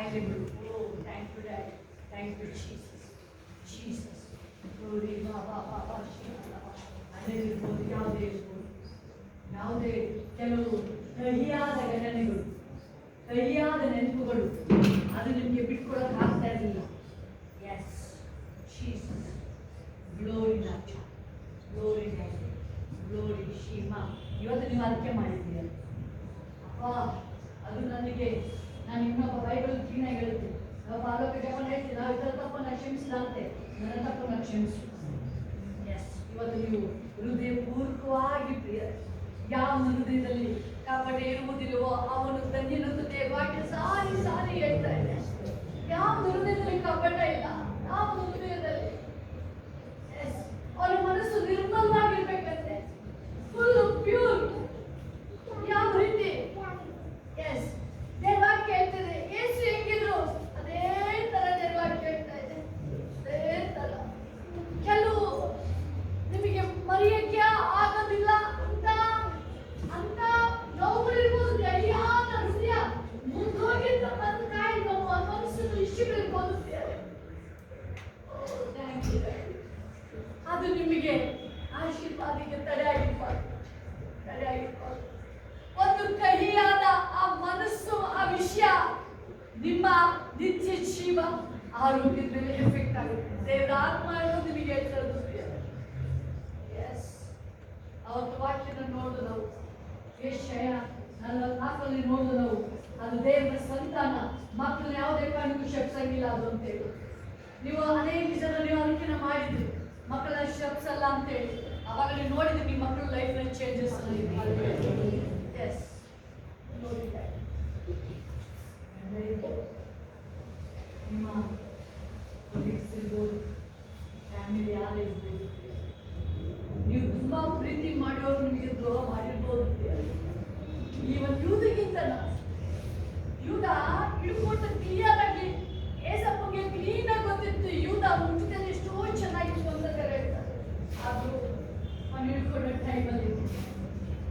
ಕಾಯಿಲೆಗಳು. Oh thank you dad, thank you Jesus, Jesus. ನೋಡಿ ಬಾಬಾ ಬಾಬಾ ಅದೇನಿರ್ಬೋದು, ಯಾವುದೇ ಇರ್ಬೋದು, ಯಾವುದೇ ಕೆಲವು ಕಹಿಯಾದ ಘಟನೆಗಳು, ಕಹಿಯಾದ ನೆನಪುಗಳು, ಅದು ನಿಮಗೆ ಬಿಟ್ಕೊಡೋಕೆ ಆಗ್ತಾ ಇರಲಿಲ್ಲ. ಎಸ್ ಜೀಸಸ್, ಗ್ಲೋರಿ ನಾಚ, ಗ್ಲೋರಿ ಡ್ಯಾಡಿ, ಗ್ಲೋರಿ ಶೀಮ. ಇವತ್ತು ನೀವು ಅರಿಕೆ ಮಾಡಿದ್ದೀರ ಅಪ್ಪ, ಅದು ನನಗೆ, ನಾನು ಇನ್ನೊಬ್ಬ ಬೈಬಲ್ ಕ್ಲೀನಾಗಿ ಹೇಳ್ತೀನಿ, ನಾವು ಆರೋಗ್ಯ ಜಪನ ಹೇಳ್ತೀವಿ, ನಾವು ಇದರ ತಪ್ಪನ್ನು ಕ್ಷಮಿಸಿಲ್ಲ ಅಂತೆ, ನನ್ನ ತಪ್ಪನ್ನು ಕ್ಷಮಿಸು. ಎಸ್, ಇವತ್ತು ನೀವು ಹೃದಯಪೂರ್ವಕವಾಗಿ ಪ್ರಿಯ, ಯಾವ ಹೃದಯದಲ್ಲಿ ಕಪಟ ಇರುವುದಿಲ್ಲವೋ ಅವನು ಧನ್ಯನುತ್ತದೆ. ವಾಕ್ಯ ಸಾರಿ ಸಾರಿ ಹೇಳ್ತಾ ಇದೆ. ಯಾವ ಹೃದಯದಲ್ಲಿ ಕಪಟ ಇಲ್ಲ, ಯಾವ ಹೃದಯದಲ್ಲಿ ಎಸ್ ಅವನ ಮನಸ್ಸು ನಿರ್ಮಲವಾಗಿರ್ಬೇಕಂತೆ, ಫುಲ್ ಪ್ಯೂರ್. ಯಾವ ರೀತಿ? ಎಸ್, ದೇವಾಕ್ಯ ಹೇಳ್ತದೆ ಯೇಸು ಹೆಂಗಿದ್ರು ಅದೇ ತರ ದೇವಾಕ್ಯ ಹೇಳ್ತಾ ಇದೆ, ಅದೇ ತರ. ಕೆಲವು ನಿಮಗೆ ಮರೆಯಕ್ಕೆ ಆಗೋದಿಲ್ಲ ಅಂತ ಅಂತ ನೋವುಗಳಿರ್ಬೋದು, ಕೈಯಾದ ಹೃದಯ ಮುಂದೋಗಿದ್ದ ಕಾಯಿ ನೋವು ಮನಸ್ಸನ್ನು ಇಷ್ಟಗಳಿಗೆ ಹೋಗುತ್ತಾರೆ. ಅದು ನಿಮಗೆ ಆಶೀರ್ವಾದಕ್ಕೆ ತಡೆಯಾಗಿರ್ಬಾರ್ದು, ತಡೆಯಾಗಿರ್ಬಾರ್ದು. ಒಂದು ಕಹಿಯಾದ ಆ ಮನಸ್ಸು, ಆ ವಿಷಯ ನಿಮ್ಮ ನಿತ್ಯ ಜೀವ ಆರೋಗ್ಯದ ಮೇಲೆ ಎಫೆಕ್ಟ್ ಆಗುತ್ತೆ. ದೇವರ ಆತ್ಮ ಅನ್ನೋದು ನಿಮಗೆ ಹೇಳ್ತಿರೋದು. ಎಸ್, ಅವತ್ತು ವಾಕ್ಯನ ನೋಡು ನಾವು, ಯೆಶಾಯ 44 ನೋಡು ನಾವು, ಅದು ದೇವರ ಸಂತಾನ ಮಕ್ಕಳನ್ನ ಯಾವುದೇ ಕಾರಣಕ್ಕೂ ಶಪಿಸಂಗಿಲ್ಲ ಅದು ಅಂತ ಹೇಳಿ. ನೀವು ಅನೇಕ ಜನ ನೀವು ಅದಕ್ಕಿನ ಮಾಡಿದ್ರಿ ಮಕ್ಕಳನ್ನ ಶಪಿಸಲ್ಲ ಅಂತ ಹೇಳಿ, ಅವಾಗ ನೀವು ನೋಡಿದ್ರಿ ನಿಮ್ಮ ಮಕ್ಕಳ ಲೈಫ್ನಲ್ಲಿ ಚೇಂಜಸ್. ಎಸ್, ನೋಡಿದ್ದೆ ನಿಮ್ಮ ಕೊಲೀಗ್ಸ್ ಇರ್ಬೋದು, ಫ್ಯಾಮಿಲಿ ಯಾರೇ ಇರ್ಬೋದು, ನೀವು ತುಂಬಾ ಪ್ರೀತಿ ಮಾಡೋರು ನಿಮಗೆ ದ್ರೋಹ ಮಾಡಿರ್ಬೋದು. ಇವನ್ ಯೂದಕ್ಕಿಂತ ಯೂದ ಹಿಡ್ಕೊಟ್ಟು ಕ್ಲಿಯರ್ ಆಗಿ ಏಸಪ್ಪಗೆ ಕ್ಲೀನ್ ಆಗಿ ಗೊತ್ತಿತ್ತು ಯೂದ ಮುಂಚಿತಲ್ಲಿ ಎಷ್ಟೋ ಚೆನ್ನಾಗಿತ್ತು ಅಂತ ಹೇಳ್ತಾರೆ. ಆದ್ರೂ ಅವನು ಹಿಡ್ಕೊಂಡ ಟೈಮಲ್ಲಿ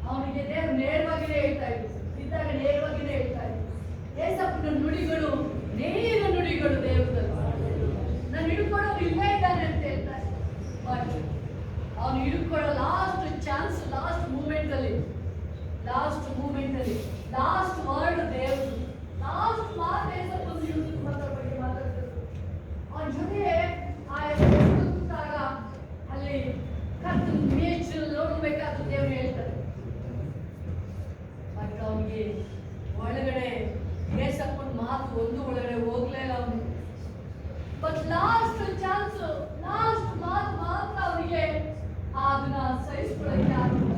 ಅವನಿಗೆ ದೇವರು ನೇರವಾಗಿಯೇ ಹೇಳ್ತಾ ಇದ್ರು, ಇದ್ದಾಗ ನೇರವಾಗಿಯೇ ಹೇಳ್ತಾ ಇದ್ರು. ಏಸಪ್ಪನ ನುಡಿಗಳು ನೇರ ನುಡಿಗಳು ದೇವರಲ್ಲಿ, ನಾನು ಹಿಡ್ಕೊಳ್ಳೋರು ಇಲ್ಲೇ ಇದ್ದಾನೆ ಅಂತ ಹೇಳ್ತಾರೆ. ಬಟ್ ಅವನು ಹಿಡ್ಕೊಳ್ಳೋ ಲಾಸ್ಟ್ ಚಾನ್ಸ್, ಲಾಸ್ಟ್ ಮೂಮೆಂಟಲ್ಲಿ ಲಾಸ್ಟ್ ವರ್ಡ್ ದೇವರು, ಲಾಸ್ಟ್ ಮಾತು ಏಸಪ್ಪನ ಯೂದಕ್ಕೆ ಬಗ್ಗೆ ಮಾತಾಡ್ತಾರೆ. ಅವನ ಜೊತೆ ಕೂತಾಗ ಅಲ್ಲಿ ಕತ್ತು ನೇಚರ್ ನೋಡ್ಬೇಕಾದ್ರೆ ದೇವರು ಹೇಳ್ತಾರೆ. ಬಟ್ ಅವನಿಗೆ ಒಳಗಡೆ ಏಸಪ್ಪನ ಮಾತು ಒಂದು ಒಳಗಡೆ ಹೋಗ್ಲೇ ಇಲ್ಲ ಅವನಿಗೆ. ಬಟ್ ಲಾಸ್ಟ್ ಚಾನ್ಸ್, ಲಾಸ್ಟ್ ಮಾತು ಮಾತ್ರ ಅವನಿಗೆ ಅದನ್ನ ಸಹಿಸ್ಕೊಳ್ಳೋಕೆ ಆಗಿಲ್ಲ.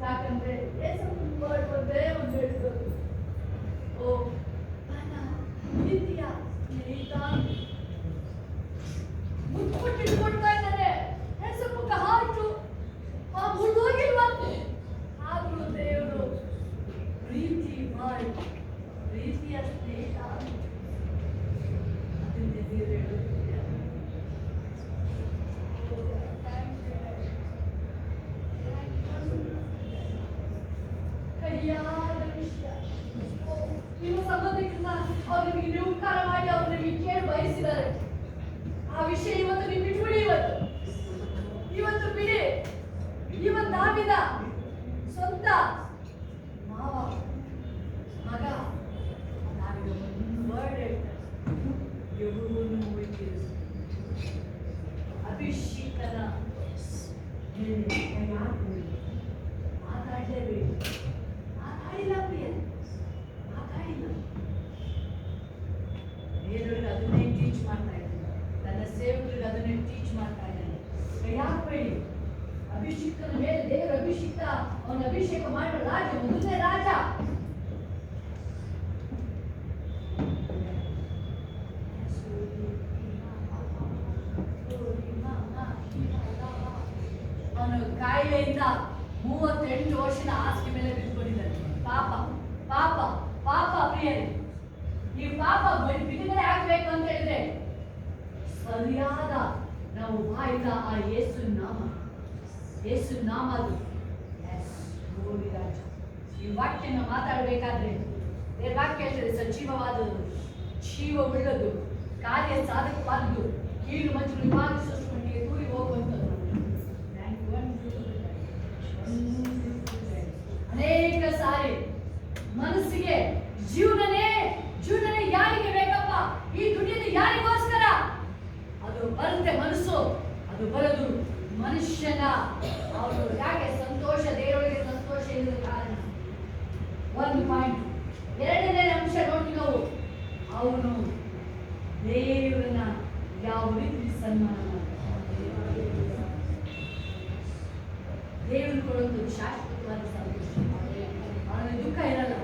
ಯಾಕಂದ್ರೆ ಏಸಪ್ಪನ ವರ್ಡ್ ಒಂದೇ ಒಂದು ಹೇಳ್ತಾರೆ, ಓ ನನ್ನ ಪ್ರೀತಿಯ ಸ್ನೇಹಿತ, ಮುಟ್ಬಿಟ್ಟು ಇಟ್ಕೊಡ್ತಾ ಇದ್ದಾರೆ. ಏಸಪ್ಪನ ಹಾರ್ಟು ಮುರಿದೋಗಿಲ್ವಂತೆ, ಆದ್ರೂ ದೇವರು ಪ್ರೀತಿ ಮಾಡಿ, ಪ್ರೀತಿಯ ಸ್ನೇಹಿತ ಅದನ್ನ ದೇವರು ಹೇಳುತ್ತಿದ್ದಾರೆ. ಕೈಯಾದ ವಿಷಯ ನಿಮ್ಮ ಸಂಬಂಧಿಕರನ್ನ ಅವ್ರು ನಿಮಗೆ ನಿರ್ವಿಕಾರ ಮಾಡಿ ಅವ್ರು ನಿಮಗೆ ಕೇಳಿ ಬಯಸಿದ್ದಾರೆ. ಆ ವಿಷಯ ಇವತ್ತು ನೀವು ಬಿಟ್ಬಿಡಿ, ಇವತ್ತು ಬಿಡಿ. ಇವತ್ತು ದಾವಿದ ಸ್ವಂತ ಮಾವ ಮಗ ದಾವಿದ ಒಂದು ವರ್ಡ್ ಹೇಳ್ತಾರೆ, ಯೆಹೋವನು ಉಳಿಸಿರು. ಅಭಿಷೇಕನ ಮಾತಾಡಲೇಬೇಕು. ಮಾತಾಡಿಲ್ಲ ಪ್ರಿಯ, ಮಾತಾಡಿಲ್ಲ. ಬೇರೆಯವ್ರಿಗೆ ಅದನ್ನೇ ಟೀಚ್ ಮಾಡ್ತಾ ಇದ್ದಾರೆ, ತನ್ನ ಸೇವಕರಿಗೆ ಅದನ್ನೇ ಟೀಚ್ ಮಾಡ್ತಾ ಇದ್ದಾರೆ. ಯಾಕಬೇಡಿ, ಅಭಿಷೇಕನ ಮೇಲೆ ದೇವರ ಅಭಿಷೇಕ, ಅವನ ಅಭಿಷೇಕ ಮಾಡೋ ರಾಜ, ಮೊದಲನೇ ರಾಜ. ಅವನು ಕಾಯಿಲೆಯಿಂದ 38 ವರ್ಷದ ಹಾಸಿಗೆ ಮೇಲೆ ಬಿದ್ದುಕೊಂಡಿದ್ದಾನೆ. ಪಾಪ ಪಾಪ ಪಾಪ ಪ್ರಿಯರೇ, ಈ ಪಾಪ ಬಿಡುಗಡೆ ಆಗ್ಬೇಕು ಅಂತ ಹೇಳಿದ್ರೆ ಸರಿಯಾದ ನಾವು ಬಾಯಿದ ಆ ಯೇಸು ನಾಮ ಅದು. ಈ ವಾಕ್ಯನ ಮಾತಾಡಬೇಕಾದ್ರೆ ವಾಕ್ಯ ಹೇಳ್ತದೆ ಸಜೀವವಾದದ್ದು, ಜೀವವುಳ್ಳದು, ಕಾರ್ಯ ಸಾಧಕವಾದುದು, ಕೀಳು ಮಂಜು ವಿಭಾಗಿಸುವಷ್ಟು ಮಟ್ಟಿಗೆ ತೂರಿ ಹೋಗುವಂಥದ್ದು. ಅನೇಕ ಸಾರಿ ಮನಸ್ಸಿಗೆ ಜೀವನನೇ ಯಾರಿಗೆ ಬೇಕಪ್ಪ, ಈ ದುನಿಯದ ಯಾರಿಗೋಸ್ಕರ ಅದು ಬರುತ್ತೆ ಮನಸ್ಸು, ಅದು ಬರೋದು ಮನುಷ್ಯನ ಅವರು ಯಾಕೆ ಸಂತೋಷ, ದೇವರಿಗೆ ಸಂತೋಷ ಇಲ್ಲದ ಕಾರಣ. ಒಂದು ಪಾಯಿಂಟ್. ಎರಡನೇ ಅಂಶ ನೋಡಿ ನಾವು, ಅವನು ದೇವರನ್ನ ಯಾವ ರೀತಿ ಸನ್ಮಾನ ಮಾಡ್ತಾರೆ. ದೇವರು ಕೊಡೋದು ಶಾಶ್ವತವಾದ ಸಂತೋಷ, ಅವನಿಗೆ ದುಃಖ ಇರಲ್ಲ.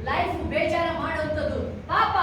ಲೈಫ್ ಬೇಜಾರ ಮಾಡುವಂಥದ್ದು ಪಾಪ.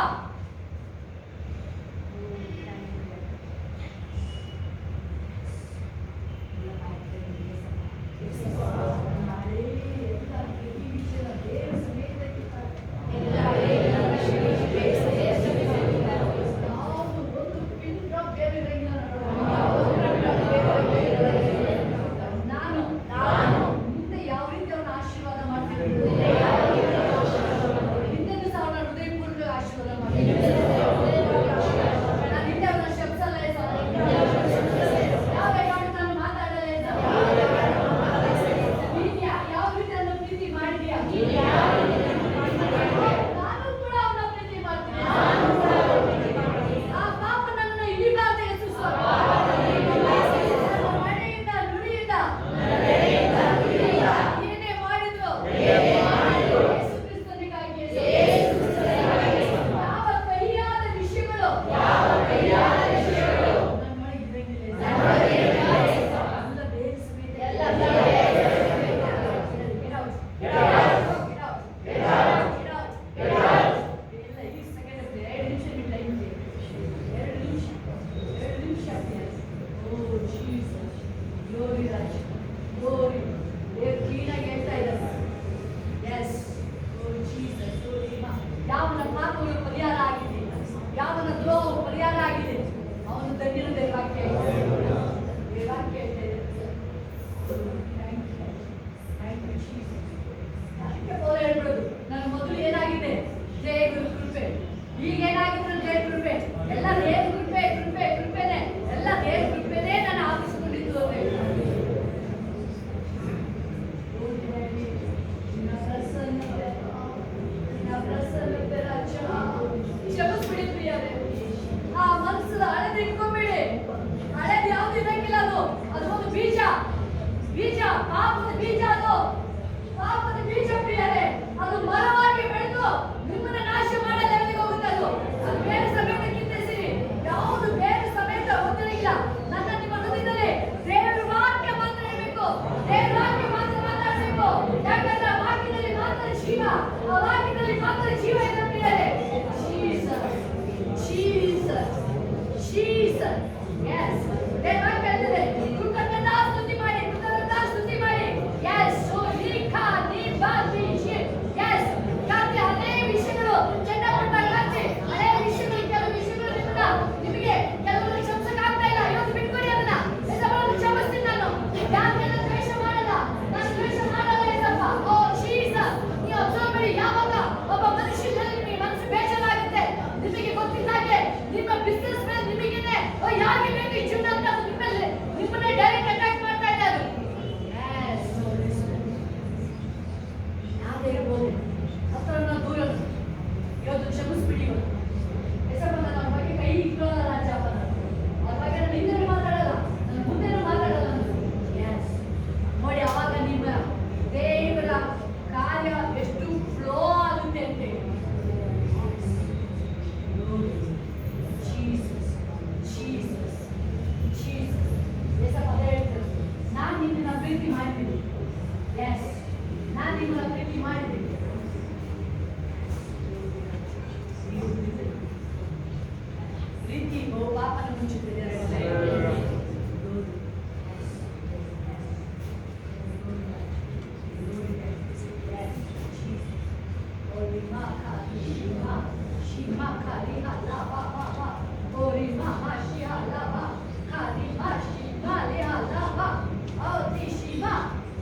ಯಾವನ ಪಾಪಗಳು ಪರಿಹಾರ ಆಗಿದೆ, ಯಾವನ ದ್ರೋಹ ಪರಿಹಾರ ಆಗಿದೆ, ಅವನು ಧನ್ಯನ ದೇವಾಕ್ಯ ಹೇಳ್ಬಿಡೋದು. ನನ್ನ ಮೊದಲು ಏನಾಗಿದೆ, ದೇವರ ಕೃಪೆ. ಈಗೇನಾಗಿದ್ರು ದೇವರ ಕೃಪೆ, ಎಲ್ಲ ದೇವರ ಕೃಪೆನೆ, ಎಲ್ಲ ದೇವರ ಕೃಪೆನೇ ನಾನು ಆಪಿಸಿಕೊಂಡಿದ್ದು ಅಂತ ಕ್ಷಮಿಸ್ಬಿಡಿ ಪ್ರಿಯರೇ. ಆ ಮನಸ್ಸು ಹಳೆದು ಇಟ್ಕೊಂಡ್ಬಿಡಿ. ಹಳೆದು ಯಾವ್ದು ಇರಂಗಿಲ್ಲ, ಅದು ಒಂದು ಬೀಜ, ಪಾಪದ ಬೀಜ, ಅದು ಪಾಪದ ಬೀಜ ಪ್ರಿಯರೇ. ಅದು ಮರವಾಗಿ ಬೆಳೆದು ನಿಮ್ಮನ್ನ ನಾಶ ಮಾಡೋ ಲೆವೆಲ್ಗೆ ಹೋಗುತ್ತೆ. ಅದು ಬೇರೆ ಸಮೇತ ಕಿತ್ತಿಸಿರಿ, ಯಾವುದು ಬೇರೆ ಸಮೇತ ಹೋಗಿಲ್ಲ. ನನ್ನ ನಿಮ್ಮ ಹೃದಯದಲ್ಲಿ ದೇವರ ವಾಕ್ಯ ಮಾತ್ರ ಇರಬೇಕು, ದೇವರ ವಾಕ್ಯ ಮಾತ್ರ ಮಾತಾಡಬೇಕು. ಯಾಕಂದ್ರೆ ಆ ವಾಕ್ಯದಲ್ಲಿ ಮಾತ್ರ ಜೀವ, ಆ ವಾಕ್ಯದಲ್ಲಿ ಮಾತ್ರ ಜೀವ ಇದೆ ಪ್ರಿಯರೇ. Jesus. Yes. ದೇವರ ವಾಕ್ಯ ಹೇಳ್ತದೆ, ಕೃತಜ್ಞತಾ ಸ್ತುತಿ ಮಾಡಿ. Yes. So yes. ಯಾಕೆ ಅದೇ ವಿಷಯಗಳು ಚಂಡಮಾರುತ, ಹಳೆ ವಿಷಯಗಳು, ಕೆಲವು ವಿಷಯಗಳು ನಿಮಗೆ ಕೆಲವರು ಕ್ಷಮಿಸಕ್ಕಾಗ್ತಾ ಇಲ್ಲ. ಇವತ್ತು ಬಿಟ್ಕೊಡಿ ಅದನ್ನ. ಕ್ಷಮಿಸ್ತೀನಿ ನಾನು. ಯಾಕೆಲ್ಲ ದ್ವೇಷ ಮಾಡಲ್ಲ, ನಾನು ದ್ವೇಷ ಮಾಡಲ್ಲ ಎಂದಪ್ಪ. ಓ ಜೀಸಸ್, ನೀವು ಅಬ್ಸರ್ವ್ ಮಾಡಿ. ಯಾವಾಗ ಒಬ್ಬ ಮನುಷ್ಯನಲ್ಲಿ ನಿಮಗೆ ಮನಸ್ಸು ಬೇಜಾರಾಗುತ್ತೆ, ನಿಮಗೆ ಗೊತ್ತಿದ್ದಾಗೆ ನಿಮ್ಮ ಬಿಸ್ನೆಸ್ ಮೇಲೆ ನಿಮಗೇನೆ ಯಾರಿಗೆ ಬೇಕು ಈ ಜೀವನ ಅಂತ ನಿಮ್ಮನ್ನೇ ಡೈರೆಕ್ಟ್ ಅಟ್ಯಾಕ್ ಮಾಡ್ತಾ ಇದ್ದಾರೆ. ಯಾವ್ದೇ ಇರ್ಬೋದು, ಹತ್ರನ ದೂರ ಇವತ್ತು ಕ್ಷಮಿಸ್ಬಿಡಿ. ಹೆಸರನ್ನ ನಮ್ಮ ಬಗ್ಗೆ ಕೈ ಇಟ್ಕೊಳ್ಳಲ್ಲ ರಾಜಪ್ಪ. ಅವ್ರ ಬಗ್ಗೆ ನಾನು ಹಿಂದೆ ಮಾತಾಡಲ್ಲ, ನನ್ನ ಮುಂದೆನೂ ಮಾತಾಡಲ್ಲ. ನೋಡಿ, ಅವಾಗ ನಿಮ್ಮ ದೇವರ ಕಾರ್ಯ ಎಷ್ಟು ಫ್ಲೋ ಆಗುತ್ತೆ ಅಂತ ಹೇಳಿ. ನಾನು ನಿಮ್ಮನ್ನ ಪ್ರೀತಿ ಮಾಡ್ತೀನಿ. ಎಸ್, ನಾನು ನಿಮ್ಮನ್ನ ಪ್ರೀತಿ ಮಾಡ್ತೀನಿ. ಪ್ರೀತಿ ಪಾಪನ ಮುಚ್ಚುತ್ತಿದ್ದಾರೆ.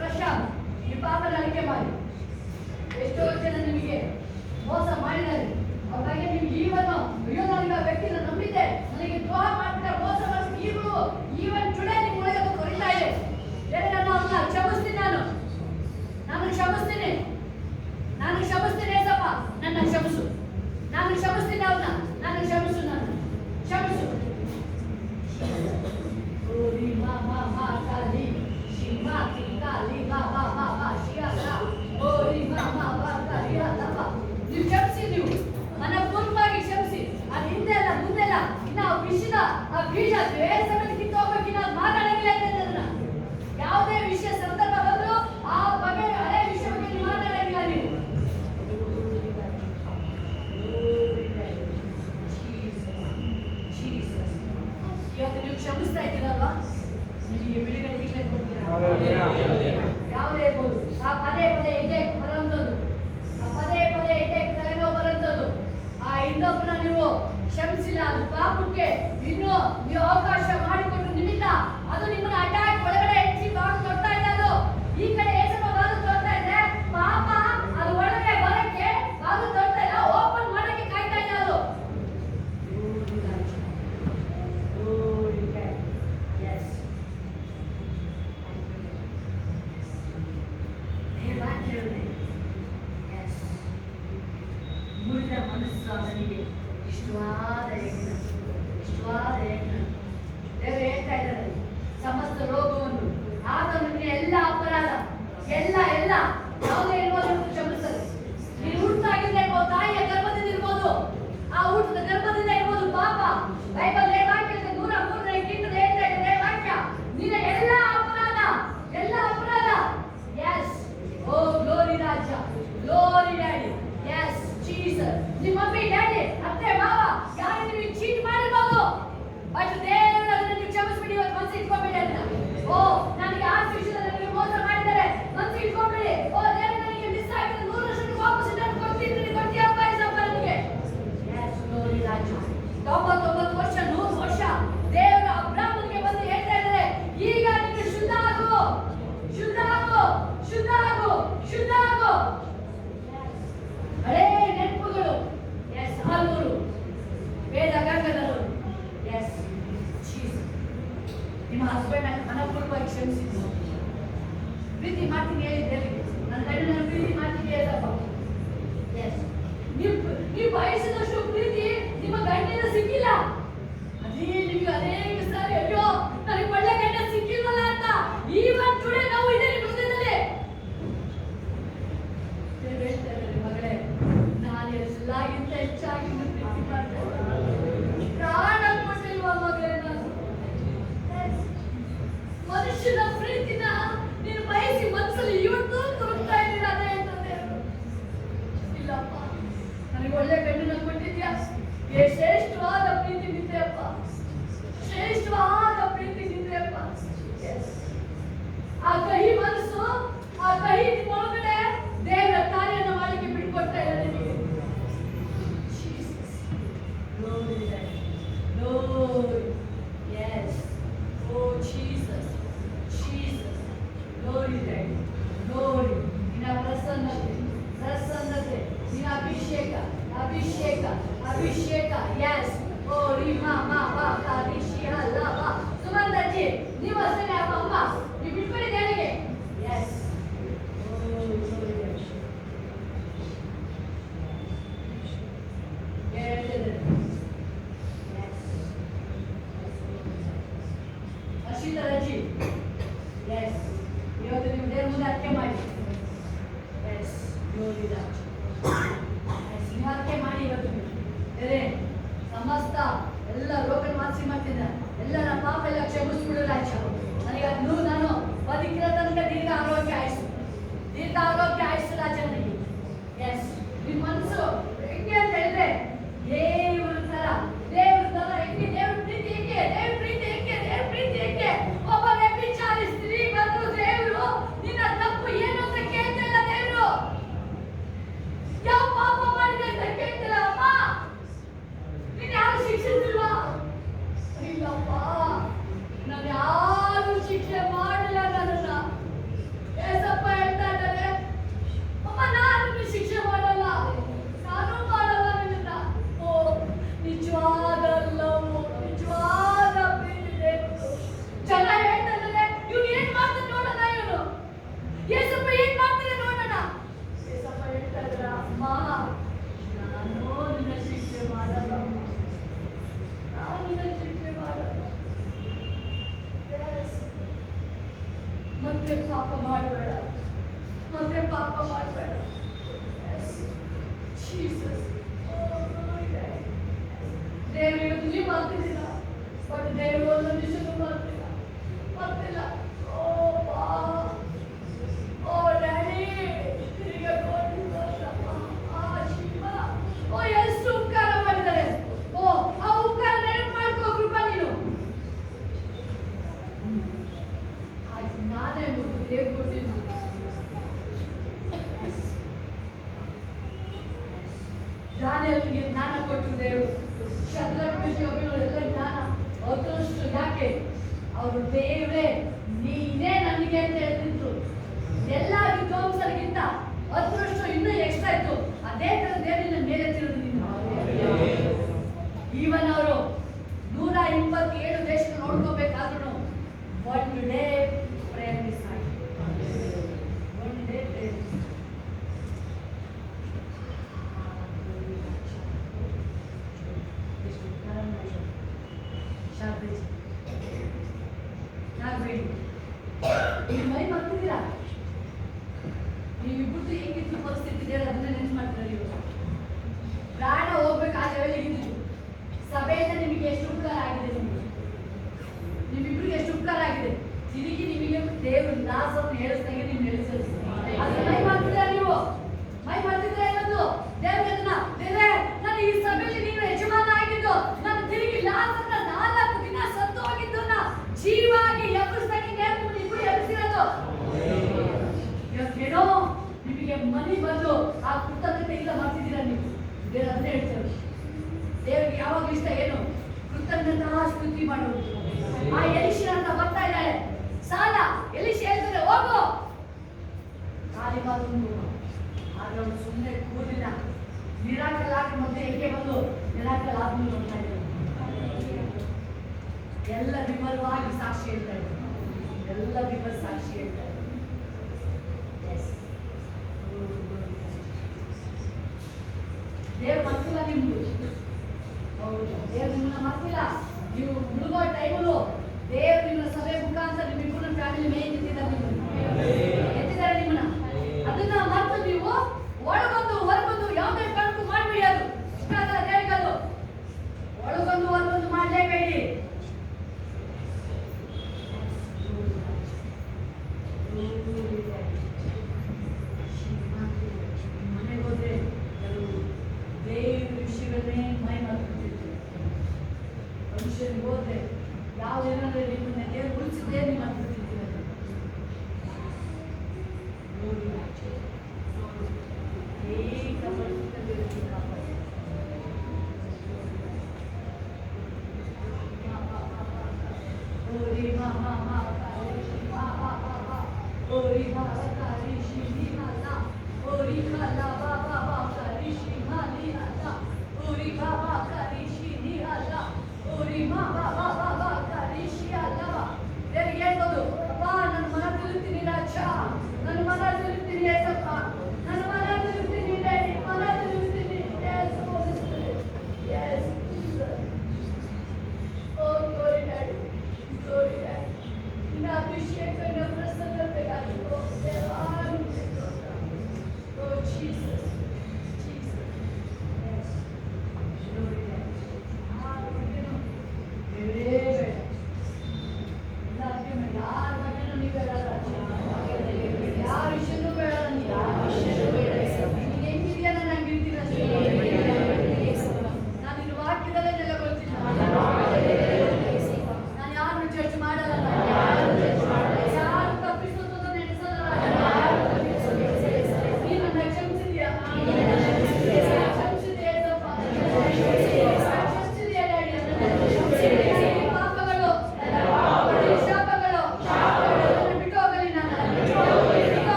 ಪ್ರಶಾಂತ್, ಈ ಪಾಪನ ಅಳಿಕೆ ಮಾಡಿ. ಎಷ್ಟೋ ಜನ ನಿಮಗೆ ಮುಟ್ಟಿದ ಮನಸ್ಸು ಅವನಿಗೆ ಇಷ್ಟವಾದ ಯಜ್ಞ, ಇಷ್ಟವಾದ ಯಜ್ಞ. ದೇವರು ಹೇಳ್ತಾ ಇದ್ದಾರೆ, ಸಮಸ್ತ ರೋಗವನ್ನು ಆತನು ನಿನ್ನ ಎಲ್ಲ ಅಪರಾಧ ಎಲ್ಲ ಯಾವುದೇ ಇರ್ಬೋದು ಕ್ಷಮಿಸಲು. ನೀನು ಹುಟ್ಟಾಗಿಂದ ಇರ್ಬೋದು, ತಾಯಿಯ ಗರ್ಭದಿಂದ ಇರ್ಬೋದು, ಆ ಊಟದ ಗರ್ಭದಿಂದ ಇರ್ಬೋದು ಪಾಪ. ಬೈಬಲ್ ವಾಕ್ಯದ 103ನೇ ಕೀರ್ತನೆ ಹೇಳ್ತಾ ಇದೆ ವಾಕ್ಯ, ನಿನ್ನ ಎಲ್ಲ ಅಪರಾಧ ಎಸ್. ಓ ಗ್ಲೋರಿ ರಾಜ, ಗ್ಲೋರಿ ಡ್ಯಾಡಿ, ಎಸ್ ಜೀಸಸ್. ನಿಮ್ಮ ಮಮ್ಮಿ ಡ್ಯಾಡಿ ಅತ್ತೆ ಮಾವ ಯಾರು ನಿಮಗೆ ಚೀಟ್ ಮಾಡಿರ್ಬೋದು, ಬಟ್ ದೇವರು ಅದನ್ನು ಕ್ಷಮಿಸ್ಬಿಡಿ. ಇವತ್ತು ಮನಸ್ಸು ಇಟ್ಕೊಂಡ್ಬಿಡಿ ಅದನ್ನ. ಓ ನನಗೆ ಆ ವಿಷಯದಲ್ಲಿ ನನಗೆ ಮೋಸ ಮಾಡಿದ್ದಾರೆ, ಮನಸ್ಸು ಇಟ್ಕೊಂಡ್ಬಿಡಿ. ಓ ದೇವರು ನನಗೆ ಮಿಸ್ ಆಗಿದೆ, 100 ವರ್ಷಕ್ಕೆ ವಾಪಸ್ ರಿಟರ್ನ್ ಕೊಡ್ತೀಯಪ್ಪ ಇಸಪ್ಪ ನನಗೆ. ಎಸ್ ಗ್ಲೋರಿ ರಾಜ. 99 ವರ್ಷ 100 ವರ್ಷ ದೇವರ ಅಬ್ರಾಹ್ಮನಿಗೆ ಬಂದು ಹೇಳ್ತಾ ಇದ್ದಾರೆ, ಈಗ ನೀನು ಶುದ್ಧ ಆಗು, ಶುದ್ಧ ಆಗು, ಶುದ್ಧ ಆಗು, ಶುದ್ಧ ಆಗು. ಹಳೇ ನೆನಪುಗಳು, ಎಸ್ ಆಲೂರು ವೇದ ಗಂಗದವರು, ಎಸ್ ಜೀಸಸ್. ನಿಮ್ಮ ಹಸ್ಬೆಂಡ್ ಮನಪೂರ್ವಕವಾಗಿ ಕ್ಷಮಿಸಿದ್ದು, ಪ್ರೀತಿ ಮಾಡ್ತೀನಿ ಹೇಳಿದ್ದೇವೆ, ನನ್ನ ಗಂಡನ ಪ್ರೀತಿ ಮಾಡ್ತೀನಿ ಹೇಳಪ್ಪ. ಎಸ್ ನೀವು ಬಯಸಿದಷ್ಟು ಪ್ರೀತಿ ನಿಮ್ಮ ಗಂಡನ ಸಿಕ್ಕಿಲ್ಲ. ಅದೇ ನಿಮಗೆ ಅನೇಕ ಸಾರಿ ಅಯ್ಯೋ ನನಗೆ ಒಳ್ಳೆ ಗಂಡ ಸಿಕ್ಕಿಲ್ವಲ್ಲ ಅಂತ ಈವನ್ ಟುಡೇ ನಾವು ಇದೆ ನಿಮ್ಮ ಹೃದಯದಲ್ಲಿ. ಮಗಳೇ, ನಾನು ಎಲ್ಲಾಗಿಂತ ಹೆಚ್ಚಾಗಿ ಪ್ರೀತಿ ಮಾಡ್ತೇನೆ, ಪ್ರಾಣ ಕೊಟ್ಟಿಲ್ವ ಮಗಳೇ ನಾನು. ಮನುಷ್ಯನ ಪ್ರೀತಿನ ನೀನು ಬಯಸಿ ಮನಸ್ಸಲ್ಲಿ ಇವತ್ತು ತೋರ್ತಾ ಇದ್ದೀರ. ಅದೇ ಹೇಳ್ತದೆ, ಇಲ್ಲಪ್ಪ ನನಗೆ ಒಳ್ಳೆ ಗಂಡನ ಕೊಟ್ಟಿದ್ಯಾ, ಶ್ರೇಷ್ಠವಾದ ಪ್ರೀತಿ ನಿಂದೆಯಪ್ಪ, ಶ್ರೇಷ್ಠವಾದ ಪ್ರೀತಿ ನಿಂದೆಯಪ್ಪ. ಆ ಕಹಿ ಮನಸ್ಸು, ಆ ಕಹಿ ನಿಮ್ಮ ಒಳಗಡೆ ದೇವರ ಕಾರ್ಯನ ಮಾಡಲಿಕ್ಕೆ ಬಿಟ್ಕೊಡ್ತಾ ಇಲ್ಲ ನಿಮಗೆ. ಅಭಿಷೇಕ, ಅಭಿಷೇಕ, ಎಸ್. ಓ ರೀಮಾ ಮಾ ಬಾ ಕಾ ರಿಷಿ ಹಲ್ಲ ಬಾ. ಸುಮಂತಜ್ಜಿ ನೀವು ಅಷ್ಟೇ ಅಮ್ಮ, ನೀವು ಬಿಟ್ಬಿಡಿ ದೇವರಿಗೆ. ಎಸ್. ಅಶಿತರಜ್ಜಿ, ಎಸ್. ಇವತ್ತು ನೀವು ದೇವ್ರ ಮುಂದೆ ಅರ್ಕೆ ಮಾಡಿ. ಎಸ್ ನೋಡಿದ ಅರ್ಕೆ ಮಾಡಿ. ಇವತ್ತು ಸಮಸ್ತ ಎಲ್ಲ ರೋಗ ಮಾಸಿ ಮಾಡ್ತಿದ್ದ ಎಲ್ಲರ ಪಾಪ ಎಲ್ಲ ಕ್ಷಮಿಸ್ಬಿಡು ರಾಜ. ನನಗೆ ಅದು ನಾನು ಬದುಕಿರೋ ತನಕ ದೀರ್ಘ ಆರೋಗ್ಯ ಆಯ್ಸು ರಾಜ ನನಗೆ. ಎಸ್. ನಿಮ್ಮ ಮನಸ್ಸು ಹೆಂಗೆ ಅಂತ ಹೇಳಿದ್ರೆ ದೇವ್ರ ತರ ಹೆಂಗೆ, ದೇವ್ರ ಪ್ರೀತಿ ಹೆಂಗೆ ಒಬ್ಬ ವ್ಯಭಿಚಾರಿ ಸ್ತ್ರೀ ಬಂದು ದೇವರು ನಿನ್ನ ತಪ್ಪು ಏನು ಅಂತ ಕೇಳ್ತಿಲ್ಲ. ದೇವರು ಯಾವ ಪಾಪ ಮಾಡಿದೆ ಅಂತ ಕೇಳ್ತಿಲ್ಲ. ಅಮ್ಮ ನೀನು ಯಾರು ಶಿಕ್ಷಿಸಿಲ್ವಾ? ಇಲ್ಲಪ್ಪ, ನಾನು ಯಾರು ಶಿಕ್ಷೆ ಮಾಡಿಲ್ಲ. ನನ್ನನ್ನ ಏಸಪ್ಪ ಹೇಳ್ತಾ ಇದ್ದಾರೆ, ಅಮ್ಮ ನಾನು ಶಿಕ್ಷೆ ಮಾಡಲ್ಲ, ನಾನು ಮಾಡಲ್ಲ ನಿನ್ನ. ಓ ನಿಜವಾದ ಲವ್, ನಿಜವಾದ ಪ್ರೀತಿ ದೇವರು. ಜನ ಹೇಳ್ತಾ ಇದ್ದಾರೆ, ಇವ್ನು ಏನ್ ಮಾಡ್ತಾನೆ ನೋಡೋಣ, ಇವನು ಏಸಪ್ಪ ಏನ್ ಮಾಡ್ತಾನೆ ನೋಡೋಣ. ಏಸಪ್ಪ ಹೇಳ್ತಾ ಇದ್ರ, ಅಮ್ಮ ನಾನು ನಿನ್ನ ಶಿಕ್ಷೆ ಮಾಡಲ್ಲ, ನಾನು ನಿನ್ನ ಶಿಕ್ಷೆ ಮಾಡಲ್ಲ. ಮತ್ತೆ ಪಾಪ ಮಾಡಬೇಡ, ಮತ್ತೆ ಪಾಪ ಮಾಡಬೇಡ. ದೇವರು ಇವತ್ತು ನೀವು ಮಾಡ್ತಿದ್ದೀರ, ಬಟ್ ದೇವರು ಒಂದು ನಿಮಿಷನೂ ಮಾಡ್ತಿಲ್ಲ, ಮಾಡ್ತಿಲ್ಲ. ಓ ಬಾ, ಓ ಡ್ಯಾಡಿ, ತಿರುಗಿ ಶಿವ, ಓ ಎಷ್ಟು ಉಪಕಾರ ಮಾಡಿದ್ದಾರೆ. ಓ ಆ ಉಪಕಾರ ನೆನಪು ಮಾಡ್ಕೋ ಕೃಪಾ ನೀನು. ನಾನೇ ದೇವ್ರು ಕೊಟ್ಟಿದ್ದು. ದಾನಿಯೇಲನಿಗೆ ಜ್ಞಾನ ಕೊಟ್ಟು ದೇವರು, ಶದ್ರಕ್ ಮೆಷಕ್ ಎಲ್ಲ ಜ್ಞಾನ ಅದೃಷ್ಟು. ಯಾಕೆ ಅವರು ದೇವ್ರೇ ನೀನೇ ನನಗೆ ಅಂತ ಹೇಳ್ತಿದ್ರು. ಎಲ್ಲ ವಿದ್ವಾಂಸರಿಗಿಂತ ಅದೃಷ್ಟು ಇನ್ನೂ ಎಕ್ಸ್ಟ್ರಾ ಇತ್ತು. ಅದೇ ತರ ದೇವರಿನ ಮೇಲೆ ತಿರುಗಿ ಈವನ್ ಅವರು 127 ದೇಶ ನೋಡ್ಕೋಬೇಕಾದ್ರೂ ಒನ್ ಡೇ ಪ್ರೇಯರ್ ಮಿಸ್ ಆಗಿ, ಒನ್ ಡೇ ಪ್ರೇಯರ್. ಬಂದು ಆ ಕೃತಜ್ಞತೆ ಇಲ್ಲ ಮಾಡ್ತಿದ್ದೀರಾ ನೀವು? ದೇವ್ರು ಅದನ್ನೇ ಹೇಳ್ತಾರೆ. ದೇವ್ರಿಗೆ ಯಾವಾಗ ಇಷ್ಟ ಏನು? ಕೃತಜ್ಞತಾ ಸ್ತುತಿ ಮಾಡೋದು. ಆ ಎಲಿಷ ಅಂತ ಬರ್ತಾ ಇದ್ದಾಳೆ ಸಾಲ. ಎಲಿಷ ಹೇಳ್ತಾರೆ ಹೋಗು, ಖಾಲಿ ಮಾತೊಂದು. ಆದ್ರೆ ಅವಳು ಸುಮ್ಮನೆ ಕೂದಿಲ್ಲ. ಮಿರಾಕಲ್ ಆಗಿ ಮತ್ತೆ ಹೆಂಗೆ ಬಂದು ಮಿರಾಕಲ್ ಆದ್ಮೇಲೆ ನೋಡ್ತಾ ಇದ್ದಾರೆ. ಎಲ್ಲ ವಿವರವಾಗಿ ಸಾಕ್ಷಿ ಹೇಳ್ತಾ ಇದ್ದಾರೆ. ಎಲ್ಲ ವಿವರ ಸಾಕ್ಷಿ ಹೇಳ್ತಾ ಇದ್ದಾರೆ. ದೇವ್ರು ಮರ್ತಿಲ್ಲ ನಿಮ್ದು. ಹೌದು, ದೇವ್ರು ನಿಮ್ಮನ್ನ ಮರ್ತಿಲ್ಲ. ನೀವು ಮುಳುಗೋ ಟೈಮಲ್ಲೂ ದೇವ್ರು ನಿಮ್ಮ ಸಭೆ ಮುಖಾಂತರ ನಿಮ್ಮಿಬ್ಬರು ಫ್ಯಾಮಿಲಿ ಮೇನ್ ಎತ್ತಿದ್ದಾರೆ ನಿಮ್ಮನ್ನ. ಅದನ್ನ ಮರ್ತು ನೀವು ಒಳಗೊಂದು ಹೊರಗೊಂದು ಯಾವುದೇ ಕಾರಣಕ್ಕೂ ಮಾಡಬೇಡಿ. ಅದು ಇಷ್ಟ ಆಗಲ್ಲ ದೇವರಿಗದು. ಒಳಗೊಂದು ಹೊರಗೊಂದು ಮಾಡಲೇಬೇಡಿ. ಮನೆಗೆ ಹೋದ್ರೆ ದೇವ್ರ ವಿಷಯವನ್ನೇ ಮೈ ಮಾಡ್ತಿರ್ತೀವಿ. ಮನುಷ್ಯನಿಗೆ ಹೋದ್ರೆ ಯಾವ ಏನಾದ್ರೆ ನಿಮ್ಮನ್ನ ದೇವ್ರು ಉಳಿಸಿದ್ದೇ ನೀವು ಮಾಡ್ತಿರ್ತೀವಿ.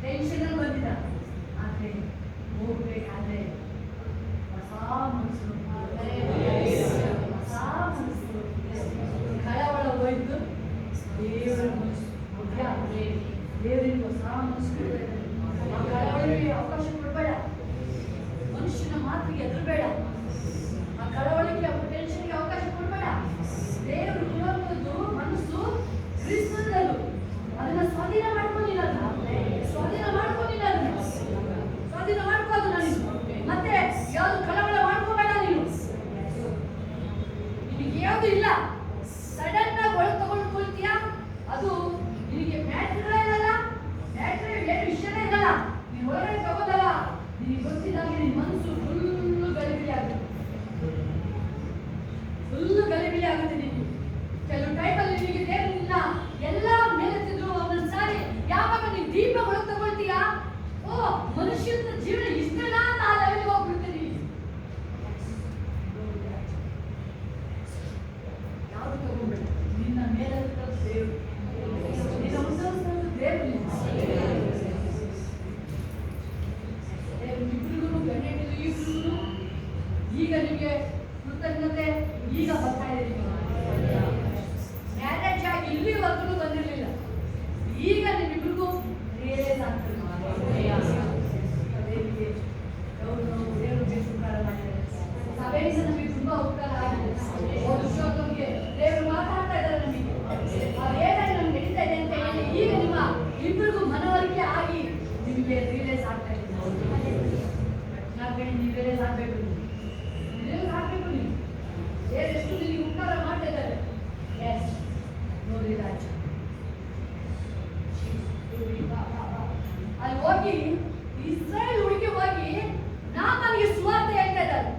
ಟೆನ್ಷನ್ ಇಲ್ಲ. ಸಡನ್ ಆಗಿ ಒಳಗೆ ತಗೊಂಡು ಕೊಳ್ತೀಯಾ, ಅದು ನಿನಗೆ ಮ್ಯಾಟ್ರೇ ಇರಲ್ಲ, ಮ್ಯಾಟ್ರೇ ಏನು ವಿಷಯನೇ ಇರಲ್ಲ. ನೀನು ಒಳಗಡೆ ತಗೋದಲ್ಲ, ನಿನಗೆ ಗೊತ್ತಿದ್ದಂಗೆ ನಿನ್ನ ಮನಸ್ಸು ಫುಲ್ಲು ಗಲಿಬಿಲಿ ಆಗುತ್ತೆ, ಫುಲ್ಲು ಗಲಿಬಿಲಿ ಆಗುತ್ತೆ ನಿನಗೆ. ಕೆಲವು ಟೈಮಲ್ಲಿ ನಿನಗೆ ದೇವರನ್ನ ಎಲ್ಲ ಮೇಲೆತ್ತಿದ್ರು ಒಂದೊಂದು ಸಾರಿ ಯಾವಾಗ ನೀನು ದೀಪ ಒಳಗೆ ತಗೊಳ್ತೀಯಾ, ಓ ಮನುಷ್ಯನ ಜೀವನ ಇಷ್ಟನ ಅಂತ ಆ ಲೆವೆಲ್ಗೆ ಹೋಗ್ಬಿಡ್ತೀನಿ. ಯಾವುದು ತಗೊಂಡ್ಬೇಡ, ನಿನ್ನ ಮೇಲೆ ದೇವರು, ನಿನ್ನ ಉತ್ತರಿಸಿದ ದೇವರು, ಇಬ್ಬರಿಗೂ ಗಂಡನಿಗೂ ಇಬ್ಬರಿಗೂ ಈಗ ನಿಮಗೆ ಕೃತಜ್ಞತೆ ಈಗ ಬರ್ತಾ ಇದೆ. ಮ್ಯಾರೇಜ್ ಆಗಿ ಇಲ್ಲಿವರೆಗೂ ಬಂದಿರಲಿಲ್ಲ, ಈಗ ನಿಮ್ಮಿಬ್ಬರಿಗೂ ರಿಯಲೈಸ್ ಆಗ್ತದೆ. ಸಭೆಯಿಂದ ನಮಗೆ ತುಂಬಾ ಉಪಕಾರ ಆಗಿದೆ. ವಿಶ್ವಕ್ಕೆ ದೇವರು ಮಾತಾಡ್ತಾ ಇದ್ದಾರೆ ನಮಗೆ, ಅದೇನಾಗಿ ನಮ್ಗೆ ನಡೀತಾ ಇದೆ ಅಂತ ಹೇಳಿ ಈಗ ನಿಮ್ಮ ಇಬ್ಬರಿಗೂ ಮನವರಿಕೆ ಆಗಿ ನಿಮಗೆ ರಿಯಲೈಸ್ ಆಗ್ತಾ ಇದೆ. ನೀವು ರಿಯಲೈಸ್ ಆಗಬೇಕು, ರಿಯಲೈಸ್ ಆಗಬೇಕು. ನೀವು ದೇವರು ಎಷ್ಟು ನಿಮಗೆ ಉಪಕಾರ ಮಾಡ್ತಾ ಇದ್ದಾರೆ. ಎಸ್ ನೋಡಿ ರಾಜ ಅಲ್ಲಿ ಹೋಗಿ ಇಸ್ರಾಯೇಲ್ ಹುಡುಗಿ ಹೋಗಿ ನಾಮನಿಗೆ ಸುವಾರ್ತೆ ಹೇಳ್ತಾ ಇದ್ದಾರೆ.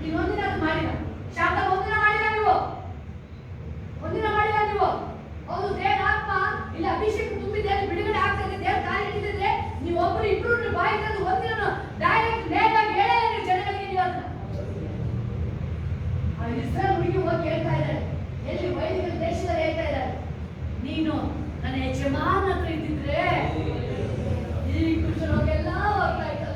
ನೀವು ಒಂದಿನ ಅದು ಮಾಡಿಲ್ಲ, ಶಾಂತ ಒಂದಿನ ಮಾಡಿಲ್ಲ, ನೀವು ಒಂದಿನ ಮಾಡಿಲ್ಲ. ನೀವು ಹೌದು, ದೇವರ ಆತ್ಮ ಇಲ್ಲಿ ಅಭಿಷೇಕ ತುಂಬಿದೆ, ಬಿಡುಗಡೆ ಆಗ್ತಾ ಇದೆ, ದೇವರ ಕಾರ್ಯ ನಡೀತಿದೆ. ನೀವು ಒಬ್ಬರು ಇಬ್ಬರು ಬಾಯಿ ತಂದು ಒಂದಿನ ಡೈರೆಕ್ಟ್ ನೇರವಾಗಿ ಹೇಳೇ ಜನಗಳಿಗೆ. ನೀವು ಅದನ್ನ ಇಸ್ರಾಯೇಲ್ ಹುಡುಗಿ ಹೋಗಿ ಹೇಳ್ತಾ ಇದ್ದಾರೆ, ಎಲ್ಲಿ ವೈದಿಕರ ದೇಶದಲ್ಲಿ ಹೇಳ್ತಾ ಇದ್ದಾರೆ, ನೀನು ನನ್ನ ಯಜಮಾನ ಹತ್ರ ಇದ್ದಿದ್ರೆ ಈ ಕುಶಲೋಗೆಲ್ಲ ಹೋಗ್ತಾ ಇದ್ದಲ್ಲ.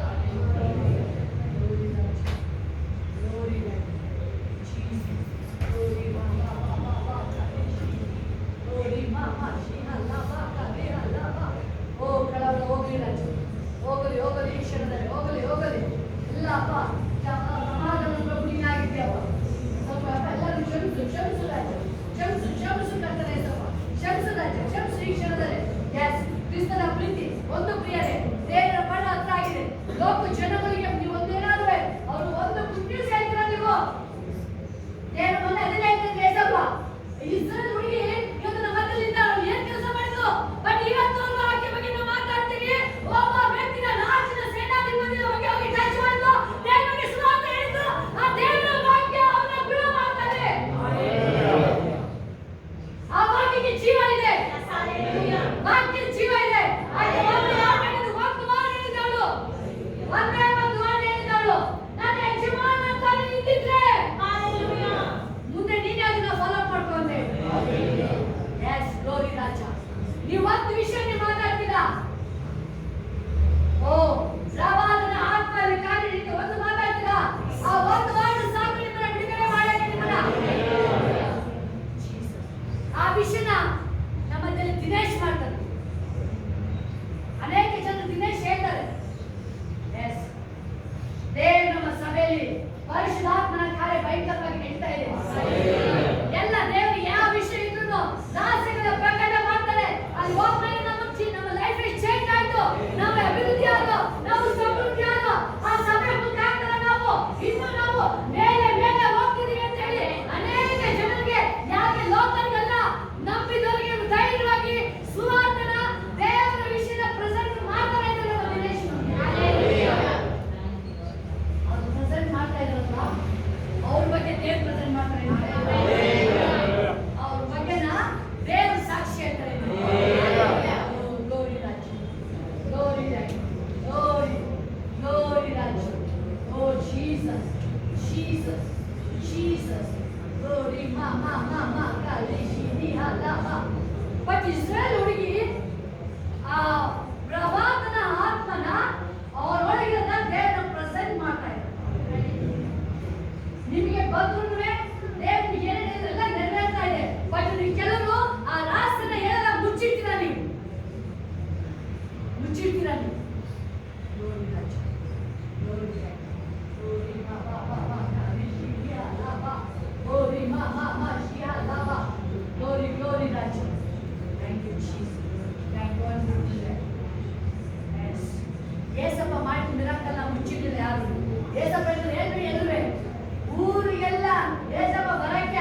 ಓ ಕಳವಳ ಹೋಗಲಿ ರಾಜು, ಹೋಗಲಿ ಹೋಗಲಿ, ಈ ಕ್ಷಣದಲ್ಲಿ ಹೋಗಲಿ ಹೋಗಲಿ. ಇಲ್ಲ ಅಪ್ಪ, ಸಮಾಧಾನ ಪ್ರಭು ನೀನಾಗಿದ್ದೀಯಪ್ಪ. ಸ್ವಲ್ಪ ಎಲ್ಲರೂ ಕ್ಷಮಿಸು, ಕ್ಷಮಿಸು ರಾಜ, ಕ್ಷಮಿಸು, ಕ್ಷಮಿಸು ಕರ್ತನೇ ಸ್ವಲ್ಪ, ಕ್ಷಮಿಸು ರಾಜ, ಕ್ಷಮಿಸು ಈ ಕ್ಷಣದಲ್ಲಿ. ಎಸ್, ಕ್ರಿಸ್ತನ ಪ್ರೀತಿ ಒಂದು ಪ್ರಿಯರೇ, ದೇವರ ಬಣ್ಣ ಹತ್ರ ಆಗಿದೆ. ಲೋಕ ಜನಗಳಿಗೆ ನೀವು ಒಂದೇನಾದ್ರೂ ಅವರು ಒಂದು ಗುಡ್ ನ್ಯೂಸ್ ಹೇಳ್ತೀರಾ ನೀವು. ದೇವರ ಮೊನ್ನೆ ಅದನ್ನೇ ಹೇಳ್ತಿದ್ರೆ ಸ್ವಲ್ಪ ಇಸ್ರಾಯೇಲ್ ಹುಡುಗಿ ಇವತ್ತು ನಮ್ಮ ಮಧ್ಯದಲ್ಲಿದ್ದ, ಅವಳು ಏನ್ ಕೆಲಸ ಮಾಡಿದ್ರು, ಬಟ್ ಇವತ್ತು ಅವರು ಆಕೆ ಬಗ್ಗೆ ನಾವು ಮಾತಾಡ್ತೀವಿ. ಒಬ್ಬ ವ್ಯಕ್ತಿನ ರಾಜನ ಸೇನಾಧಿಪತಿಯ ಬಗ್ಗೆ ಹೋಗಿ ಟಚ್ ಮಾಡಿದ್ರು, ದೇವರ ಬಗ್ಗೆ ಸುವಾರ್ತೆ ಹೇಳಿದ್ರು, ಆ ದೇವರ ವಾಕ್ಯ ಅವನ ಗುಣ ಮಾಡ್ತಾರೆ. ಆ ವಾಕ್ಯಕ್ಕೆ ಜೀವ ಇದೆ, ವಾಕ್ಯ ಜೀವ ಇದೆ. ಆಕೆ ವಾಕ್ಯವನ್ನು ಹೇಳಿದವಳು, ಒಂದೇ ಒಂದು ವಾಕ್ಯ ಹೇಳಿದವಳು, ನನ್ನ ಯಜಮಾನ ಅಂತ ನಿಂತಿದ್ರೆ ಮುಂದೆ ನೀನೇ ಅದನ್ನ ಫಾಲೋ ಮಾಡ್ಕೊಂಡೆ. ಎಸ್, ಗ್ಲೋರಿ ರಾಜ. ನೀವು ಒಂದು ವಿಷಯನೇ ಮಾತಾಡ್ತೀರಾ, ಓ ಪ್ರವಾದನ ಆತ್ಮದಲ್ಲಿ ಕಾರ್ಯಕ್ಕೆ ಒಂದು ಮಾತಾಡ್ತೀರಾ, ಆ ಒಂದು ವಾರ್ಡ್ ಸಾಕು ನಿಮ್ಮನ್ನ ಬಿಡುಗಡೆ ಮಾಡಕ್ಕೆ. ನಿಮ್ಮನ್ನ ಆ ವಿಷಯನ ನಮ್ಮ ಮಧ್ಯದಲ್ಲಿ ದಿನೇಶ್ ಮಾಡ್ತಾರೆ. ಅನೇಕ ಜನರು ದಿನೇಶ್ ಹೇಳ್ತಾರೆ. ಎಸ್, ದೇವರು ನಮ್ಮ ಸಭೆಯಲ್ಲಿ ಪರಿಶುದ್ಧಾತ್ಮನ ಕಾರ್ಯ ಭಯಂಕರವಾಗಿ ನಡೀತಾ ಇದೆ. ಎಲ್ಲ ದೇವರಿಗೆ ಯಾವ ವಿಷಯ ಇದ್ರು ರಹಸ್ಯಗಳ ಪ್ರಕಟ ಮಾಡ್ತಾರೆ. ಅಲ್ಲಿ ಹೋಗ್ಮೇಲೆ ನಮ್ಮ ಲೈಫ್ ಚೇಂಜ್ ಆಯ್ತು, ನಾವು ಅಭಿವೃದ್ಧಿ ಆದೋ, ನಾವು ಸಮೃದ್ಧಿ ಆದೋ, ಆ ಸಭೆ ಮುಖಾಂತರ ನಾವು ಇನ್ನು ನಾವು ಮೇಲೆ ಮೇಲೆ ಹೋಗ್ತಿದೀವಿ ಅಂತ ಹೇಳಿ ಅನೇಕ ಜನರಿಗೆ, ಯಾಕೆ ಲೋಕರಿಗಲ್ಲ ನಂಬಿದವರಿಗೆ ಧೈರ್ಯವಾಗಿ ಸುವಾರ್ತೆನ ದೇವರ ವಿಷಯದ ಪ್ರೆಸೆಂಟ್ ಮಾಡ್ತಾ ಇದ್ದಾರೆ. ನಮ್ಮ ದಿನೇಶ್ ಅವ್ರು ಪ್ರೆಸೆಂಟ್ ಮಾಡ್ತಾ ಇದ್ದಾರಲ್ಲ, ಅವ್ರ ಬಗ್ಗೆ ದೇವ್ರು ಪ್ರೆಸೆಂಟ್ ಮಾಡ್ತಾ ಇದ್ದಾರೆ, ಅವ್ರ ಬಗ್ಗೆನ ದೇವ್ರ ಸಾಕ್ಷಿ ಹೇಳ್ತಾರೆ. ಗ್ಲೋರಿ ರಾಜ, ಗ್ಲೋರಿ ರಾಜ, ಗ್ಲೋರಿ ಗ್ಲೋರಿ ರಾಜ. ಓ ಜೀಸಸ್, ಜೀಸಸ್, ಜೀಸಸ್, ಗ್ಲೋರಿ ಮಾ ಮಾ ಮಾ ಮಾ ಕಾಲಿಶಿ ನಿ ಹಲಾ ಮಾ. ಬಟ್ ಇಸ್ರಾಯೇಲ್ ಹುಡುಗಿ ಆ ಪ್ರವಾದನ ಆತ್ಮನ ಅವರೊಳಗಿನ ದೇವರ ಪ್ರೆಸೆಂಟ್ ಮಾಡ್ತಾ ಇದ್ದಾರೆ. ನಿಮಗೆ ಬಂದ್ರು ದೇವ್ರು ಏನ್ ಹೇಳಿದ್ರೆಲ್ಲ ನೆರವೇರ್ತಾ ಇದೆ. ಬಟ್ ನೀವು ಕೆಲವರು ಆ ರಾಸನ ಹೇಳಲ್ಲ, ಮುಚ್ಚಿಡ್ತೀರಾ ನೀವು, ಮುಚ್ಚಿಡ್ತೀರಾ ನೀವು. ಗ್ಲೋರಿ ರಾಜ, ಗ್ಲೋರಿ ರಾಜ, ಗ್ಲೋರಿ ಮಾ ಮಾ ಮಾ ಮಾ ಕಾಲಿಶಿ ನಿ ಹಲಾ ಮಾ, ಗ್ಲೋರಿ ಮಾ ಮಾ ಮಾ ಶಿ ಹಲಾ ಮಾ, ಗ್ಲೋರಿ ಗ್ಲೋರಿ ರಾಜ. Thank you Jesus, thank you all for this. Yes, Yesappa ಮಾಡಿದ ಮಿರಾಕಲ್ ಮುಚ್ಚಿಟ್ಟಿಲ್ಲ ಯಾರು. ಏಸಪ್ಪ ಹೇಳಿದ್ರೆ ಹೇಳ್ಬೇಡಿ, ಎಲ್ಲವೇ ಊರಿಗೆಲ್ಲ ಏಸಪ್ಪ ಬರಕ್ಕೆ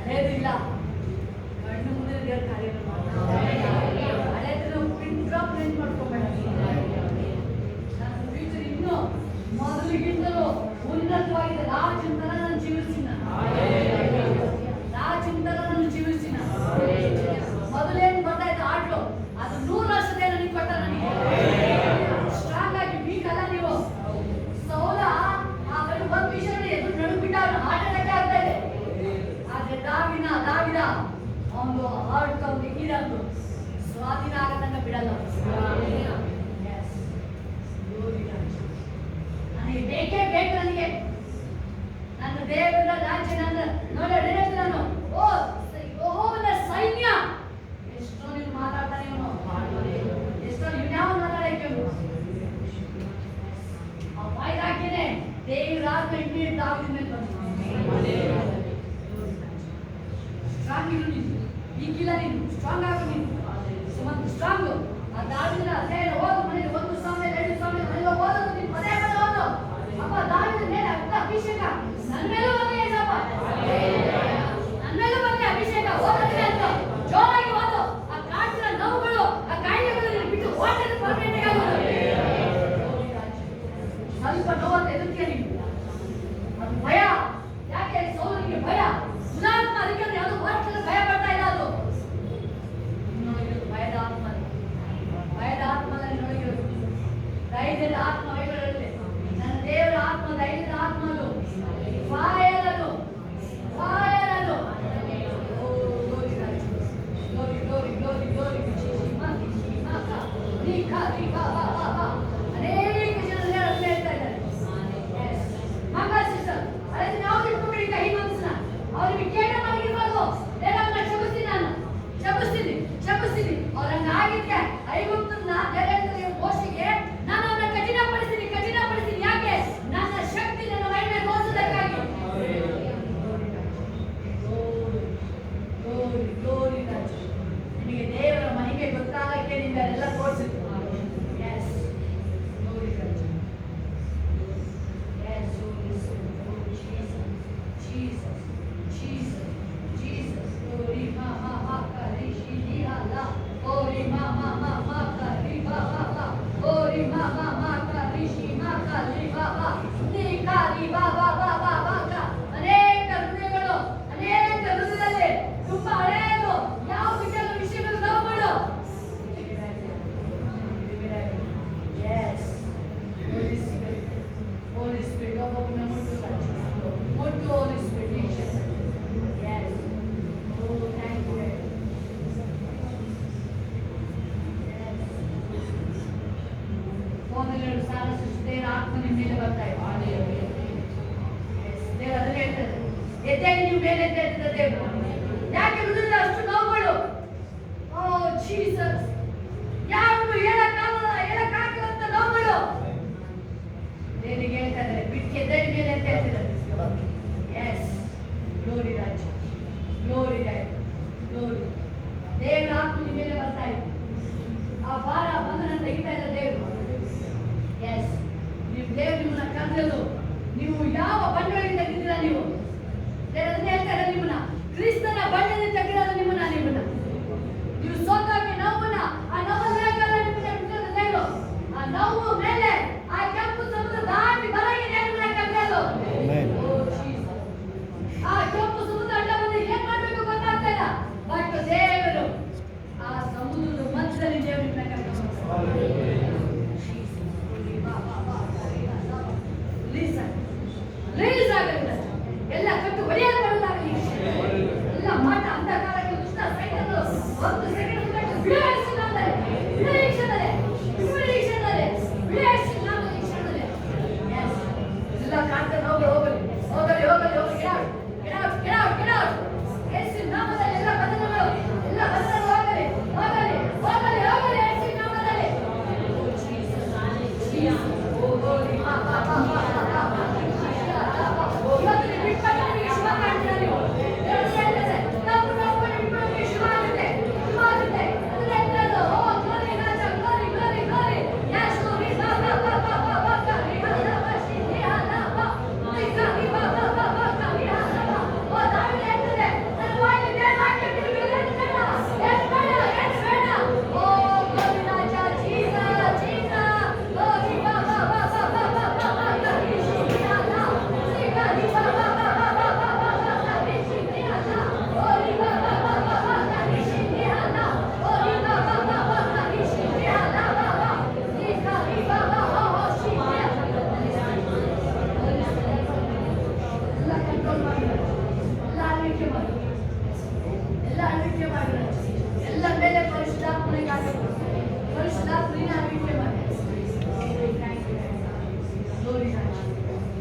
ಹಳೇದಿಲ್ಲ, ಕಣ್ಣು ಮುಂದೆ ದೇವ್ರ ಕಾರ್ಯಗಳು ಮಾಡ್ತಾರೆ. ಹಳೇದನ್ನು ಪ್ರಿಂಟ್ ಡ್ರಾಪ್ ಪ್ರಿಂಟ್ ಮಾಡ್ಕೋಬೇಡ. ನನ್ನ ಫ್ಯೂಚರ್ ಇನ್ನೂ ಮೊದಲಿಗಿಂತಲೂ ಉನ್ನತವಾಗಿದೆ. ರಾಜನ ತರ ನಾನು ಜೀವಿಸ್ತೀನಿ, ರಾಜನ ತರ ನಾನು ಜೀವಿಸ್ತೀನಿ. ಮೊದಲೇನು ಬರ್ತಾ ಇದ್ದ ಆಟೋ ಅದು 100 ವರ್ಷದೇ ನನಗೆ ಕೊಟ್ಟ. ನನಗೆ ಸ್ಟ್ರಾಂಗ್ ಆಗಿ ವೀಕ್ ಅಲ್ಲ ನೀವು. ಸೌಲ ಅದನ್ನು ಒಂದು ವಿಷಯ ಎದುರು ನಡುಬಿಟ್ಟ, ಹಾರ್ಟ್ ಅಟ್ಯಾಕ್ ಆಗ್ತಾ ಇದೆ. ಆದ್ರೆ ದಾವಿದ ಅವನು ಹಾರ್ಟ್ ಕೌಂಟ್ ಇರಂದು ಸ್ವಾಧೀನ ಆಗದಂಗ ಬಿಡಲ್ಲ. ನನಗೆ ಬೇಕೇ ಬೇಕು. ನನಗೆ ನನ್ನ ದೇವರ ರಾಜ್ಯ ನನ್ನ ನೋಡಿ ನಾನು ಯೆಹೋವನ ಸೈನ್ಯ. ಎಷ್ಟೋ ನೀವು ಮಾತಾಡ್ತಾನೆ ಇವನು, ಎಷ್ಟೋ ಇನ್ಯಾವ ಮಾತಾಡಕ್ಕೆ ಆ ಬಾಯ್ದಾಕಿನೇ ದೇವರ ಆತ್ಮ ಇಟ್ಟು ದಾವಿದ ಮೇಲೆ ಬಂತು. ಸ್ಟ್ರಾಂಗ್ ಇರು ನೀನು, ಈಗಿಲ್ಲ ನೀನು, ಸ್ಟ್ರಾಂಗ್ ಆಗು ನೀನು. ಸುಮಂತ್ ಸ್ಟ್ರಾಂಗ್. ಆ ದಾವಿದನ ಅಧ್ಯಾಯ ಓದು, ಮನೆಗೆ 1 ಸಾಮ್ಯ 2 ಸಾಮ್ಯ ಮನೆಗೆ ಓದೋದು ನೀನು ಪದೇ ಪದೇ ಓದು. ಅಪ್ಪ ದಾವಿದನ ಮೇಲೆ ಅಭಿಷೇಕ ನನ್ನ ಮೇಲೂ ಬಂದಿದೆ ಅಪ್ಪ, ನನ್ನ ಮೇಲೂ ಬಂದಿದೆ ಅಭಿಷೇಕ. ಓದೋದಿಲ್ಲ ಅಂತ ಜೋರಾಗಿ ಓದು. ಆ ಕಾಟಿನ ನೋವುಗಳು, ಆ ಕಾಯಿಲೆಗಳು ಬಿಟ್ಟು ಓಟದ ಪರ್ಮನೆಂಟ್ ಆಗೋದು. ಸ್ವಲ್ಪ ನೋವು ಎದುರ್ತೀಯ ನೀನು, ಅದು ಭಯ. ಯಾಕೆ ಸೌಲನಿಗೆ ಭಯ? ಸುಧಾತ್ಮ ಅದಕ್ಕೆ ಯಾವುದು ವಾಸ್ತವ ಭಯ ಪಡ್ತಾ ಇಲ್ಲ. ಅದು ಭಯದ ಆತ್ಮ, ಭಯದ ಆತ್ಮದಲ್ಲಿ ನೋಡಿರೋದು. ಧೈರ್ಯದ ಆತ್ಮ ವೈಗಳಲ್ಲಿ ನನ್ನ ದೇವರ ಆತ್ಮ, ಧೈರ್ಯದ ಆತ್ಮ. ಅದು ಫೈರ್, ಅದು ಫೈರ್. ಅದು ಅನೇಕ ಜನರು ಹೇಳ್ತಾ ಇದ್ದಾರೆ. ಮಗ ಸಿಸ್ಟರ್ ಅದಕ್ಕೆ ನಾವು ಇಟ್ಕೊಂಡ್ಬಿಡಿ ಕೈ ಮನಸ್ಸನ್ನ. ಅವ್ರಿಗೆ ಕೇಳ ಮಾಡಿರ್ಬೋದು, ದೇವರನ್ನ ಕ್ಷಮಿಸ್ತೀನಿ, ನಾನು ಕ್ಷಮಿಸ್ತೀನಿ. ಅವ್ರನ್ನ ಆಗಿದ್ದೆ ಐಗುಪ್ತನ್ನ ಜಗತ್ತಿನ ಮೋಶೆಗೆ ನಾನು ಅವನ್ನ ಕಠಿಣಪಡಿಸ್ತೀನಿ. ಯಾಕೆ? ನನ್ನ ಶಕ್ತಿ ನನ್ನ ಮಹಿಮೆ ತೋರಿಸೋದಕ್ಕಾಗಿ. ನಿಮಗೆ ದೇವರ ಮಹಿಮೆ ಗೊತ್ತಾಗಕ್ಕೆ ನಿಮ್ಮೆಲ್ಲ ತೋರಿಸಿದ್ರು. ಅನೇಕ ಹೃದಯಗಳು, ಅನೇಕ ಹೃದಯದಲ್ಲಿ ತುಂಬಾ ಹಳೆಯದು ಯಾವ ವಿಷಯಗಳು ನೋವುಗಳು. Holy Spirit, ಒಬ್ಬೊಬ್ಬನ ಮುಟ್ಟು Holy Spirit. Yes. Oh, thank you. ಮೊದಲು ಸಾಲ ದೇವರ ಆತ್ಮ ನಿಮ್ಮ ಮೇಲೆ ಬರ್ತಾ ಇದೆ. ದೇವರು ಅದನ್ನ ಹೇಳ್ತಾರೆ, ಎದ್ದೇಳಿ ನೀವು ಮೇಲೆ ಎದ್ದೇಳ್ತಿದ್ದ ದೇವರು. ಯಾಕೆ ಹೃದಯದ ಅಷ್ಟು ನೋವುಗಳು? ಓ ಜೀಸಸ್, ಯಾರು ಹೇಳಕ್ಕಾಗದಂತ ನೋವುಗಳು ದೇವರಿಗೆ ಹೇಳ್ತಾ ಇದ್ದಾರೆ. ಬಿಟ್ಟು ಎದ್ದೇಳಿ ಮೇಲೆ ಅಂತ ಹೇಳ್ತಿದ್ದಾರೆ. ಎಸ್, ಗ್ಲೋರಿ ರಾಜ, ಗ್ಲೋರಿ ಗ್ಲೋರಿ. ದೇವರ ಆತ್ಮ ನಿಮ್ಮ ಮೇಲೆ ಬರ್ತಾ ಇದೆ. ಆ ಭಾರ ಬಂಧನ ತೆಗಿತಾ ಇಲ್ಲ ದೇವರು. ಎಸ್, ನೀವು ದೇವರು ನಿಮ್ಮನ್ನ ಕರೆದಲು. ನೀವು ಯಾವ ಬಂಡವಾಳದಿಂದ ತೆಗೆದಿಲ್ಲ ನೀವು. ದೇವರನ್ನ ಹೇಳ್ತಾರೆ, ನಿಮ್ಮನ್ನ ಕ್ರಿಸ್ತನ ಬಂಡೆಯಿಂದ ತೆಗೆದಿಲ್ಲ. ನಿಮ್ಮನ್ನ ನೀವು ಸೋತಾಗಿ ನೋವನ್ನ, ಆ ನೋವಲ್ಲಾಗಲ್ಲ ನಿಮ್ಮನ್ನ ಬಿಟ್ಟದ ದೇವರು. ಆ ನೋವು ಮೇಲೆ ಆ ಕೆಂಪು ಸಮುದ್ರ ದಾಟಿ ಬರಗೆ ನಿಮ್ಮನ್ನ ಕರೆದಲು. ಕ್ಲೋಸ್ ಮಾಡಿದ್ದಾರೆ. ಎಲ್ಲ ಆಳ್ವಿಕೆ ಮಾಡಿದ್ದಾರೆ. ಎಲ್ಲ ಆಳ್ವಿಕೆ ಮಾಡಿದ್ದಾರೆ. ಎಲ್ಲ ಮೇಲೆ ಪರಿಶುದ್ಧಾತ್ಮನಿಗೆ ಆಗಬೇಕು. ಪರಿಶುದ್ಧಾತ್ಮನಿಗೆ ಆಳ್ವಿಕೆ ಮಾಡಿ. Glory,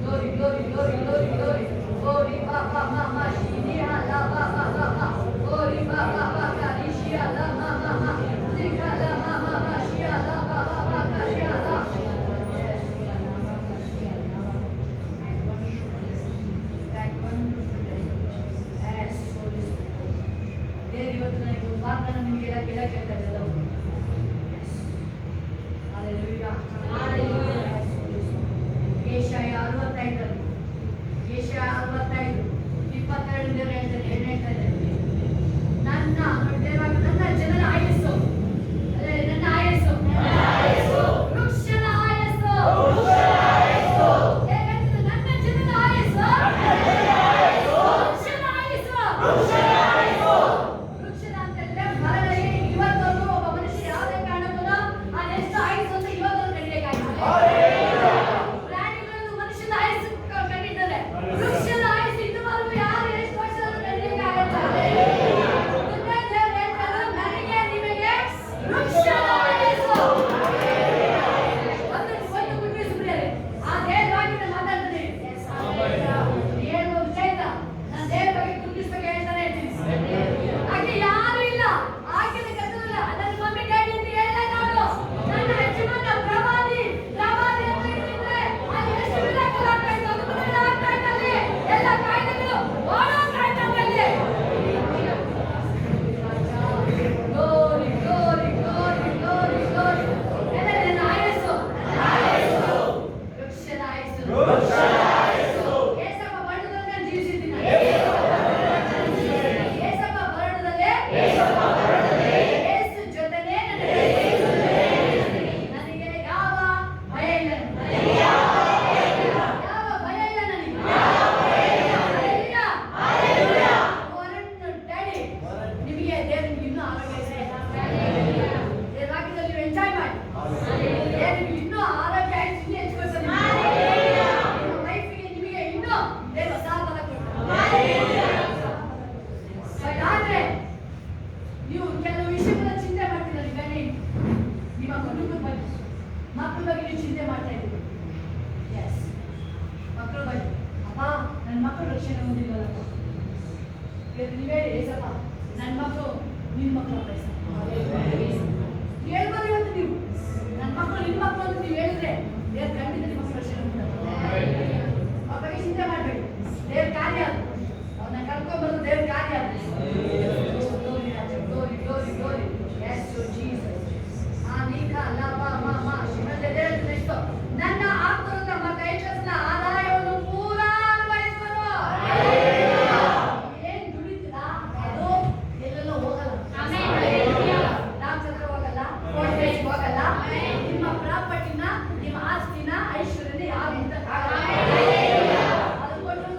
glory, glory, glory, glory, glory. Glory, ba ba ma ma shi ya la ba ba ba ma. Glory, ba ba ba ka ni shi ya la ma ma ma. Zika la ma ma ma shi ya la ba ba ba ka shi ya la. ದೇವರು ಇವತ್ತು ನನಗೆ ಒಂದು ಮಾತನ್ನು ನಿಮಗೆ ಕೇಳಕ್ಕೆ ಹೇಳ್ತಾ ಇದ್ದಾರೆ. Hallelujah. Hallelujah. ಯೆಶಾಯ 65 ಯೆಶಾಯ 65 22 ಹೇಳ್ತಾರೆ. ನನ್ನ ಜನರ ಆಯಸ್ಸು, ನನ್ನ ಆಯಸ್ಸು ವೃಕ್ಷದ ಆಯಸ್ಸು. ಹೇಗಂದ್ರೆ ನನ್ನ ಜನರ ಆಯಸ್ಸು ವೃಕ್ಷದ ಆಯಸ್ಸು. ವೃಕ್ಷದ ಅಂತ ಹೇಳಿದ್ರೆ ಮರಗಳಿಗೆ ಇವತ್ತೊಂದು ಒಬ್ಬ ಮನುಷ್ಯ ಯಾವುದೇ ಕಾರಣಕ್ಕೂ ಅದೆಷ್ಟು ಆಯಸ್ಸು ಅಂತ ಇವತ್ತೊಂದು ಕಡಿಲಿಕ್ಕಾಗಿಲ್ಲ. ವೃಕ್ಷದ ಆಯಸ್ಸು ಇದುವರೆಗೂ ಯಾರು ಎಷ್ಟು ವರ್ಷದ ಕಡಿಲಿಕ್ಕಾಗಲ್ಲ. ನನಗೆ ನಿಮಗೆ ವೃಕ್ಷದ ಆಯಸ್ಸು. ಒಂದು ಗುರುತಿಸಿಬಿಡ್ರಿ. ಆ ದೇವರಾಗಿನ ಮಾತಾಡ್ತೀನಿ. ಏನು ಚೈತ ನಾನು ದೇವರ ಬಗ್ಗೆ ಗುರುತಿಸ್ಬೇಕು ಹೇಳ್ತಾನೆ ಇರ್ತೀನಿ. ಆಕೆ ಯಾರು ಇಲ್ಲ, ಆಕೆನ ಕತ್ತಲ್ಲ. ನನ್ನ ಮಮ್ಮಿ ಡ್ಯಾಡಿ ಅಂತ ಹೇಳಿದೆ ನಾನು. ನನ್ನ ಯಜಮಾನ ಪ್ರವಾದಿ ಅಂತ ಹೇಳಿದ್ರೆ ಅಲ್ಲಿ ಎಷ್ಟು ಮಿರಾಕಲ್ ಆಗ್ತಾ ಇತ್ತು. ಅದು ಮದುವೆ ಆಗ್ತಾ ಇದ್ದಲ್ಲಿ ಎಲ್ಲ ಕಾಯಿಲೆಗಳು ಓಡೋಗ್ತಾ ಇದ್ದವಲ್ಲಿ. Glory, glory, glory, glory, glory. ನನ್ನ ಆಯಸ್ಸು ವೃಕ್ಷದ ಆಯಸ್ಸು. ಏಸಪ್ಪ ಬಣ್ಣದಲ್ಲಿ ನಾನು ಜೀವಿಸಿದ್ದೀನಿ. ಏಸಪ್ಪ ಬಣ್ಣದಲ್ಲೇ ಏಸು ಜೊತೆನೇ ನನಗೆ ಯಾವ ಭಯ ಇಲ್ಲ. ಯಾವ ಭಯ ಇಲ್ಲ ನನಗೆ. ಡ್ಯಾಡಿ ನಿಮಗೆ ದೇವರಿಗೆ ಇನ್ನೂ ಆರೋಗ್ಯ ಇದೆ. ವಾಕ್ಯದಲ್ಲಿ ನೀವು ಎಂಜಾಯ್ ಮಾಡಿ. ದೇವರಿಗೆ ಇನ್ನೂ ಆರೋಗ್ಯ ಆಯ್ತು, ಇನ್ನೂ ಹೆಚ್ಚು ನಿಮ್ಮ ಲೈಫಿಗೆ ನಿಮಗೆ ಇನ್ನೂ ದೇವ ಸಾಧನ ಬಟ್ ಆದ್ರೆ ನೀವು ಕೆಲವು ವಿಷಯಗಳ ಚಿಂತೆ ಮಾಡ್ತೀರ. ಗಣಿ ನಿಮ್ಮ ಕುಟುಂಬದ ಬಗ್ಗೆ, ಮಕ್ಕಳ ಬಗ್ಗೆ ನೀವು ಚಿಂತೆ ಮಾಡ್ತಾ ಇದ್ದೀರಿ. ಎಸ್, ಮಕ್ಕಳ ಬಗ್ಗೆ. ಅಪ್ಪ ನನ್ನ ಮಕ್ಕಳು ರಕ್ಷಣೆ ಹೊಂದಿಲ್ವಲ್ಲಪ್ಪ. ನೀವು ಹೇಳಿ ಏಸಪ್ಪ ನನ್ನ ಮಕ್ಕಳು ನಿಮ್ಮ ಮಕ್ಕಳು ಹೇಳ್ಬೋದು. ಇವತ್ತು ನೀವು ನನ್ನ ಮಕ್ಕಳು ನಿಮ್ಮ ಮಕ್ಕಳು ಅಂತ ನೀವು ಹೇಳಿದ್ರೆ ದೇವ್ರ ಖಂಡಿತ ನಿಮ್ಮ ಮಕ್ಕಳು ರಕ್ಷಣೆ ಹೊಂದಿದ್ದಾರೆ. ಅವ್ರ ಬಗ್ಗೆ ಚಿಂತೆ ಮಾಡಬೇಡಿ. ದೇವ್ರ ಕಾರ್ಯ ಅದು. ಅವ್ರನ್ನ ಕರ್ಕೊಂಡ್ಬರೋದು ದೇವ್ರ ಕಾರ್ಯ ಅದು. Glory, glory, glory. Yes, Lord Jesus. ನನ್ನ ಆತ್ಮದ ತಮ್ಮ ಕೈಕೆಲಸದ ಆದಾಯವನ್ನು ಪೂರಾ ಅನುಭವಿಸುವರು. ಏನ್ ದುಡಿತೀರಾ ಅದು ಎಲ್ಲೆಲ್ಲೋ ಹೋಗಲ್ಲ. ರಾಮಚಂದ್ರ ಹೋಗಲ್ಲ, ಕೋಟೇಜ್ ಹೋಗಲ್ಲ. ನಿಮ್ಮ ಪ್ರಾಪರ್ಟಿನ, ನಿಮ್ಮ ಆಸ್ತಿನ, ಐಶ್ವರ್ಯನ ಯಾರು ಅಂತ ಅದನ್ನು ಕೊಟ್ಟು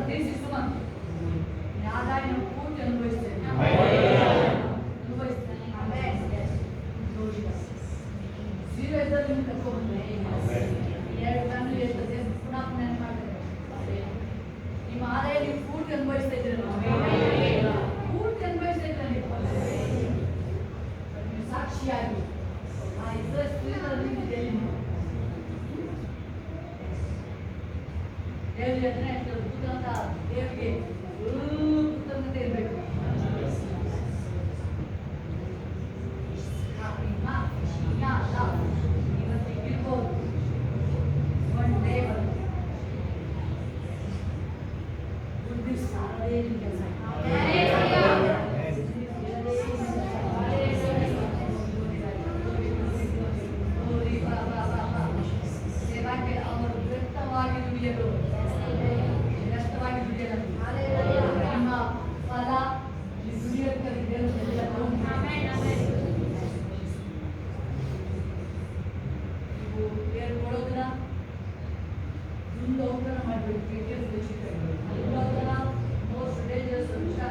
this is one. ಆದಾಯ ಪೂರ್ತಿ ಅನುಭವಿಸ್ತೇನೆ. ಅನುಭವಿಸ್ತೇನೆ. ಜೀವ ಇದ್ದಲ್ಲಿ ನೀವು ತಗೊಂಡ್ರೆ ಎರಡು ಫ್ಯಾಮಿಲಿ ಇರ್ತದೆ, ಪುನಃ ಪುನಃ ಮಾಡ್ತಾರೆ. ನಿಮ್ಮ ಆದಾಯ ನೀವು ಪೂರ್ತಿ ಅನುಭವಿಸ್ತಾ ಇದ್ದೀರ, ಪೂರ್ತಿ ಅನುಭವಿಸ್ತಾ ಇದ್ದೀರ. ನೀವು ಸಾಕ್ಷಿಯಾಗಿ ಆ ಇತರ ಸ್ತ್ರೀಗಳಲ್ಲಿ ದೇವರಿಗೆ ಅದ್ಭುತ ದೇವರಿಗೆ ಕೃತಜ್ಞತೆ ಇರಬೇಕು. ಇವತ್ತು ಇರ್ಬೋದು, ಒನ್ ಡೇ ಬರುತ್ತೆ, ಗುರುತಿಸ್ ಅದೇ ನಿಮ್ಮ ಕೆಲಸ. ಸೇವಾಕ್ಕೆ ಅವರು ವ್ಯಕ್ತವಾಗಿ ದುಡಿಯಲು ನಿಮ್ಮ ಫಲ ದುಡಿಯೋದಕ್ಕೆ ನೀವು ಬೇರೆ ಕೊಡೋದನ್ನ ಮುಂದೋಗ್ತಾನ ಮಾಡಬೇಕು. ಮುಂದೋಗ್ತಾನ ಮೋಸ್ಟ್ ಡೇಂಜರಸ್ ವಿಷಯ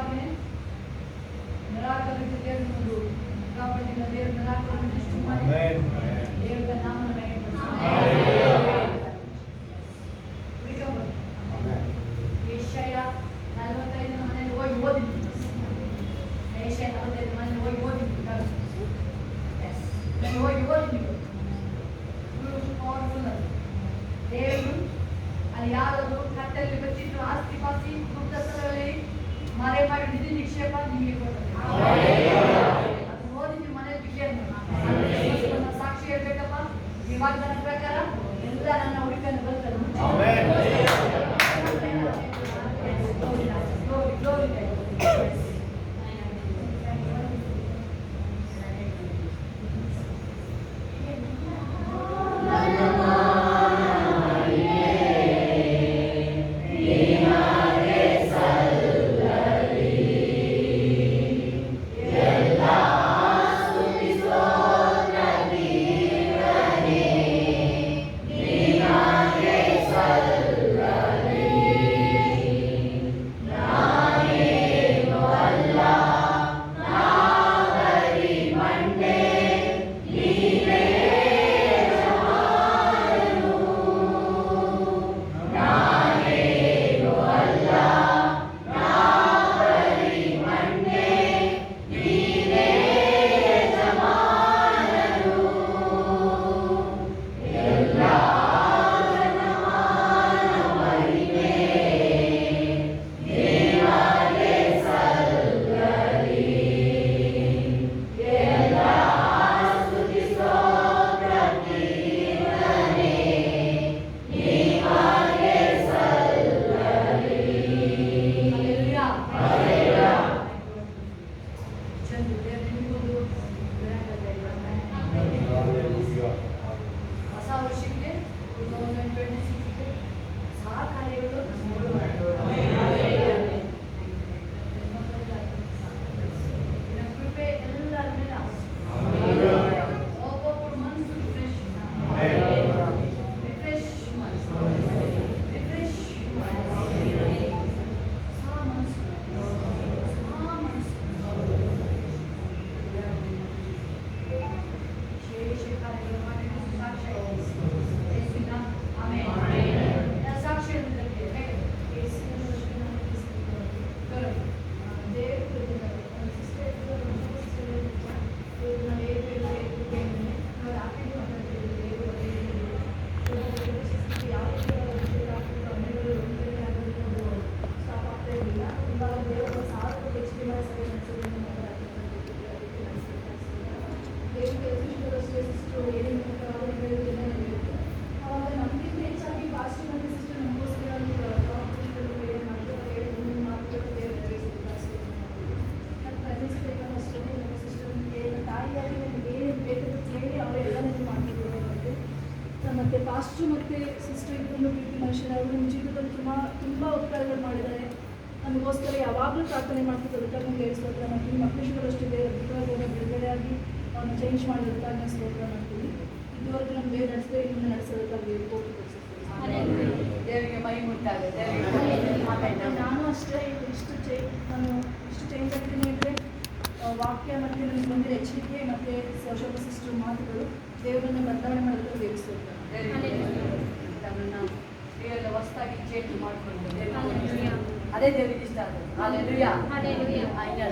అలాగే నిరాకరణ దేవుడు కాబట్టి దేవుడు నిరాకరణ దృష్టిమాని దేవుడి నామమున ಯೆಶಾಯ 45 ಮನೆಯಲ್ಲಿ ಹೋಗಿ ಓದಿದ್ವಿ. ಯೆಶಾಯ 45 ಮನೆಯಲ್ಲಿ ಹೋಗಿ ಓದಿದ್ವಿ. ನಾನು ಹೋಗಿ ಓದಿದ್ವಿ. ಪವರ್ಫುಲ್ ಅದು. ದೇವರು ಅಲ್ಲಿ ಯಾರಾದರೂ ಕತ್ತಲ್ಲಿ ಬಚ್ಚಿಟ್ಟು ಆಸ್ತಿ ಪಾಸ್ತಿ ಗುಪ್ತ ಸ್ಥಳಗಳಲ್ಲಿ ಮರೆ ಮಾಡಿ ನಿಧಿ ನಿಕ್ಷೇಪ ನಿಮಗೆ ಕೊಡ್ತಾರೆ. ಅದು ಓದಿದ್ವಿ ಮನೆಯಲ್ಲಿ ವಿಷಯ ಸಾಕ್ಷಿ ಹೇಳ್ಬೇಕಪ್ಪ. ಈ ವಾಗ್ದಾನ ಪ್ರಕಾರ ಎಲ್ಲ ನನ್ನ ಹುಡುಕನ್ನು ಬರ್ತಾರೆ. ಮತ್ತು ಪಾಸ್ಟ್ರು ಮತ್ತು ಸಿಸ್ಟರ್ ಇಬ್ಬರನ್ನು ಪ್ರೀತಿ ಮನುಷ್ಯರು ನಿಮ್ಮ ಜೀವಿತದಲ್ಲಿ ತುಂಬ ಉಪಕಾರಗಳು ಮಾಡಿದ್ದಾರೆ. ನಮಗೋಸ್ಕರ ಯಾವಾಗಲೂ ಪ್ರಾರ್ಥನೆ ಮಾಡ್ತಿದ್ದು ಅದಕ್ಕಾಗಿ ನಮ್ಗೆ ಸ್ತೋತ್ರ ಮಾಡ್ತೀವಿ. ಮಕ್ಕಳು ಅಷ್ಟಿದೆ ಅದ್ಭುತವಾಗಿ ಬಿಡುಗಡೆಯಾಗಿ ಅವ್ರನ್ನ ಚೇಂಜ್ ಮಾಡೋದಕ್ಕಾಗಿ ನಾವು ಸ್ತೋತ್ರ ಮಾಡ್ತೀವಿ. ಇದುವರೆಗೂ ನಮ್ಮ ದೇವ್ರು ನಡೆಸಿದ್ರೆ ಇನ್ನು ನಡೆಸೋದಕ್ಕಾಗಿ ದೇವರಿಗೆ ಮೈ ಮುಟ್ಟಾಗುತ್ತೆ. ನಾನು ಅಷ್ಟೇ ನಾನು ಇಷ್ಟು ಚೇಂಜ್ ಆಗ್ತೀನಿ ಅಂದರೆ ವಾಕ್ಯ ಮತ್ತು ನನಗೆ ಬಂದಿರೋ ಎಚ್ಚರಿಕೆ ಮತ್ತು ಸೋಷಲ್ ಸಿಸ್ಟರ್ ಮಾತುಗಳು ದೇವರನ್ನು ಬದಲಾವಣೆ ಮಾಡೋದಕ್ಕೆ ಉಪಯೋಗಿಸ್ತಾರೆ. ನಮ್ಮನ್ನು ದೇವರ ಹೊಸದಾಗಿ ಚೇಂಜ್ ಮಾಡಿಕೊಂಡು ಅದೇ ದೇವರಿಗೆ ಇಷ್ಟ ಆಗುತ್ತೆ.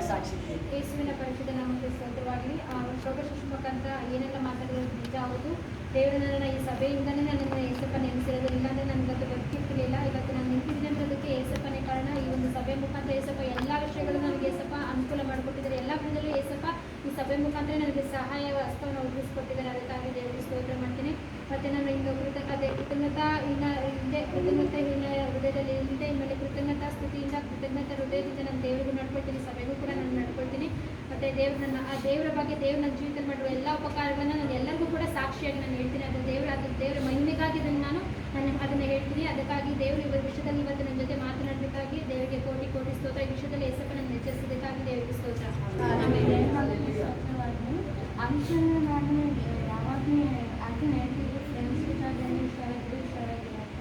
ಸಾಕ್ಷಿ ಯೇಸುವಿನ ಪರಿಶುದ್ಧ ನಾಮಕ್ಕೆ ಸ್ತೋತ್ರವಾಗಲಿ. ಪ್ರೊಫೆಸರ್ ಮುಖಾಂತರ ಏನೆಲ್ಲ ಮಾತಾಡೋದು ನಿಜ ಹೌದು. ದೇವರು ನನ್ನ ಈ ಸಭೆಯಿಂದಲೇ ನನ್ನನ್ನು ಏಸಪ್ಪ ನೆನೆಸಿರೋದು. ಇಲ್ಲಾಂದರೆ ನನಗಂತೂ ಗೊತ್ತಿರ್ತಿರಲಿಲ್ಲ. ಇವತ್ತು ನಾನು ನಿಂತಿದ್ದೀನಿ ಅನ್ನೋದಕ್ಕೆ ಏಸಪ್ಪನೇ ಕಾರಣ. ಈ ಒಂದು ಸಭೆ ಮುಖಾಂತರ ಏಸಪ್ಪ ಎಲ್ಲ ವಿಷಯಗಳು ನನಗೆ ಏಸಪ್ಪ ಅನುಕೂಲ ಮಾಡಿಕೊಟ್ಟಿದ್ದಾರೆ. ಎಲ್ಲ ವಿಧದಲ್ಲೂ ಏಸಪ್ಪ ಈ ಸಭೆ ಮುಖಾಂತರ ನನಗೆ ಸಹಾಯ ಹಸ್ತವನ್ನು ಒದಗಿಸ್ಕೊಟ್ಟಿದ್ದಾರೆ. ಅದಕ್ಕಾಗಿ ದೇವರಿಗೆ ಸ್ತೋತ್ರ ಮಾಡ್ತೀನಿ. ಮತ್ತು ನಾನು ಇನ್ನು ಕೃತಜ್ಞತಾ ಹೃದಯದಲ್ಲಿ ಇಲ್ಲದೆ ಇನ್ಮೇಲೆ ಕೃತಜ್ಞತಾ ಸ್ತುತಿಯಿಂದ ಕೃತಜ್ಞತಾ ಹೃದಯದಿಂದ ನಾನು ದೇವರಿಗೂ ನಡ್ಕೊಳ್ತೀನಿ, ಸಭೆಗೂ ಕೂಡ ನಾನು ನಡ್ಕೊಳ್ತೀನಿ. ಮತ್ತು ದೇವರ ಬಗ್ಗೆ ದೇವ್ರು ನನ್ನ ಜೀವಿತದಲ್ಲಿ ಮಾಡುವ ಎಲ್ಲ ಉಪಕಾರಗಳನ್ನು ನಾನು ಎಲ್ಲರಿಗೂ ಕೂಡ ಸಾಕ್ಷಿಯಾಗಿ ನಾನು ಹೇಳ್ತೀನಿ. ಅದು ದೇವರ ಮಹಿಮೆಗಾಗಿ ನಾನು ಅದನ್ನು ಹೇಳ್ತೀನಿ. ಅದಕ್ಕಾಗಿ ದೇವರು ಇವರ ವಿಷಯದಲ್ಲಿ ಇವತ್ತು ನನ್ನ ಜೊತೆ ಮಾತನಾಡಬೇಕಾಗಿ ದೇವರಿಗೆ ಕೋಟಿ ಕೋಟಿ ಸ್ತೋತ್ರ. ಈ ವಿಷಯದಲ್ಲಿ ಹೆಸರು ನಾನು ಎಚ್ಚರಿಸೋದಕ್ಕಾಗಿ ದೇವರಿಗೆ ಸ್ತೋತ್ರ. ಅಂಶನ ನಾನು ಯಾವಾಗಲೂ ಅದನ್ನ ಹೇಳ್ತಿದ್ದೆ, ಫ್ರೆಂಡ್ಸ್ ಜೊತೆ ಹುಷಾರಾಗಿಲ್ಲ ಅಂತ.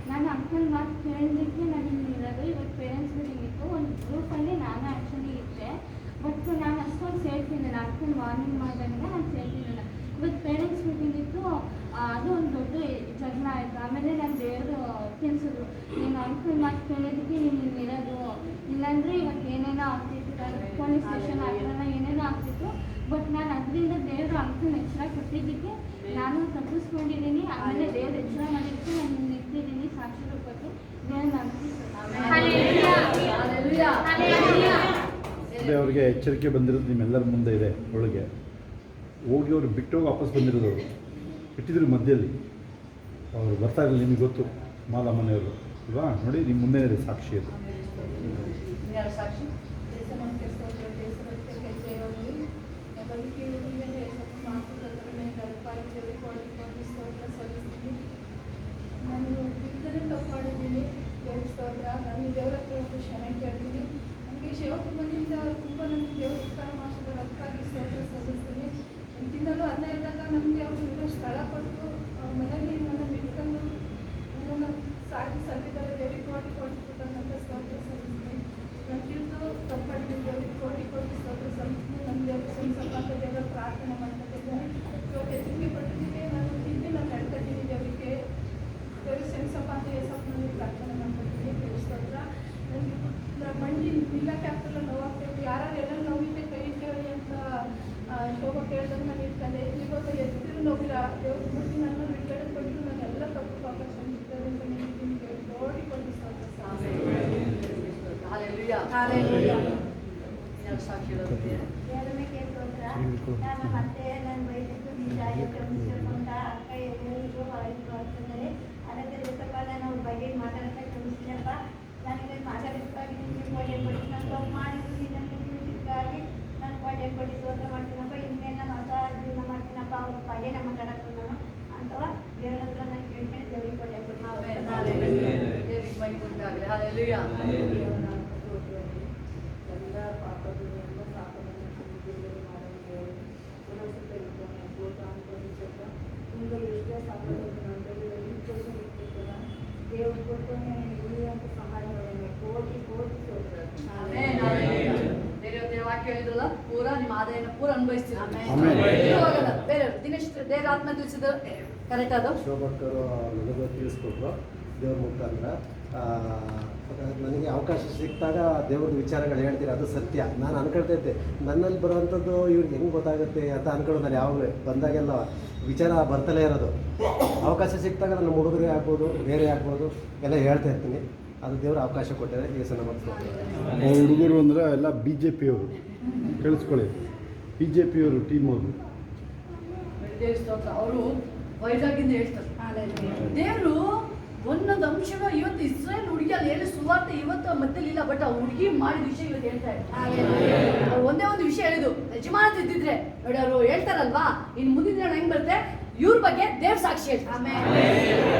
ನಾನು ಅಂಕಲ್ ಮಾತು ಕೇಳೋದಕ್ಕೆ ನನಗೆ ಇರೋದು. ಇವತ್ತು ಪೇರೆಂಟ್ಸ್ ಮೀಟಿಂಗ್ ಇತ್ತು. ಒಂದು ಗ್ರೂಪಲ್ಲಿ ನಾನು ಅದಕ್ಕೆ ವಾರ್ನಿಂಗ್ ಮಾಡಿದಾಗ ನಾನು ಸೇರ್ತಿರಲಿಲ್ಲ. ಇವತ್ತು ಪೇರೆಂಟ್ಸ್ ಮೀಟಿಂಗ್ ಇತ್ತು, ಅದು ಒಂದು ದೊಡ್ಡ ಜಗಳ ಆಯಿತು. ಆಮೇಲೆ ನಾನು ದೇವರು ತಿಳಿಸಿದ್ರು, ನೀನು ಅಂಕಲ್ ಮಾತು ಕೇಳಿದ್ದಕ್ಕೆ ನೀನು ಇರೋದು, ಇಲ್ಲಾಂದರೆ ಇವತ್ತು ಏನೇನೋ ಆಗ್ತಿತ್ತು, ಪೊಲೀಸ್ ಸ್ಟೇಷನ್ ಆಗ್ತಾನ ಏನೇನೋ ಆಗ್ತಿತ್ತು. ಬಟ್ ನಾನು ಅದರಿಂದ ದೇವರು ಅಂಕಲ್ ಎಚ್ಚರ ಕೊಟ್ಟಿದ್ದಕ್ಕೆ ನಾನು ತಪ್ಪಿಸ್ಕೊಂಡಿದ್ದೀನಿ. ಆಮೇಲೆ ದೇವ್ರು ಎಚ್ಚರ ಮಾಡಿದ್ದಕ್ಕೆ ನಾನು ನಿಂತಿದ್ದೀನಿ, ಸಾಕ್ಷಿ ರೂಪಕ್ಕೆ ದೇವ್ರು ಅದೇ ಅವ್ರಿಗೆ ಎಚ್ಚರಿಕೆ ಬಂದಿರೋದು ನಿಮ್ಮೆಲ್ಲರ ಮುಂದೆ ಇದೆ. ಒಳಗೆ ಹೋಗಿ ಅವ್ರು ಬಿಟ್ಟು ವಾಪಸ್ ಬಂದಿರೋದು, ಅವರು ಇಟ್ಟಿದ್ರು ಮಧ್ಯದಲ್ಲಿ, ಅವರು ಬರ್ತಾ ಇರಲಿಲ್ಲ. ನಿಮಗೆ ಗೊತ್ತು, ಮಾಲ ಮನೆಯವರು ಅಲ್ವಾ? ನೋಡಿ, ನಿಮ್ಮ ಮುಂದೆ ಇದೆ ಸಾಕ್ಷಿ ಅದು. ಯಾರು ಸಾಕ್ಷಿ? ನಾನು ಇದ್ದರೇ ತಪ್ಪು ಮಾಡಿದ್ದೀನಿ. ದೇವ್ರ ಸ್ತೋತ್ರ. ನಾನು ದೇವರ ಹತ್ರ ಒಂದು ಕ್ಷಮೆ ಕೇಳ್ತೀನಿ. ನನಗೆ ಶಿವಕುಮಾರಿಂದ ತುಂಬ ನನಗೆ ದೇವ್ರ ಉಪಕಾರ ಮಾಡಿಸಿದ್ರು, ಅದಕ್ಕಾಗಿ ಸ್ತೋತ್ರ ಸಲ್ಲಿಸ್ತೀನಿ. ಇಂತಿಂದಲೂ ಅದೇ ಇದ್ದಾಗ ನಮಗೆ ಅವರು ಸ್ಥಳ ಕೊಟ್ಟು ಅವ್ರ ಮನೆಯಲ್ಲಿ ನನ್ನ ಇಟ್ಕೊಂಡು ನನ್ನನ್ನು ಸಾಕಿ ಸಲ್ಲಿದ್ದಾರೆ. ದೇವರಿಗೆ ಕೋಟಿ ಕೊಟ್ಟಿರ್ತಕ್ಕಂಥ ಸ್ತೋತ್ರ ಸಲ್ಲಿಸ್ತೀನಿ. ನಾನು ತಿಳಿದು ತಪ್ಪು ಮಾಡಿದ್ದೀನಿ, ದೇವರಿಗೆ ಕೋಟಿ ಸ್ತೋತ್ರ ಸಲ್ಲಿಸ್ತೀನಿ. ನನ್ನ ದೇವ್ರ ಸಂಸಪ್ಪ ದೇವರ ಪ್ರಾರ್ಥನೆ ಮಾಡ್ಕೊಂಡಿದ್ದೇನೆ. ಇವಾಗ ಎಚ್ಚರಿಕೆ ಪಟ್ಟಿದ್ದೀನಿ, ನಾನು ತಿಂದು ನಾನು ನಡ್ಕೊತೀನಿ. ದೇವರಿಗೆ ಸೆನ್ಸಪ್ಪ ಅಂತ ಏಸಪ್ಪನಲ್ಲಿ ಪ್ರಾರ್ಥನೆ ಮಾಡ್ಕೊತೀನಿ. ತಿಳಿಸ್ತೋದ್ರ ನನಗೆ ಮಂಡಿ ನಿಲ್ಲಕ್ಕೆ ಆಗ್ತಿಲ್ಲ, ನೋವಾಗ್ತೈತಿ. ಯಾರು ಎಲ್ಲ ನೋವಿದೆ ಕೈ ಕೇಳಿ ಅಂತ ಶೋಭ ಕೇಳಿದಾಗ ನಾನು ಇರ್ತದೆ. ಇವಾಗ ಎತ್ತಿರು ನೋವಿಲ್ಲ. ದೇವ್ರ ಮುಟ್ಟಿ ನನ್ನ ಬಿಡುಗಡೆ ಕೊಟ್ಟು ನಾನೆಲ್ಲ ತಪ್ಪು ಪಾಪ ಸಂದಿದ್ದಾರೆ ಅಂತ ನಿಂತೀನಿ. ನೋಡಿ ಕೊಟ್ಟಿಸ್ತೋದ್ರ. ಯಾರು ಸಾಕ್ಷಿ ಹೇಳೋದು? ದೇವರಿಗೆ ಸ್ತೋತ್ರ. ನಾನು ಮತ್ತೆ ನನ್ನ ವಯಸ್ಸು ನಿಜ ಕ್ಷಮಿಸಿಕೊಂಡ ಅಕ್ಕ ಎಲ್ಲರಿಗೂ ಆಯ್ತು. ಅದಕ್ಕೆ ಗೊತ್ತಪ್ಪ, ನಾನು ಅವ್ರ ಬಗ್ಗೆ ಮಾತಾಡೋಕ್ಕೆ ಕ್ಷಮಿಸಿದಪ್ಪ. ನನಗೆ ಮಾತಾಡೋದಕ್ಕಾಗಿ ನಿಮಗೆ ಕೋಟೆ ಕೊಡಿ. ನಾನು ತಪ್ಪು ಮಾಡಿದ್ದು ನನಗೆ ತಿಳಿಸಿದ್ದಕ್ಕಾಗಿ ನಾನು ಕೋಟೆ ಕೊಡಿ ಸ್ತೋತ್ರ ಮಾಡ್ತೀನಪ್ಪ. ಇನ್ನೇನು ನಾನು ಹೊಸ ಜೀವನ ಮಾಡ್ತೀನಪ್ಪ. ಅವ್ರ ಬಗ್ಗೆ ನಮ್ಮ ಮಾತಾಡೋಕ್ಕೆ ನಾನು ಅಥವಾ ದೇವರ ಹತ್ರ ನಾನು ಕೇಳ್ತೀನಿ. ದೇವರಿಗೆ ಕೋಟೆ ಕೊಡಿ. ದೇವರಿಗೆ ಮಹಿಮೆ ಉಂಟಾಗಲಿ. ಹಲ್ಲೆಲೂಯಾ. ಎಲ್ಲ ಪಾಪಗಳನ್ನು ಪಾಪವನ್ನು ಬಿಡುಗಡೆ ಮಾಡೋದು ದೇವ್ರು ಕೊಟ್ಟನೆ ಉಳಿಯುವಂಥ ಸಹಾಯಗಳನ್ನು ಕೋಟಿ ಬೇರೆ ವಾಕ್ಯ ಹೇಳಿದ್ರಲ್ಲ, ಪೂರ ನಿಮ್ಮ ಆದಾಯನ ಪೂರ ಅನುಭವಿಸ್ತೀರ. ಬೇರೆ ದಿನೇಶ್ ದೇವ್ರ ಆತ್ಮ ತಿಳಿಸಿದ್ರು ಕರೆಕ್ಟ್ ಅದು. ಶೋಭಕ್ಕರು ನನಗೂ ತಿಳಿಸ್ಕೊಟ್ರು ದೇವ್ರ ಮುಖಾಂತರ. ನನಗೆ ಅವಕಾಶ ಸಿಕ್ಕಿದಾಗ ದೇವ್ರದ್ದು ವಿಚಾರಗಳು ಹೇಳ್ತೀರಿ, ಅದು ಸತ್ಯ. ನಾನು ಅನ್ಕೊಳ್ತೈತೆ ನನ್ನಲ್ಲಿ ಬರುವಂಥದ್ದು ಇವ್ರಿಗೆ ಹೆಂಗೆ ಗೊತ್ತಾಗುತ್ತೆ ಅಂತ ಅನ್ಕೊಳ್ಳೋದು. ನಾನು ಯಾವಾಗಲೂ ಬಂದಾಗೆಲ್ಲ ವಿಚಾರ ಬರ್ತಲೇ ಇರೋದು. ಅವಕಾಶ ಸಿಕ್ಕಿದಾಗ ನನ್ನ ಹುಡುಗರೇ ಆಗ್ಬೋದು, ಬೇರೆ ಆಗ್ಬೋದು, ಎಲ್ಲ ಹೇಳ್ತಾ ಇರ್ತೀನಿ. ಅದು ದೇವ್ರ ಅವಕಾಶ ಕೊಟ್ಟಿದ್ದಾರೆ. ಯೇಸುವಿನ ನಾಮದಲ್ಲಿ ಹುಡುಗರು ಅಂದರೆ ಎಲ್ಲ BJP ಅವರು, ಕೇಳಿಸ್ಕೊಳ್ಳಿ, BJP ಅವರು ಟೀಮ್ ಅವರು. ಅವರು ವೈಜಾಗಿಂದ ಹೇಳ್ತಾರೆ, ದೇವರು ಒಂದೊಂದು ಅಂಶಗಳು ಇವತ್ತು ಇಸ್ರೇಲ್ ಹುಡುಗಿಯಲ್ಲಿ ಹೇಳಿ ಸುವಾರ್ತೆ ಇವತ್ತು ಮಧ್ಯಲಿಲ್ಲ. ಬಟ್ ಆ ಹುಡುಗಿ ಮಾಡಿದ ವಿಷಯ ಇವತ್ತು ಹೇಳ್ತಾ ಇದ್ದಾರೆ. ಒಂದೇ ಒಂದು ವಿಷಯ ಹೇಳಿದ್ದು, ಯಜಮಾನ ಇದ್ದಿದ್ರೆ ನೋಡಿ ಅವರು ಹೇಳ್ತಾರಲ್ವಾ, ಇನ್ನು ಮುಂದಿನ ದಿನ ಹೆಂಗ್ ಬರುತ್ತೆ, ಇವ್ರ ಬಗ್ಗೆ ದೇವ್ರ ಸಾಕ್ಷಿ ಹೇಳ್ತಾರೆ.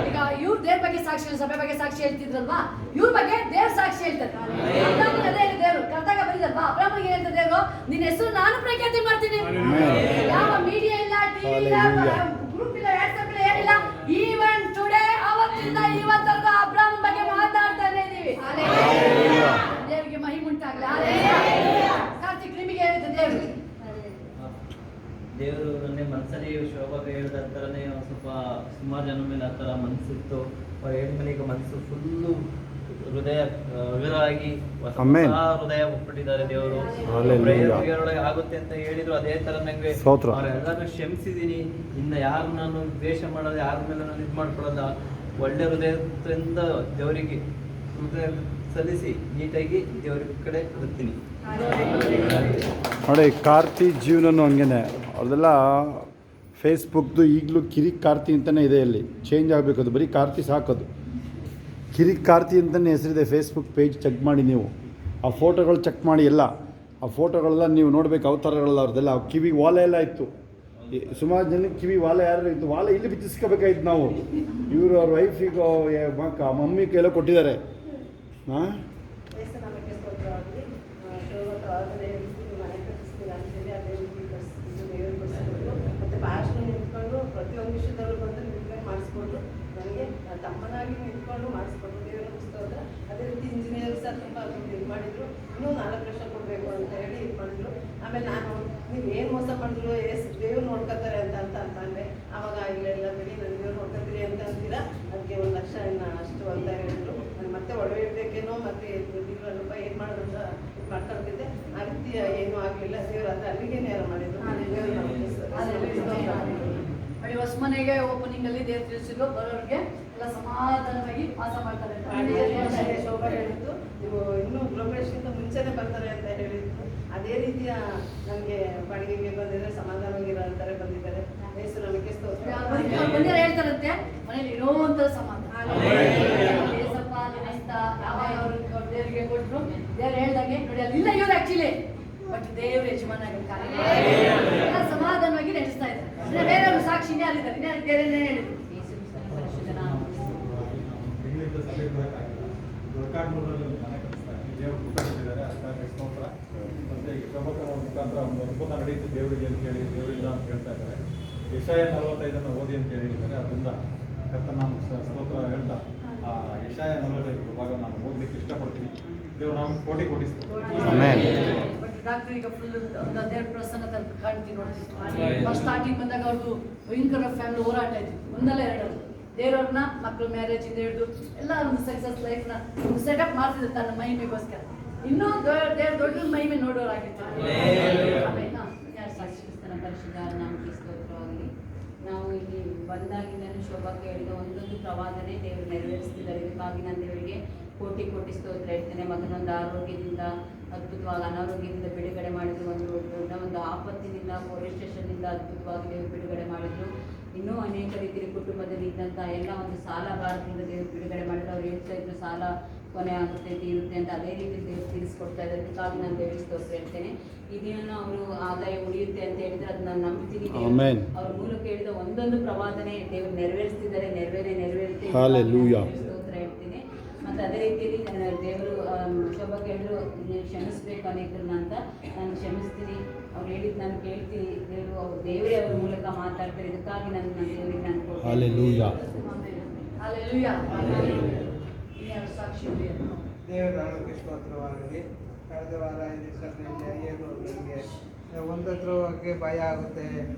ಈಗ ಇವ್ರ ದೇವ್ರ ಬಗ್ಗೆ ಸಾಕ್ಷಿ, ಸಭೆ ಬಗ್ಗೆ ಸಾಕ್ಷಿ ಹೇಳ್ತಿದ್ರಲ್ವಾ, ಇವ್ರ ಬಗ್ಗೆ ದೇವ್ರ ಸಾಕ್ಷಿ ಹೇಳ್ತಾರೆ. ಅದೇ ದೇವ್ರು ಕರ್ತಾಗ ಬಂದಿದ್ದಲ್ವಾ, ಅಬ್ರಾಹ್ಮನಿಗೆ ಹೇಳ್ತಾ ದೇವ್ರು, ನಿನ್ನ ಹೆಸರು ನಾನು ಪ್ರಖ್ಯಾತಿ ಮಾಡ್ತೀನಿ. ಯಾವ ಮೀಡಿಯಾ ಇಲ್ಲ, ಟಿವಿ ಇಲ್ಲ, ಗ್ರೂಪ್ ಇಲ್ಲ, ವಾಟ್ಸ್ಆಪ್ ಇಲ್ಲ, ಏನಿಲ್ಲ. ಈವನ್ ಟುಡೇ, ಅವತ್ತಿಂದ ಇವತ್ತರೆಗೂ ಅಬ್ರಾಹ್ಮನ್ ಬಗ್ಗೆ ಮಾತಾಡ್ತಾನೆ ಇದೀವಿ. ದೇವರಿಗೆ ಮಹಿಮೆ ಉಂಟಾಗಲಿ. ಕಾರ್ತಿಕ್ ನಿಮಗೆ ಹೇಳಿದ ದೇವರು ನನ್ನ ಮನಸ್ಸಲ್ಲಿ ಶೋಭಾಗ ಹೇಳಿದ ಥರನೇ ಸ್ವಲ್ಪ ಸುಮಾರು ಜನ ಮೇಲೆ ಆ ಥರ ಮನಸ್ಸಿತ್ತು. ಅವ್ರು ಹೇಳಿದ್ಮೇಲೆ ಈಗ ಮನಸ್ಸು ಫುಲ್ಲು ಹೃದಯ ಹಗುರವಾಗಿ ಹೃದಯ ಒಪ್ಪಿಟ್ಟಿದ್ದಾರೆ ದೇವರು. ಒಳಗೆ ಆಗುತ್ತೆ ಅಂತ ಹೇಳಿದ್ರು, ಅದೇ ತರ ನಂಗೆ ಅವರೆಲ್ಲರೂ ಕ್ಷಮಿಸಿದೀನಿ. ಇನ್ನು ಯಾರು ನಾನು ದ್ವೇಷ ಮಾಡೋದು, ಯಾರ ಮೇಲೆ ನಾನು ಇದು ಮಾಡ್ಕೊಳ್ಳೋದ, ಒಳ್ಳೆ ಹೃದಯದಿಂದ ದೇವರಿಗೆ ಹೃದಯ ಸಲ್ಲಿಸಿ ನೀಟಾಗಿ ದೇವರ ಕಡೆ ಬರ್ತೀನಿ. ನೋಡಿ, ಕಾರ್ತಿ ಜೀವನನೂ ಹಂಗೇನೆ. ಅವ್ರದ್ದೆಲ್ಲ ಫೇಸ್ಬುಕ್ದು ಈಗಲೂ ಕಿರಿಕ್ ಕಾರ್ತಿ ಅಂತಲೇ ಇದೆ. ಅಲ್ಲಿ ಚೇಂಜ್ ಆಗಬೇಕು, ಅದು ಬರೀ ಕಾರ್ತಿ ಸಾಕೋದು. ಕಿರಿಕ್ ಕಾರ್ತಿ ಅಂತಲೇ ಹೆಸರಿದೆ. ಫೇಸ್ಬುಕ್ ಪೇಜ್ ಚೆಕ್ ಮಾಡಿ ನೀವು, ಆ ಫೋಟೋಗಳು ಚೆಕ್ ಮಾಡಿ. ಎಲ್ಲ ಆ ಫೋಟೋಗಳೆಲ್ಲ ನೀವು ನೋಡಬೇಕು, ಅವತಾರಗಳೆಲ್ಲ ಅವ್ರದ್ದೆಲ್ಲ. ಕಿವಿ ವಾಲೆ ಎಲ್ಲ ಇತ್ತು. ಸುಮಾರು ಜನಕ್ಕೆ ಕಿವಿ ವಾಲೆ ಯಾರು ಇತ್ತು, ವಾಲೆ ಇಲ್ಲಿ ಬಿಚ್ಚಿಸ್ಕೋಬೇಕಾಯ್ತು ನಾವು. ಇವರು ಅವ್ರ ವೈಫಿಗೂ ಮಮ್ಮಿ ಕೈಲೋ ಕೊಟ್ಟಿದ್ದಾರೆ. ಹಾಂ, ಮತ್ತು ಭಾಷಣ ನಿಂತ್ಕೊಂಡು ಪ್ರತಿಯೊಂದು ವಿಷಯದಲ್ಲೂ ಬಂದು ನಿರ್ಣಯ ಮಾಡಿಸ್ಕೊಂಡು ನನಗೆ ತಮ್ಮನಾಗಿ ನಿಂತ್ಕೊಂಡು ಮಾಡಿಸ್ಕೊಂಡು ದೇವರ ಪುಸ್ತಕ. ಅದೇ ರೀತಿ ಇಂಜಿನಿಯರ್ ಸಹ ತುಂಬ ಇದು ಮಾಡಿದರು. ಇನ್ನೂ 4 ವರ್ಷ ಕೊಡಬೇಕು ಅಂತ ಹೇಳಿ ಮಾಡಿದ್ರು. ಆಮೇಲೆ ನಾನು ನೀವು ಏನು ಮೋಸ ಮಾಡಿದ್ರು ದೇವ್ರು ನೋಡ್ಕೊತಾರೆ ಅಂತ ಅಂದೆ. ಆವಾಗ ಇಲ್ಲ ಬಿಡಿ ನನ್ನ ದೇವ್ರು ನೋಡ್ಕೊತೀರಿ ಅಂತ ಅಂತೀರಾ, ಅದಕ್ಕೆ 1 ಲಕ್ಷ ಇನ್ನು ಅಷ್ಟು ಅಂತ ಹೇಳಿದ್ರು. ನಾನು ಮತ್ತೆ ಒಡವೆ ಇಡಬೇಕೇನೋ ಮತ್ತೆ ₹2,000 ಏನು ಮಾಡೋದು ಅಂತ ಇದು ಮಾಡ್ಕೊಳ್ತಿದ್ದೆ. ಆ ರೀತಿ ಏನೂ ಆಗಲಿಲ್ಲ. ದೇವ್ರು ಅದು ಅಲ್ಲಿಗೆ ನೇರ ಮಾಡಿದ್ರು. ನೋಡಿ, ಹೊಸ ಮನೆಗೆ ಓಪನಿಂಗ್ ಅಲ್ಲಿ ದೇವ್ರು ತಿಳಿಸಿದ್ರು ಬರೋರಿಗೆ ಎಲ್ಲ ಸಮಾಧಾನವಾಗಿ ವಾಸ ಮಾಡ್ತಾರೆ ಅಂತ. ಶೋಭಾ ಹೇಳಿದ್ದು, ನೀವು ಇನ್ನೂ ಗೃಹಪ್ರವೇಶಕ್ಕಿಂತ ಮುಂಚೆನೆ ಬರ್ತಾರೆ ಅಂತ ಹೇಳಿದ್ರು. ಅದೇ ರೀತಿಯ ನನಗೆ ಬಾಡಿಗೆಗೆ ಬಂದಿದ್ದಾರೆ, ಸಮಾಧಾನವಾಗಿರೋ ಅಂತಾರೆ ಬಂದಿದ್ದಾರೆ. ಯೇಸು ನಮಗೆ ಸ್ತೋತ್ರ. ಬಂದಿರೋ ಹೇಳ್ತಾರಂತೆ ಮನೇಲಿ ಇರೋಂಥ ಸಮಾಧಾನ ಏಸಪ್ಪ ನೆನೆಸ್ತ ಯಾವಾಗ ಅವ್ರು ದೇವರಿಗೆ ಕೊಟ್ಟರು. ದೇವ್ರು ಹೇಳ್ದಂಗೆ ನೋಡಿ ಅಲ್ಲಿಲ್ಲ ಇವ್ರು ಆಕ್ಚುಲಿ, ಬಟ್ ದೇವ್ರು ಯಜಮಾನ ಆಗಿರ್ತಾರೆ, ಎಲ್ಲ ಸಮಾಧಾನವಾಗಿ ನಡೆಸ್ತಾ ಇದ್ದಾರೆ. ಬೇರೆಯವರು ಸಾಕ್ಷಿನೇ ಆಗಿದ್ದಾರೆ, ಬೇರೆನೇ ಹೇಳಿದ್ರು. ಮತ್ತೆ ಈಗ ಪ್ರಭುತ್ವ ಮುಖಾಂತರ ಒಂದು ಅದ್ಭುತ ನಡೆಯುತ್ತೆ ದೇವರಿಗೆ ಅಂತ ಹೇಳಿ ದೇವರಿಂದ ಅಂತ ಹೇಳ್ತಾ ಇದ್ದಾರೆ. ಯೆಶಾಯ 45 ಓದಿ ಅಂತ ಹೇಳಿದ್ದಾರೆ. ಅದರಿಂದ ಕರ್ತನ ಸ್ತೋತ್ರ ಹೇಳ್ತಾ ಆ ಯೆಶಾಯ 45 ಭಾಗ ನಾನು ಓದಲಿಕ್ಕೆ ಇಷ್ಟಪಡ್ತೀನಿ. ದೇವರು ನಾವು ಕೋಟಿ ಬಟ್ ಡಾಕ್ಟರ್ ಈಗ ಫುಲ್ ದೇವ್ರ ಪ್ರಸನ್ನ ಕಾಣ್ತೀವಿ ನೋಡಿ. ಫಸ್ಟ್ ಸ್ಟಾರ್ಟಿಂಗ್ ಬಂದಾಗ ಅವ್ರದ್ದು ಭಯಂಕರ ಫ್ಯಾಮಿಲಿ ಹೋರಾಟ ಆಯ್ತು, ಒಂದಲ್ಲ ಎರಡಲ್ಲ. ದೇವ್ರವ್ರನ್ನ ಮಕ್ಕಳು ಮ್ಯಾರೇಜ್ ಇಂದ ಹಿಡಿದು ಎಲ್ಲ ಒಂದು ಸಕ್ಸಸ್ ಲೈಫ್ನ ಒಂದು ಸೆಟಪ್ ಮಾಡ್ತಿದ್ರು ತನ್ನ ಮಹಿಮೆಗೋಸ್ಕರ. ಇನ್ನೂ ದೇವ್ರ ದೊಡ್ಡ ಮಹಿಮೆ ನೋಡೋರಾಗಿರ್ತಾರೆ. ಸಾಕ್ಷಿಸ್ತನ ಪರಿಶುದ್ಧ ನಾಮಕ್ಕೆ ಸ್ತೋತ್ರವಾಗಲಿ. ನಾವು ಇಲ್ಲಿ ಬಂದಾಗಿಂದಲೂ ಶೋಭಾಕ್ಕೆ ಹೇಳಿದ ಒಂದೊಂದು ಪ್ರವಾದನೆ ದೇವರು ನೆರವೇರಿಸ್ತಿದ್ದಾರೆ. ಇದಕ್ಕಾಗಿ ನಾನು ದೇವರಿಗೆ ಕೋಟಿ ಕೋಟಿ ಸ್ತೋತ್ರ ಹೇಳ್ತೇನೆ. ಮಗನೊಂದು ಆರೋಗ್ಯದಿಂದ ಅದ್ಭುತವಾಗಿ ಅನಾರೋಗ್ಯದಿಂದ ಬಿಡುಗಡೆ ಮಾಡಿದ್ರು. ಒಂದು ಆಪತ್ತಿನಿಂದ ಪೊಲೀಸ್ ಸ್ಟೇಷನ್ನಿಂದ ಅದ್ಭುತವಾಗಿ ದೇವರು ಬಿಡುಗಡೆ ಮಾಡಿದ್ರು. ಇನ್ನೂ ಅನೇಕ ರೀತಿಯ ಕುಟುಂಬದಲ್ಲಿ ಇದ್ದಂಥ ಎಲ್ಲ ಒಂದು ಸಾಲ ಭಾರದಿಂದ ದೇವರು ಬಿಡುಗಡೆ ಮಾಡಿದ್ರು. ಅವ್ರು ಹೇಳ್ತಾ ಇದ್ರು ಸಾಲ ಕೊನೆ ಆಗುತ್ತೆ ತೀರುತ್ತೆ ಅಂತ, ಅದೇ ರೀತಿ ದೇವರು ತೀರಿಸ್ಕೊಡ್ತಾ ಇದ್ದಾರೆ. ಅದಕ್ಕಾಗಿ ನಾನು ದೇವರಿಗೆ ಸ್ತೋತ್ರ ಹೇಳ್ತೇನೆ. ಇದನ್ನು ಅವರು ಆದಾಯ ಉಳಿಯುತ್ತೆ ಅಂತ ಹೇಳಿದ್ರೆ ಅದು ನಾನು ನಂಬ್ತೀನಿ. ಅವ್ರ ಮೂಲಕ ಹೇಳಿದ ಒಂದೊಂದು ಪ್ರವಾದನೆ ದೇವರು ನೆರವೇರಿಸ್ತಿದ್ದಾರೆ, ನೆರವೇರುತ್ತೆ ಸ್ತೋತ್ರ ಹೇಳ್ತೀನಿ. ಮತ್ತು ಅದೇ ರೀತಿಯಲ್ಲಿ ದೇವರು ಶೋಭಾಗೆ ಹೇಳಿದ್ರು ಕ್ಷಮಿಸ್ಬೇಕು ಅನೇಕರನ್ನ ಅಂತ. ನಾನು ಕ್ಷಮಿಸ್ತೀನಿ, ಅವ್ರು ಹೇಳಿದ್ದು ನಾನು ಕೇಳ್ತೀನಿ. ದೇವರೇ ಅವ್ರ ಮೂಲಕ ಮಾತಾಡ್ತಾರೆ. ಇದಕ್ಕಾಗಿ ನಾನು ದೇವರಿಗೆ ನಾನು ದೇವರ ನಾಮಕ್ಕೆ ಸ್ತೋತ್ರವಾಗಲಿ. ಕಳೆದ ವಾರ 5 ದಿವಸದಿಂದ ಏನು ನನಗೆ ಒಂದತ್ರ ಹೋಗೋಕ್ಕೆ ಭಯ ಆಗುತ್ತೆ,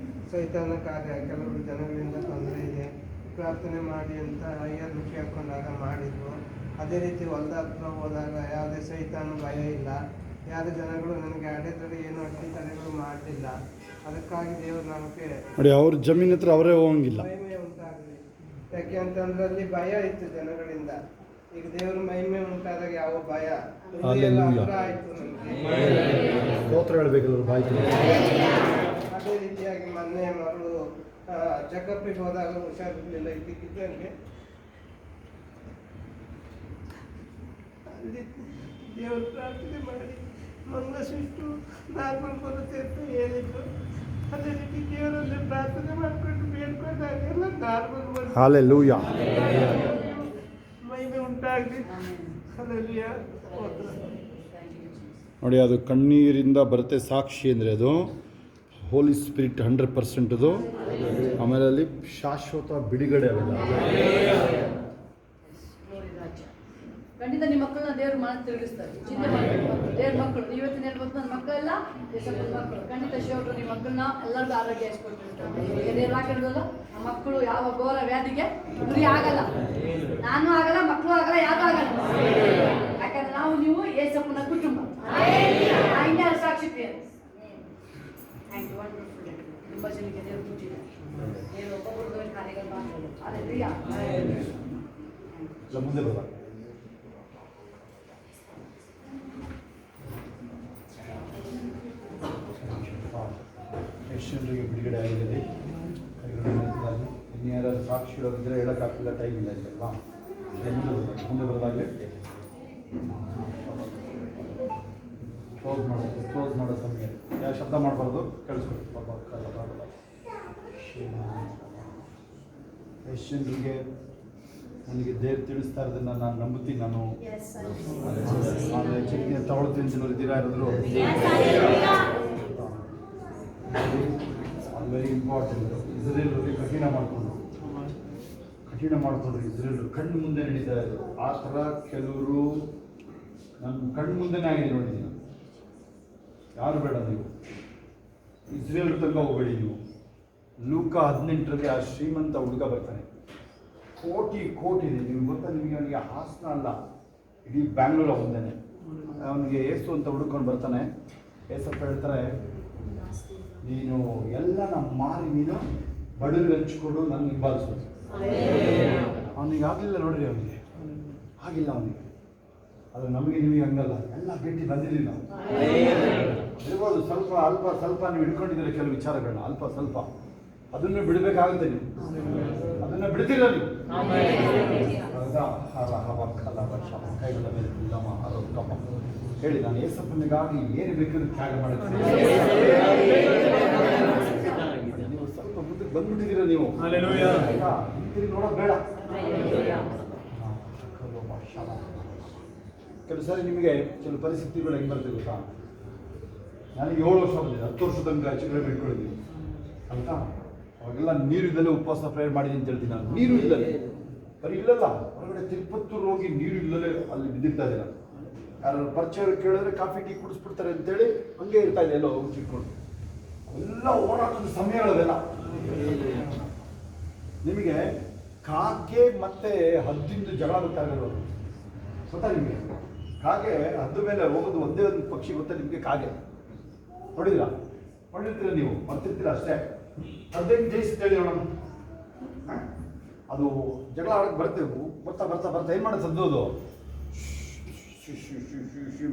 ಸೈತಾನ ಕಾರ್ಯ ಕೆಲವರು ಜನಗಳಿಂದ ತೊಂದರೆ ಇದೆ, ಪ್ರಾರ್ಥನೆ ಮಾಡಿ ಅಂತ ಅಯ್ಯರು ಕೇಳ್ಕೊಂಡಾಗ ಮಾಡಿದ್ರು. ಅದೇ ರೀತಿ ಹೊಲದ ಹತ್ರ ಹೋದಾಗ ಯಾವುದೇ ಸೈತಾನ ಭಯ ಇಲ್ಲ, ಯಾರ ಜನಗಳು ನನಗೆ ಅಡೆತಡೆ ಏನು ಅಡ್ಡಿತಡೆಗಳು ಮಾಡಲಿಲ್ಲ. ಅದಕ್ಕಾಗಿ ದೇವರು ನಮಗೆ ನೋಡಿ ಅವ್ರ ಜಮೀನ್ ಹತ್ರ ಅವರೇ ಹೋಗಂಗಿಲ್ಲ, ಮಹಿಮೆ ಉಂಟಾಗಲಿ. ಯಾಕೆ ಅಂತಂದ್ರೆ ಅಲ್ಲಿ ಭಯ ಇತ್ತು ಜನಗಳಿಂದ. ಈಗ ದೇವ್ರ ಮಹಿಮೆ ಉಂಟಾದಾಗ ಯಾವ ಭಯ ಆಯ್ತು ನಮಗೆ. ಸ್ತೋತ್ರ ಹೇಳ್ಬೇಕಲ್ಲ ಬಾಯಿ. ಅದೇ ರೀತಿಯಾಗಿ ಮೊನ್ನೆ ಮಗಳು ಚೆಕಪ್ಪಿಗೆ ಹೋದಾಗ ಹುಷಾರಿರ್ಲಿಲ್ಲ, ಇದ್ದಕ್ಕಿದ್ದಂಗೆ ಅಲ್ಲಿ ದೇವರು ಪ್ರಾರ್ಥನೆ ಮಾಡಿ ಮಂಗಳಸಿಟ್ಟು ನಾರ್ಮಲ್ ಬರುತ್ತೆ ಅಂತ ಹೇಳಿದ್ರು. ಅದೇ ರೀತಿ ದೇವರಲ್ಲಿ ಪ್ರಾರ್ಥನೆ ಮಾಡಿಕೊಂಡು ಬೇಡ್ಕೊಂಡಾಗ ಎಲ್ಲ ನಾರ್ಮಲ್ ಬರುತ್ತೆ. ಮಹಿಮೆ ಉಂಟಾಗಲಿ. ನೋಡಿ ಅದು ಕಣ್ಣೀರಿಂದ ಬರುತ್ತೆ ಸಾಕ್ಷಿ ಅಂದರೆ ಅದು ಹೋಲಿ ಸ್ಪಿರಿಟ್ 100% ಅದು. ಆಮೇಲೆ ಅಲ್ಲಿ ಶಾಶ್ವತ ಬಿಡುಗಡೆ ಅವೆಲ್ಲ. ಖಂಡಿತ ನಿಮ್ಮ ಮಕ್ಕಳನ್ನ ದೇವ್ರ ಮನಸ್ಸು ತಿರುಗಿಸ್ತಾರೆ. ಚಿಂತೆ ಮಾಡಬೇಕು. ದೇವ್ರ ಮಕ್ಕಳು ಇವತ್ತಿನ ಹೇಳ್ಬೋದು, ನನ್ನ ಮಕ್ಕಳೆಲ್ಲ ದೇಶದ ಮಕ್ಕಳು. ಖಂಡಿತ ಶಿವರು ನಿಮ್ಮ ಮಕ್ಕಳನ್ನ ಎಲ್ಲರಿಗೂ ಆರೋಗ್ಯ ಹಚ್ಕೊಟ್ಟಿರ್ತಾರೆ. ದೇವ್ರು ಹಾಕಿರೋದಲ್ಲ, ಆ ಮಕ್ಕಳು ಯಾವ ಘೋರ ವ್ಯಾಧಿಗೆ ಗುರಿ ಆಗಲ್ಲ, ನಾನು ಆಗಲ್ಲ, ಮಕ್ಕಳು ಆಗಲ್ಲ, ಯಾರು ಆಗಲ್ಲ. ಯಾಕಂದ್ರೆ ನಾವು ನೀವು ಏಸಪ್ಪನ ಕುಟುಂಬ. ಇನ್ಯಾರು ಸಾಕ್ಷಿ ತುಂಬ ಜನಕ್ಕೆ ದೇವ್ರು ಕೂತಿದ್ದಾರೆ. ದೇವರು ಒಬ್ಬೊಬ್ಬರು ಕಾರ್ಯಗಳು ಮಾಡ್ತಾರೆ. ಅದೇ ಮುಂದೆ ಬರ ಕ್ರಿಶ್ಚಿಯನ್ರಿಗೆ ಬಿಡುಗಡೆ ಆಗಿದೆ. ಇನ್ಯಾರು ಸಾಕ್ಷಿ ಇರೋದಿದ್ರೆ ಹೇಳೋಕ್ಕಾಗ್ತಿಲ್ಲ, ಟೈಮ್ ಇಲ್ಲ ಇದೆಲ್ಲ. ಮುಂದೆ ಬರೋದಾಗಲಿ ಕ್ಲೋಸ್ ಮಾಡೋ ಸಮಯ ಯಾವ ಶಬ್ದ ಮಾಡಬಾರ್ದು, ಕೇಳಿಸ್ಕೊಡಿ. ಕ್ರಿಶ್ಚಿಯನ್ರಿಗೆ ನನಗೆ ದೇವ್ರು ತಿಳಿಸ್ತಾ ಇರೋದನ್ನು ನಾನು ನಂಬುತ್ತೀನಿ. ನಾನು ಚೆಕ್ಕಿನ ತಗೊಳ್ತೀನಿ ಜನರು ಇದ್ದೀರಾ ಇರೋದ್ರು. Very important. ಇಸ್ರೇಲ್ರಲ್ಲಿ ಕಠಿಣ ಮಾಡಿಕೊಂಡ್ರು ಇಸ್ರೇಲ್ರು ಕಣ್ಣು ಮುಂದೆ ನಡೀತಾ ಇದ್ರು. ಆ ಥರ ಕೆಲವರು ನನ್ನ ಕಣ್ಣು ಮುಂದೆನೇ ಆಗಿದೆ ನೋಡಿದ್ದೀನಿ. ಯಾರು ಬೇಡ ನೀವು. ಇಸ್ರೇಲ್ ತನಕ ಹೋಗಬೇಡಿ ನೀವು. ಲೂಕ 18ರಲ್ಲಿ ಆ ಶ್ರೀಮಂತ ಹುಡುಗ ಬರ್ತಾನೆ, ಕೋಟಿ ಇದೆ. ನಿಮ್ಗೆ ಗೊತ್ತಾ, ನಿಮಗೆ ಅವನಿಗೆ ಹಾಸನ ಅಲ್ಲ, ಇಡೀ ಬ್ಯಾಂಗ್ಳೂರ ಒಂದೇನೆ. ಅವನಿಗೆ ಏಸು ಅಂತ ಹುಡುಕೊಂಡು ಬರ್ತಾನೆ. ಏಸಪ್ಪ ಹೇಳ್ತಾರೆ, ನೀನು ಎಲ್ಲನ ಮಾರಿ ನೀನು ಬಡವ್ರಿಗೆ ಹಂಚ್ಕೊಂಡು ನಾನು ಹಿಂಬಾಲಿಸೋದು. ಅವನಿಗೆ ಆಗಲಿಲ್ಲ ನೋಡ್ರಿ, ಅವನಿಗೆ ಆಗಿಲ್ಲ ಅವನಿಗೆ. ಅದು ನಮಗೆ ನಿಮಗೆ ಹಂಗಲ್ಲ, ಎಲ್ಲ ಭೇಟಿ ಬಂದಿದ್ದೀವಿ ನಾವು. ಇರ್ಬೋದು ಸ್ವಲ್ಪ ಅಲ್ಪ ಸ್ವಲ್ಪ ನೀವು ಹಿಡ್ಕೊಂಡಿದ್ದೀರ ಕೆಲವು ವಿಚಾರಗಳನ್ನ, ಅಲ್ಪ ಸ್ವಲ್ಪ ಅದನ್ನು ಬಿಡಬೇಕಾಗುತ್ತೆ. ನೀವು ಅದನ್ನು ಬಿಡ್ತೀರ ನೀವು. ಕೈಗಳ ಮೇಲೆ ಹೇಳಿ, ನಾನು ಏಸಪ್ಪನಿಗಾಗಿ ಏನು ಬೇಕಾದ್ರೂ ತ್ಯಾಗ ಮಾಡುತ್ತೇನೆ. ನೀವು ಸ್ವಲ್ಪ ಮುಂದಕ್ಕೆ ಬಂದ್ಬಿಟ್ಟಿದ್ದೀರ ನೀವು. ಹಿಂದಿರುಗಿ ನೋಡೋದು ಬೇಡ. ಕೆಲವು ಸಾರಿ ನಿಮಗೆ ಕೆಲವು ಪರಿಸ್ಥಿತಿಗಳು ಹೆಂಗೆ ಬರ್ತದೆ ಗೊತ್ತಾ? ನನಗೆ 7 ವರ್ಷ ಬಂದಿದೆ, 10 ವರ್ಷ ತನಕ ಚಿಕ್ಕರೆ ಬಿಟ್ಕೊಂಡಿದ್ದೀನಿ ಆಯಿತಾ. ಅವಾಗೆಲ್ಲ ನೀರು ಇಲ್ಲದೆ ಉಪವಾಸ ಪ್ರೇಯರ್ ಮಾಡಿದ್ದೀನಿ ಅಂತ ಹೇಳ್ತೀನಿ ನಾನು. ನೀರು ಇಲ್ಲದೆ ಬರೀ ಇಲ್ಲಲ್ಲ, ಹೊರಗಡೆ ತಿರುಪತ್ತೂರು ಹೋಗಿ ನೀರು ಇಲ್ಲದೆ ಅಲ್ಲಿ ಬಿದ್ದಿರ್ತಾ ಇದ್ದೀನಿ ನಾನು. ಯಾರು ಪರಿಚಯ ಕೇಳಿದ್ರೆ ಕಾಫಿ ಟೀ ಕುಡಿಸ್ಬಿಡ್ತಾರೆ ಅಂತೇಳಿ ಹಂಗೆ ಇರ್ತಾ ಇದೆ, ಎಲ್ಲೋ ಚಿಕ್ಕೊಂಡು. ಎಲ್ಲ ಓಡಾಟದ ಸಮಯಗಳವೆಲ್ಲ. ನಿಮಗೆ ಕಾಗೆ ಮತ್ತೆ ಹದ್ದಿಂದು ಜಗಳ ಗೊತ್ತಾಗಲ್ಲ ಗೊತ್ತಾ ನಿಮಗೆ? ಕಾಗೆ ಹದ್ದು ಮೇಲೆ ಹೋಗೋದು ಒಂದೇ ಒಂದು ಪಕ್ಷಿ ಗೊತ್ತಾ ನಿಮಗೆ? ಕಾಗೆ ನೋಡಿದಿರಾ? ನೋಡಿರ್ತೀರ ನೀವು, ಮರ್ತಿರ್ತೀರ ಅಷ್ಟೇ. ಹದ್ದೆಂಗೆ ಜಯಿಸುತ್ತೆ ಹೇಳಿ ನೋಡೋಣ. ಅದು ಜಗಳ ಆಡಕ್ಕೆ ಬರ್ತೇವೆ, ಬರ್ತಾ ಬರ್ತಾ ಬರ್ತಾ ಏನು ಮಾಡುತ್ತೆ ಹದ್ದು? ಅದು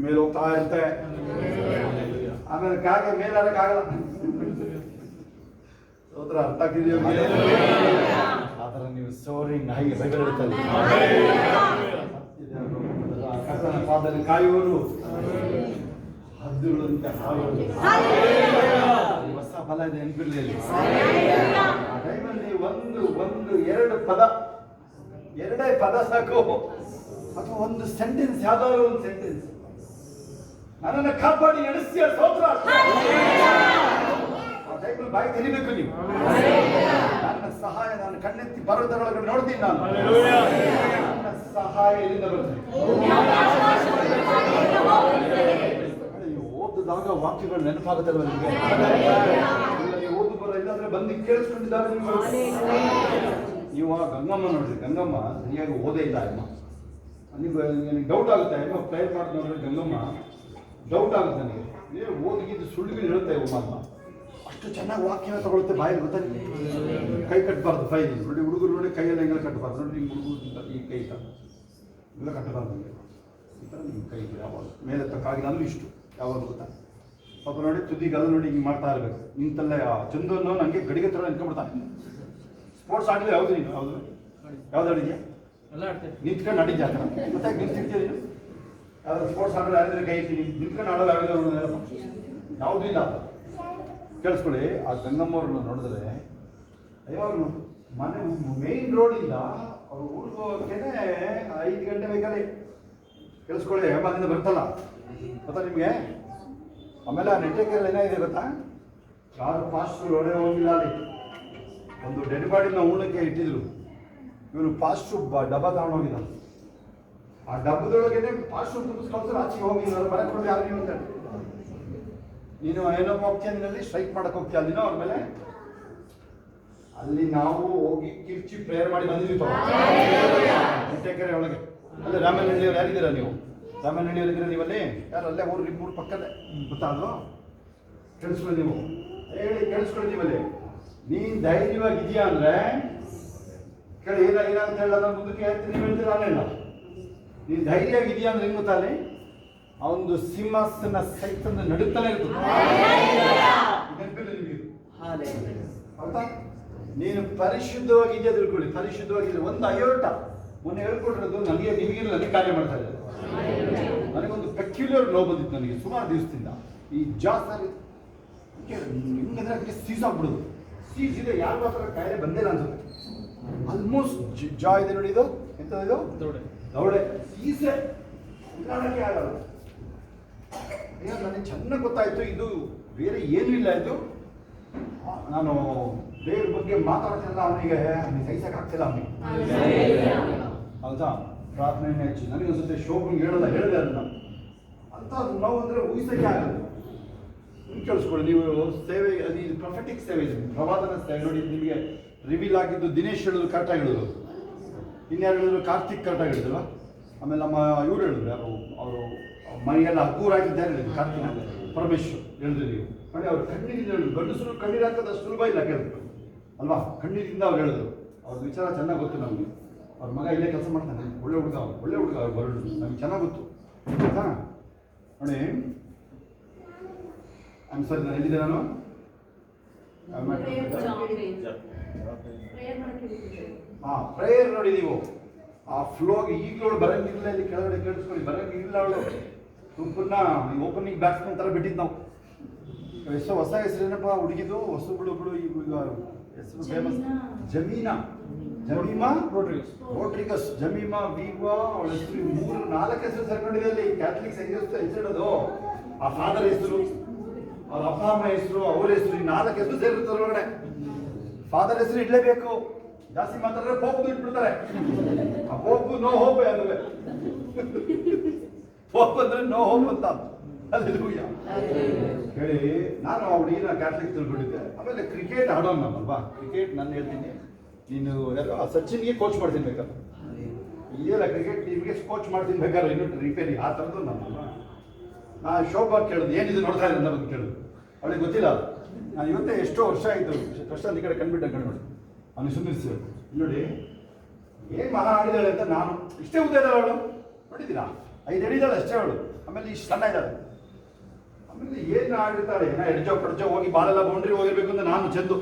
ಮೇಲೆ ಹೋಗ್ತಾ ಇರುತ್ತೆ. ಆಮೇಲೆ ಕಾಗೆ ಮೇಲೆ ಆಡಕ್ಕಾಗಲ್ಲ. ಸೋದರ ಅರ್ಥ ಆಗಿದೆಯೋ? ಆ ಥರ ನೀವು ಸೋರಿಂಗ್ ಹಾಗೆ ಬೈಬಲ್ ಹೇಳ್ತಾರೆ, ಕರ್ತನ ಪಾದದಲ್ಲಿ ಕಾಯುವರು ಹದ್ದುಗಳಂತೆ ಹಾಯುವರು. ಹೊಸ ಫಲ ಇದೆ ನೆನಪಿರಲಿ. ಆ ಟೈಮಲ್ಲಿ ಎರಡೇ ಪದ ಸಾಕು, ಅಥವಾ ಒಂದು ಸೆಂಟೆನ್ಸ್, ಯಾವ್ದಾದ್ರು ಒಂದು ಸೆಂಟೆನ್ಸ್. ನನ್ನನ್ನು ಕಾಪಾಡಿ ನಡೆಸಿಯ ಸ್ತೋತ್ರ. ಆ ಟೈಮಲ್ಲಿ ಬಾಯಿ ತೆರಿಬೇಕು ನೀವು. ನನ್ನ ಸಹಾಯ ನಾನು ಕಣ್ಣೆತ್ತಿ ಬರೋದರೊಳಗಡೆ ನೋಡ್ತೀನಿ ನಾನು. ನನ್ನ ಸಹಾಯ ಎಲ್ಲಿಂದ ಬರ್ತದೆ? ಓದಿದಾಗ ವಾಕ್ಯಗಳು ನೆನಪಾಗುತ್ತಲ್ವ ನಿಮಗೆ? ನೀವು ಓದು ಬರೋ ಇಲ್ಲಾಂದ್ರೆ ಬಂದು ಕೇಳಿಸ್ಕೊಂಡಿದ್ದಾರೆ ನಿಮ್ಗೆ. ನೀವು ಗಂಗಮ್ಮ ನೋಡ್ರಿ, ಗಂಗಮ್ಮ ಸರಿಯಾಗಿ ಓದೇ ಇಲ್ಲ ಅಮ್ಮ. ನಿಮಗೆ ಡೌಟ್ ಆಗುತ್ತೆ, ಅಮ್ಮ ಪ್ರೇಯರ್ ಮಾಡಿ ನೋಡಿದ್ರೆ ಗಂಗಮ್ಮ ಡೌಟ್ ಆಗುತ್ತೆ ನನಗೆ. ನೀವು ಓದಿಗಿದ್ದು ಸುಳ್ಳುಗಳು ಹೇಳುತ್ತೆ ಅಮ್ಮ. ಅಷ್ಟು ಚೆನ್ನಾಗಿ ವಾಕ್ಯನ ತಗೊಳುತ್ತೆ ಬಾಯಲ್ಲಿ, ಗೊತ್ತಾ ನಿಮಗೆ? ಕೈ ಕಟ್ಟಬಾರ್ದು ಫೈಲ್ ನೋಡಿ. ಹುಡುಗರು ನೋಡಿ ಕೈಯಲ್ಲಿ ಹೆಂಗೆಲ್ಲ ಕಟ್ಟಬಾರ್ದು ನೋಡಿ. ನಿಮ್ಮ ಹುಡುಗರು ಈ ಕೈ ಎಲ್ಲ ಕಟ್ಟಬಾರ್ದು ನಿಮಗೆ. ಈ ಥರ ನಿಮ್ಮ ಕೈ ಯಾವಾಗ ಮೇಲೆ ತಕ್ಕಾಗಿಲ್ಲ ಅಂದ್ರೆ ಇಷ್ಟು ಯಾವಾಗ ಗೊತ್ತಾ? ಪಾಪ ನೋಡಿ ತುದಿಗಲ್ಲ ನೋಡಿ ಹಿಂಗೆ ಮಾಡ್ತಾ ಇರಬೇಕು. ನಿಂತಲ್ಲೇ ಚಂದನ್ನು ನನಗೆ ಗಡಿಗೆ ಥರ ನಿಂತ್ಕೊಂಡ್ಬಿಡ್ತಾನೆ. ಸ್ಪೋರ್ಟ್ಸ್ ಆಡಿದ್ರೆ ಯಾವುದು ನೀನು? ಯಾವ್ದು ಆಡಿದ್ಯಾ? ನಿಂತ್ಕೊಂಡು ಆಡಿದ್ಯಾ? ಆ ಥರ ಮತ್ತೆ ನಿಂತಿರ್ತೀಯ ನೀನು? ಯಾವ್ದು ಸ್ಪೋರ್ಟ್ಸ್ ಆಡಿದ್ರೆ ಯಾರಿದ್ರೆ ಕೈ ಇರ್ತೀನಿ, ನಿಂತ್ಕೊಂಡು ಆಡೋದು ಯಾವುದೂ ಇಲ್ಲ. ಕೇಳಿಸ್ಕೊಳ್ಳಿ, ಆ ಗಂಗಮ್ಮವ್ರನ್ನ ನೋಡಿದ್ರೆ ಯಾವಾಗಲೂ ಮನೆ ಮೇನ್ ರೋಡಿಂದ ಅವ್ರು ಊರಿಗೆ ಹೋಗೋಕ್ಕೇನೆ 5 ಗಂಟೆ ಬೇಕಲ್ಲಿ. ಕೇಳಿಸ್ಕೊಳ್ಳಿ, ಹೆಬ್ಬಾಲಿಂದ ಬರ್ತಲ್ಲ ಗೊತ್ತಾ ನಿಮಗೆ? ಆಮೇಲೆ ಆ ನೆಟ್ಟೆಕೆಲ್ಲ ಏನಾಗಿದೆ ಗೊತ್ತಾ? ಯಾರು ಪಾಸ್ಟ್ರು ಒಡೆ ಹೋಗಿಲ್ಲ ಅಲ್ಲಿ. ಒಂದು ಡೆಡ್ ಬಾಡಿನ ಊಳಕ್ಕೆ ಇಟ್ಟಿದ್ರು. ಇವನು ಪಾಸ್ಟ್ರು ಡಬ್ಬ ತಗೊಂಡೋಗಿದ್ದ. ಆ ಡಬ್ಬದೊಳಗೇನೆ ಪಾಸ್ಟ್ರು ತುಂಬಿಸ್ಕೊಳ್ತಾರೆ, ಆಚೆಗೆ ಹೋಗಿಲ್ಲ. ಬರಕ್ಕೆ ಕೊಡಿ ಯಾರು ನೀವು ಅಂತ. ನೀನು ಏನೋ ಹೋಗ್ತೀಯ, ನಿನ್ನಲ್ಲಿ ಸ್ಟ್ರೈಕ್ ಮಾಡಕ್ಕೆ ಹೋಗ್ತೀಯ ಅಲ್ಲಿನೋ ಅವ್ರ ಮೇಲೆ. ಅಲ್ಲಿ ನಾವು ಹೋಗಿ ಕಿರ್ಚಿ ಪ್ರೇಯರ್ ಮಾಡಿ ಬಂದಿದ್ವಿ ನೆಟ್ಟೆಕೆರೆ ಒಳಗೆ. ಅಲ್ಲೇ ರಾಮನಹಳ್ಳಿಯವ್ರು ಯಾರಿದ್ದೀರಾ ನೀವು? ರಾಮನಹಳ್ಳಿಯವ್ರು ಇದ್ದೀರಾ ನೀವಲ್ಲಿ? ಯಾರು ಅಲ್ಲೇ ಊರು ನಿಮ್ಮೂರು ಪಕ್ಕದೇ ಗೊತ್ತಾ? ಅದು ಕೇಳಿಸ್ಕೊಳ್ಳಿ ನೀವು, ಹೇಳಿ ಕೇಳಿಸ್ಕೊಳ್ಳಿ ನೀವಲ್ಲಿ. ನೀನು ಧೈರ್ಯವಾಗಿದೆಯಾ ಅಂದರೆ ಕೇಳಿ, ಏನಾಗುತ್ತೆ ಹೇಳ, ನಾನು ಮುಂದಕ್ಕೆ ಹೇಳ್ತೀನಿ, ನೀವು ಹೇಳ್ತೀರ ನಾನೆಲ್ಲ. ನೀನು ಧೈರ್ಯವಾಗಿದೆಯಾ ಅಂದ್ರೆ ಹೆಂಗೆ ಗೊತ್ತಾ? ಅಲ್ಲಿ ಆ ಒಂದು ಸಿಂಹಾಸನ ಸೈತನ ನಡುತ್ತಾನೆ ಇರ್ತದೆ. ಹೌದಾ? ನೀನು ಪರಿಶುದ್ಧವಾಗಿದೆಯಾ ತಿಳ್ಕೊಳ್ಳಿ. ಪರಿಶುದ್ಧವಾಗಿದ್ರೆ ಒಂದು ಅಯೋಟ ಮೊನ್ನೆ ಹೇಳ್ಕೊಟ್ಟಿರೋದು ನನಗೆ, ನಿಮಗಿಲ್ಲ, ನನಗೆ ಕಾರ್ಯ ಮಾಡ್ತಾ ಇದ್ದಾರೆ. ನನಗೊಂದು ಪೆಕ್ಯುಲರ್ ನೋವು ಬಂದಿತ್ತು ನನಗೆ ಸುಮಾರು ದಿವಸದಿಂದ. ಈ ಜಾಸ್ತಿ ಹಿಂಗಂದ್ರೆ ಅದಕ್ಕೆ ಸೀಸ್ ಆಗ್ಬಿಡೋದು. ಸೀಸ್ ಇದೆ, ಯಾರು ಮಾತ್ರ ಕಾಯಿಲೆ ಬಂದಿಲ್ಲ ಅನ್ಸುತ್ತೆ. ಆಲ್ಮೋಸ್ಟ್ ಜಾ ಇದೆ ನೋಡಿ, ಇದು ಎಂಥದ್ದು? ದೌಡೆ. ಸೀಸೆ ಉಳ್ಳಾಡಕ್ಕೆ ಆಗಲ್ಲ. ನನಗೆ ಚೆನ್ನಾಗಿ ಗೊತ್ತಾಯ್ತು, ಇದು ಬೇರೆ ಏನೂ ಇಲ್ಲ. ಇದು ನಾನು ದೇವ್ರ ಬಗ್ಗೆ ಮಾತಾಡ್ತಿಲ್ಲ, ಅವನಿಗೆ ಸಹಿಸಕ್ಕಾಗ್ತಿಲ್ಲ ಅವನಿಗೆ. ಹೌದಾ? ಪ್ರಾರ್ಥನೆ ಹೆಚ್ಚು ನನಗೆ ಅನ್ಸುತ್ತೆ. ಶೋಭಂಗೆ ಹೇಳಿದೆ ಅದನ್ನ ಅಂತ ನೋವು ಅಂದರೆ ಊಹಿಸೋಕ್ಕೆ ಆಗಲ್ಲ. ಕೇಳಿಸ್ಕೊಳ್ಳಿ, ನೀವು ಸೇವೆ, ಅದು ಇದು ಪ್ರೊಫೆಟಿಕ್ ಸೇವೆ, ಇದು ಪ್ರವಾದನ ಸೇವೆ. ನೋಡಿ, ನಿಮಗೆ ರಿವೀಲ್ ಆಗಿದ್ದು ದಿನೇಶ್ ಹೇಳಿದ್ರು ಕರೆಕ್ಟಾಗಿ ಹೇಳಿದ್ರು, ಇನ್ಯಾರು ಹೇಳಿದ್ರು ಕಾರ್ತಿಕ್ ಕರೆಕ್ಟಾಗಿ ಹೇಳಿದ್ರು, ಆಮೇಲೆ ನಮ್ಮ ಇವ್ರು ಹೇಳಿದ್ರು, ಅವರು ಮೈಗೆಲ್ಲ ಹಗ್ಗೂರಾಗಿದ್ದಾರೆ ಹೇಳಿದ್ರು, ಕಾರ್ತಿಕ್ ಪರಮೇಶ್ವರ್ ಹೇಳಿದ್ರು. ನೀವು ನೋಡಿ, ಅವ್ರು ಕಣ್ಣೀರಿಂದ ಹೇಳಿದ್ರು. ಗಂಡಸರು ಕಣ್ಣೀರು ಹಾಕೋದು ಅಷ್ಟು ಸುಲಭ ಇಲ್ಲ ಕೇಳಿದ್ರು ಅಲ್ವಾ, ಕಣ್ಣೀರಿಂದ ಅವ್ರು ಹೇಳಿದ್ರು. ಅವ್ರ ವಿಚಾರ ಚೆನ್ನಾಗಿ ಗೊತ್ತು ನಮಗೆ. ಅವ್ರ ಮಗ ಇಲ್ಲೇ ಕೆಲಸ ಮಾಡ್ತಾನೆ, ಒಳ್ಳೆ ಹುಡುಗ ಅವ್ರು ಬರೋದು ನಮ್ಗೆ ಚೆನ್ನಾಗಿ ಗೊತ್ತು ಆಯ್ತಾ. ನೋಡಿ, ಸರಿ, ನಾನು ಎಲ್ಲಿದ್ದೆ ನಾನು ಪ್ರೇಯರ್ ನೋಡಿ. ನೀವು ಆ ಫ್ಲೋಗೆ ಈಗಲೂ ಬರಂಗಿಲ್ಲ, ಇಲ್ಲಿ ಕೆಳಗಡೆ ಕೇಳಿಸ್ಕೊಳ್ಳಿ, ಬರಂಗಿಲ್ಲ ಅವಳು. ಪುನಃ ಓಪನಿಂಗ್ ಬ್ಯಾಟ್ಸ್ಮನ್ ಥರ ಬಿಟ್ಟಿದ್ದು ನಾವು. ಹೊಸ ಹೆಸರು ಏನಪ್ಪ ಹುಡುಗಿದು, ಹೊಸಗಳು ಈಗ ಹೆಸರು ಫೇಮಸ್, ಜಮೀಮಾ ರೋಡ್ರಿಗಸ್, ಜಮೀಮಾ ವೀವಾ, ಅವಳ ಹೆಸರು 3-4 ಹೆಸರು ಸೇರ್ಕೊಂಡಿದೆ ಅಲ್ಲಿ. ಕ್ಯಾಥಲಿಕ್ಸ್ ಹೆಸರಿಡೋದು, ಆ ಫಾದರ್ ಹೆಸರು, ಅವ್ರ ಅಪ್ಪ ಅಮ್ಮ ಹೆಸರು, ಅವ್ರ ಹೆಸರು, 4 ಹೆಸರು ಸೇರಿರ್ತಾರೆ ಹೊರಗಡೆ. ಫಾದರ್ ಹೆಸರು ಇಡಲೇಬೇಕು. ಜಾಸ್ತಿ ಮಾತಾಡಿದ್ರೆ ಪೋಪ್ ಇಟ್ಬಿಡ್ತಾರೆ. ಆ ಪೋಪ್ ನೋ ಹೋಪ್ ಅಂದ್ರೆ ಪೋಪ್ ಅಂದ್ರೆ ನೋ ಹೋಪ್ ಅಂತ ಅಲ್ಲೆಲ್ಲೂಯ್ಯ ಹೇಳಿ. ನಾನು ಆ ಹುಡುಗಿನ ಕ್ಯಾಥಲಿಕ್ ತಿಳ್ಕೊಂಡಿದ್ದೆ. ಆಮೇಲೆ ಕ್ರಿಕೆಟ್ ಆಡೋಣ ನಮ್ಮಲ್ವಾ, ಕ್ರಿಕೆಟ್ ನಾನು ಹೇಳ್ತೀನಿ, ನೀನು ಯಾರು ಸಚಿನ್ಗೆ ಕೋಚ್ ಮಾಡ್ತೀನಿ ಬೇಕಾದ್ರೆ, ಇದೆಯಲ್ಲ ಕ್ರಿಕೆಟ್ ಟೀಮ್ಗೆ ಕೋಚ್ ಮಾಡ್ತೀನಿ ಬೇಕಾದ್ರೆ, ಇನ್ನೂ ರಿಪೇರಿ ಆ ಥರದ್ದು ನಮ್ಮಲ್ವಾ. ನಾನು ಶೋಭಾ ಕೇಳಿದೆ, ಏನಿದೆ ನೋಡ್ತಾ ಇದ್ದೆ ಅಂತ ಕೇಳಿದ್ರು. ಅವಳಿಗೆ ಗೊತ್ತಿಲ್ಲ. ನಾನು ಇವತ್ತೇ ಎಷ್ಟೋ ವರ್ಷ ಆಯಿತು, ಕಷ್ಟ ಈ ಕಡೆ ಕಂಡುಬಿಟ್ಟು ಅವನು ಸುಂದರಿಸಿ ನೋಡಿ ಏನು ಮಹಾ ಆಡಿದಾಳೆ ಅಂತ. ನಾನು ಇಷ್ಟೇ ಉದ್ದ ಇದ್ದಾಳೆ ಅವಳು, ನೋಡಿದ್ದೀರಾ, 5 ಅಡಿ ಇದ್ದಾಳೆ ಅಷ್ಟೇ ಅವಳು. ಆಮೇಲೆ ಇಷ್ಟು ಸಣ್ಣ ಇದ್ದಾಳೆ. ಆಮೇಲೆ ಏನು ಆಡಿರ್ತಾಳೆ, ಏನೋ ಎಡ್ಜೋ ಪಡ್ಜೋ ಹೋಗಿ ಬಾಲೆಲ್ಲ ಬೌಂಡ್ರಿ ಹೋಗಿರ್ಬೇಕು ಅಂತ ನಾನು ಚೆಂದು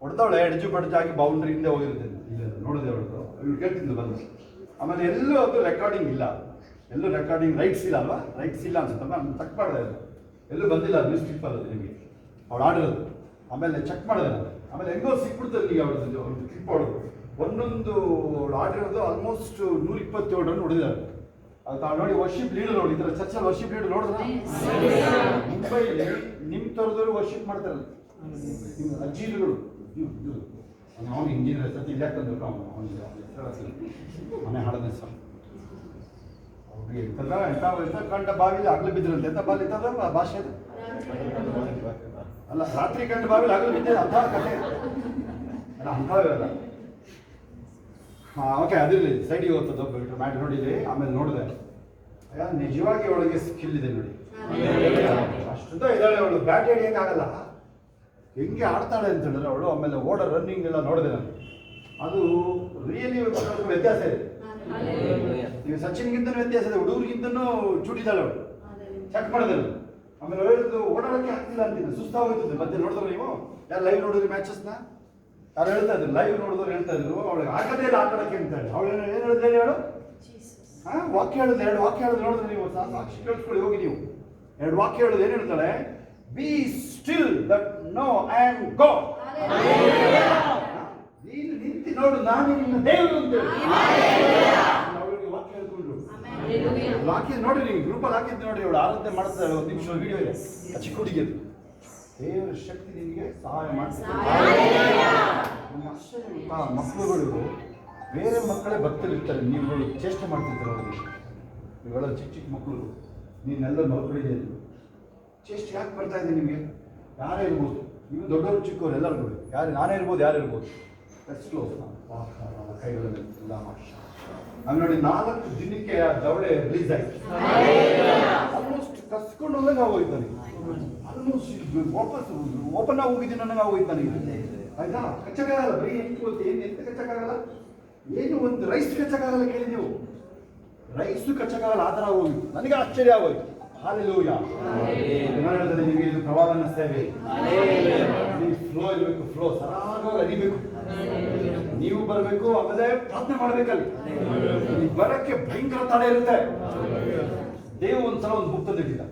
ಹೊಡೆದವಳೆ, ಎಡ್ಜು ಪಡ್ಜಾಗಿ ಬೌಂಡ್ರಿ ಹಿಂದೆ ಹೋಗಿರ್ತೇನೆ. ಇಲ್ಲ ನೋಡಿದೆ ಅವಳದು, ಇವ್ರು ಕೇಳ್ತಿದ್ಲು ಬಂದು. ಆಮೇಲೆ ಎಲ್ಲೂ ಅದು ರೆಕಾರ್ಡಿಂಗ್ ಇಲ್ಲ, ಎಲ್ಲೂ ರೆಕಾರ್ಡಿಂಗ್ ರೈಟ್ಸ್ ಇಲ್ಲ ಅಲ್ವಾ, ರೈಟ್ಸ್ ಇಲ್ಲ ಅನ್ಸುತ್ತಲ್ಲ, ನಾನು ಚೆಕ್ ಮಾಡಿದೆ, ಅದು ಎಲ್ಲೂ ಬಂದಿಲ್ಲ ನ್ಯೂಸ್ ಪೇಪರ್ ಅದು ನಿಮಗೆ ಅವಳು ಆಡಿರೋದು. ಆಮೇಲೆ ಚೆಕ್ ಮಾಡಿದೆ ನಾನು. ಆಮೇಲೆ ಹೆಂಗೋ ಸಿಕ್ಬಿಡ್ತಾರೆ ಈಗ ಅವ್ರದ್ದು ಕ್ಲಿಪ್ ಹೊಡೆದು. ಒಂದೊಂದು ಅವಳು ಆಡಿರೋದು ಆಲ್ಮೋಸ್ಟ್ 127 ರನ್ ಹೊಡೆದಿದ್ದಾರೆ. ಅದು ನೋಡಿ, ವರ್ಷಿಪ್ ಲೀಡರ್ ನೋಡಿ, ಈ ಥರ ಚರ್ಚಲ್ಲಿ ವರ್ಷಿಪ್ ಲೀಡರ್ ನೋಡಿದ್ರೆ ಮುಂಬೈಲಿ ನಿಮ್ಮ ಥರದವರು ವರ್ಷಿಪ್ ಮಾಡ್ತಾರಲ್ಲ, ನಿಮ್ಮ ಅಜ್ಜಿಗಳು, ಅವನು ಇಂಜಿನಿಯರ್ ಸತಿ ಇಲ್ಲ ತಂದ್ರು, ಮನೆ ಹಾಡೋದೇ ಸರ್ ಅವ್ರಿಗೆ ಎಂಥ ಕಂಡ ಬಾವಿಲಿ ಆಗಲು ಬಿದ್ದಿರಂತೆ. ಎಂಥ ಬಾವಿ ಇರ್ತದ ಭಾಷೆ ಅಲ್ಲ, ರಾತ್ರಿ ಕಂಡ ಬಾವಿಲಿ ಆಗಲು ಬಿದ್ದಿದೆ ಅಂಥ ಕಥೆ ಅಲ್ಲ, ಅಂಥವೆಲ್ಲ. ಹಾಂ, ಓಕೆ, ಅದಿರಲಿ, ಸೈಡಿಗೆ ಹೋಗ್ತದೆ ಬಿಟ್ಟರೆ ಮ್ಯಾಟ್ ನೋಡಿದೆ. ಆಮೇಲೆ ನೋಡಿದೆ, ನಿಜವಾಗಿ ಅವಳಿಗೆ ಸ್ಕಿಲ್ ಇದೆ ನೋಡಿ, ಅಷ್ಟುದ ಇದ್ದಾಳೆ ಅವಳು. ಬ್ಯಾಟ್ ಹಿಡಿಯೋಕ್ಕಾಗಲ್ಲ, ಹೆಂಗೆ ಆಡ್ತಾಳೆ ಅಂತ ಹೇಳಿದ್ರೆ ಅವಳು. ಆಮೇಲೆ ಓಡೋ ರನ್ನಿಂಗ್ ಎಲ್ಲ ನೋಡಿದೆ ನಾನು, ಅದು ರಿಯಲಿ ವ್ಯತ್ಯಾಸ ಇದೆ. ನೀವು ಸಚಿನ್ಗಿಂತನೂ ವ್ಯತ್ಯಾಸ ಇದೆ, ಹುಡುಗರಿಗಿಂತನೂ ಚೂಟಿದ್ದಾಳೆ ಅವಳು, ಚೆಕ್ ಮಾಡಿದೆ. ಆಮೇಲೆ ಹೇಳಿದ್ದು ಓಡಾಡೋಕ್ಕೆ ಆಗ್ತಿಲ್ಲ ಅಂತಿದ್ದೆ, ಸುಸ್ತಾಗೋಯ್ತದೆ. ಮತ್ತೆ ನೋಡಿದ್ರೆ ನೀವು ಯಾರು ಲೈವ್ ನೋಡಿದ್ರಿ ಮ್ಯಾಚಸ್ನ, ಯಾರು ಹೇಳ್ತಾ ಇದ್ರು, ಲೈವ್ ನೋಡಿದವ್ರು ಹೇಳ್ತಾ ಇದ್ರು ಅವಳಿಗೆ ಆಗದೇ ಇಲ್ಲ ಆಟಾಡೋಕ್ಕೆ ಅಂತ ಹೇಳಿ. ಅವಳು ಏನು ಹೇಳಿದ್ರೆ ಹೇಳು, ಹಾಂ, ವಾಕ್ಯ ಹೇಳಿದ್ರೆ 2 ವಾಕ್ಯ ಹೇಳಿದ್ರೆ ನೋಡಿದ್ರೆ ನೀವು ಸಾಕ್ಷಿ ಕೇಳಿಸ್ಕೊಳ್ಳಿ ಹೋಗಿ. ನೀವು 2 ವಾಕ್ಯ ಹೇಳೋದು ಏನು ಹೇಳ್ತಾಳೆ, be still that know I am God. ನೀನು ನಿಂತು ನೋಡು, ನಾನು ನಿನ್ನ ದೇವರು ಅಂತೇಳಿ ಅವಳಿಗೆ ವಾಕ್ಯ ಹೇಳ್ಕೊಂಡ್ರು. ವಾಕ್ಯ ನೋಡಿ, ನೀವು ಗ್ರೂಪಲ್ಲಿ ಹಾಕಿದ್ದು ನೋಡಿ, ಅವಳು ಆರಾಧನೆ ಮಾಡ್ತಾಳೆ. 1 ನಿಮಿಷ ವಿಡಿಯೋ ಇದೆ, ಚಿಕ್ಕ ಹುಡುಗಿಯದು. ದೇವರ ಶಕ್ತಿ ನಿಮಗೆ ಸಹಾಯ ಮಾಡ್ತಾರೆ. ಮಕ್ಕಳುಗಳು ಬೇರೆ ಮಕ್ಕಳೇ ಭಕ್ತರಿರ್ತಾರೆ, ನೀವುಗಳು ಚೇಷ್ಟೆ ಮಾಡ್ತಿರ್ತಾರೆ ಅವ್ರಿಗೆ. ಇವೆಲ್ಲ ಚಿಕ್ಕ ಚಿಕ್ಕ ಮಕ್ಕಳು, ನೀನೆಲ್ಲ ಮಕ್ಕಳಿದೆ, ಚೇಷ್ಟೆ ಯಾಕೆ ಬರ್ತಾ ಇದೆ ನಿಮಗೆ? ಯಾರೇ ಇರ್ಬೋದು, ನೀವು ದೊಡ್ಡವರು ಚಿಕ್ಕವರು ಎಲ್ಲರೂ ಯಾರು, ನಾನೇ ಇರ್ಬೋದು, ಯಾರು ಇರ್ಬೋದು. ಕೈಗಳಲ್ಲಿ ಎಲ್ಲ ನಾನು ನೋಡಿ 4 ದಿನಕ್ಕೆ ಆ ದವಡೆ ರಿಲೀಸ್ ಆಯ್ತು. ಆಲ್ಮೋಸ್ಟ್ ಕಸ್ಕೊಂಡು ಹೋದಾಗ ಹೋಯ್ತು ನನಗೆ, ಆಲ್ಮೋಸ್ಟ್ ವಾಪಸ್ ಓಪನ್ ಆಗಿ ಹೋಗಿದ್ದೀನಿ ನನಗೆ ಆಗೋಯ್ತು ನನಗೆ. ಆಯ್ತಾ, ಕಚ್ಚಕ್ಕಾಗಲ್ಲ, ಬರೀ ಎಂತ ಕಚ್ಚಕ್ಕಾಗಲ್ಲ, ಏನು ಒಂದು ರೈಸ್ ಕಚ್ಚಕ್ಕಾಗಲ್ಲ. ಕೇಳಿ ನೀವು, ರೈಸು ಕಚ್ಚಕ್ಕಾಗಲ್ಲ, ಆ ಥರ ಹೋಗಿತ್ತು. ನನಗೆ ಆಶ್ಚರ್ಯ ಆಗೋಯ್ತು. ಹಾಲೆಲೂಯ. ನಾನು ಹೇಳ್ತದೆ ನಿಮಗೆ, ಇದು ಪ್ರವಾದನ ಸೇವೆ. ಫ್ಲೋ ಇರಬೇಕು, ಫ್ಲೋ ಸರಾಗವಾಗಿ ಅರಿಬೇಕು. ನೀವು ಬರಬೇಕು, ಆಮೇಲೆ ಪ್ರಾರ್ಥನೆ ಮಾಡಬೇಕಲ್ಲಿ. ಬರಕ್ಕೆ ಭಯಂಕರ ತಡೆ ಇರುತ್ತೆ. ದೇವ ಒಂದ್ಸಲ ಒಂದು ಬುಕ್ ತಂದಿಟ್ಟಿದ್ದ.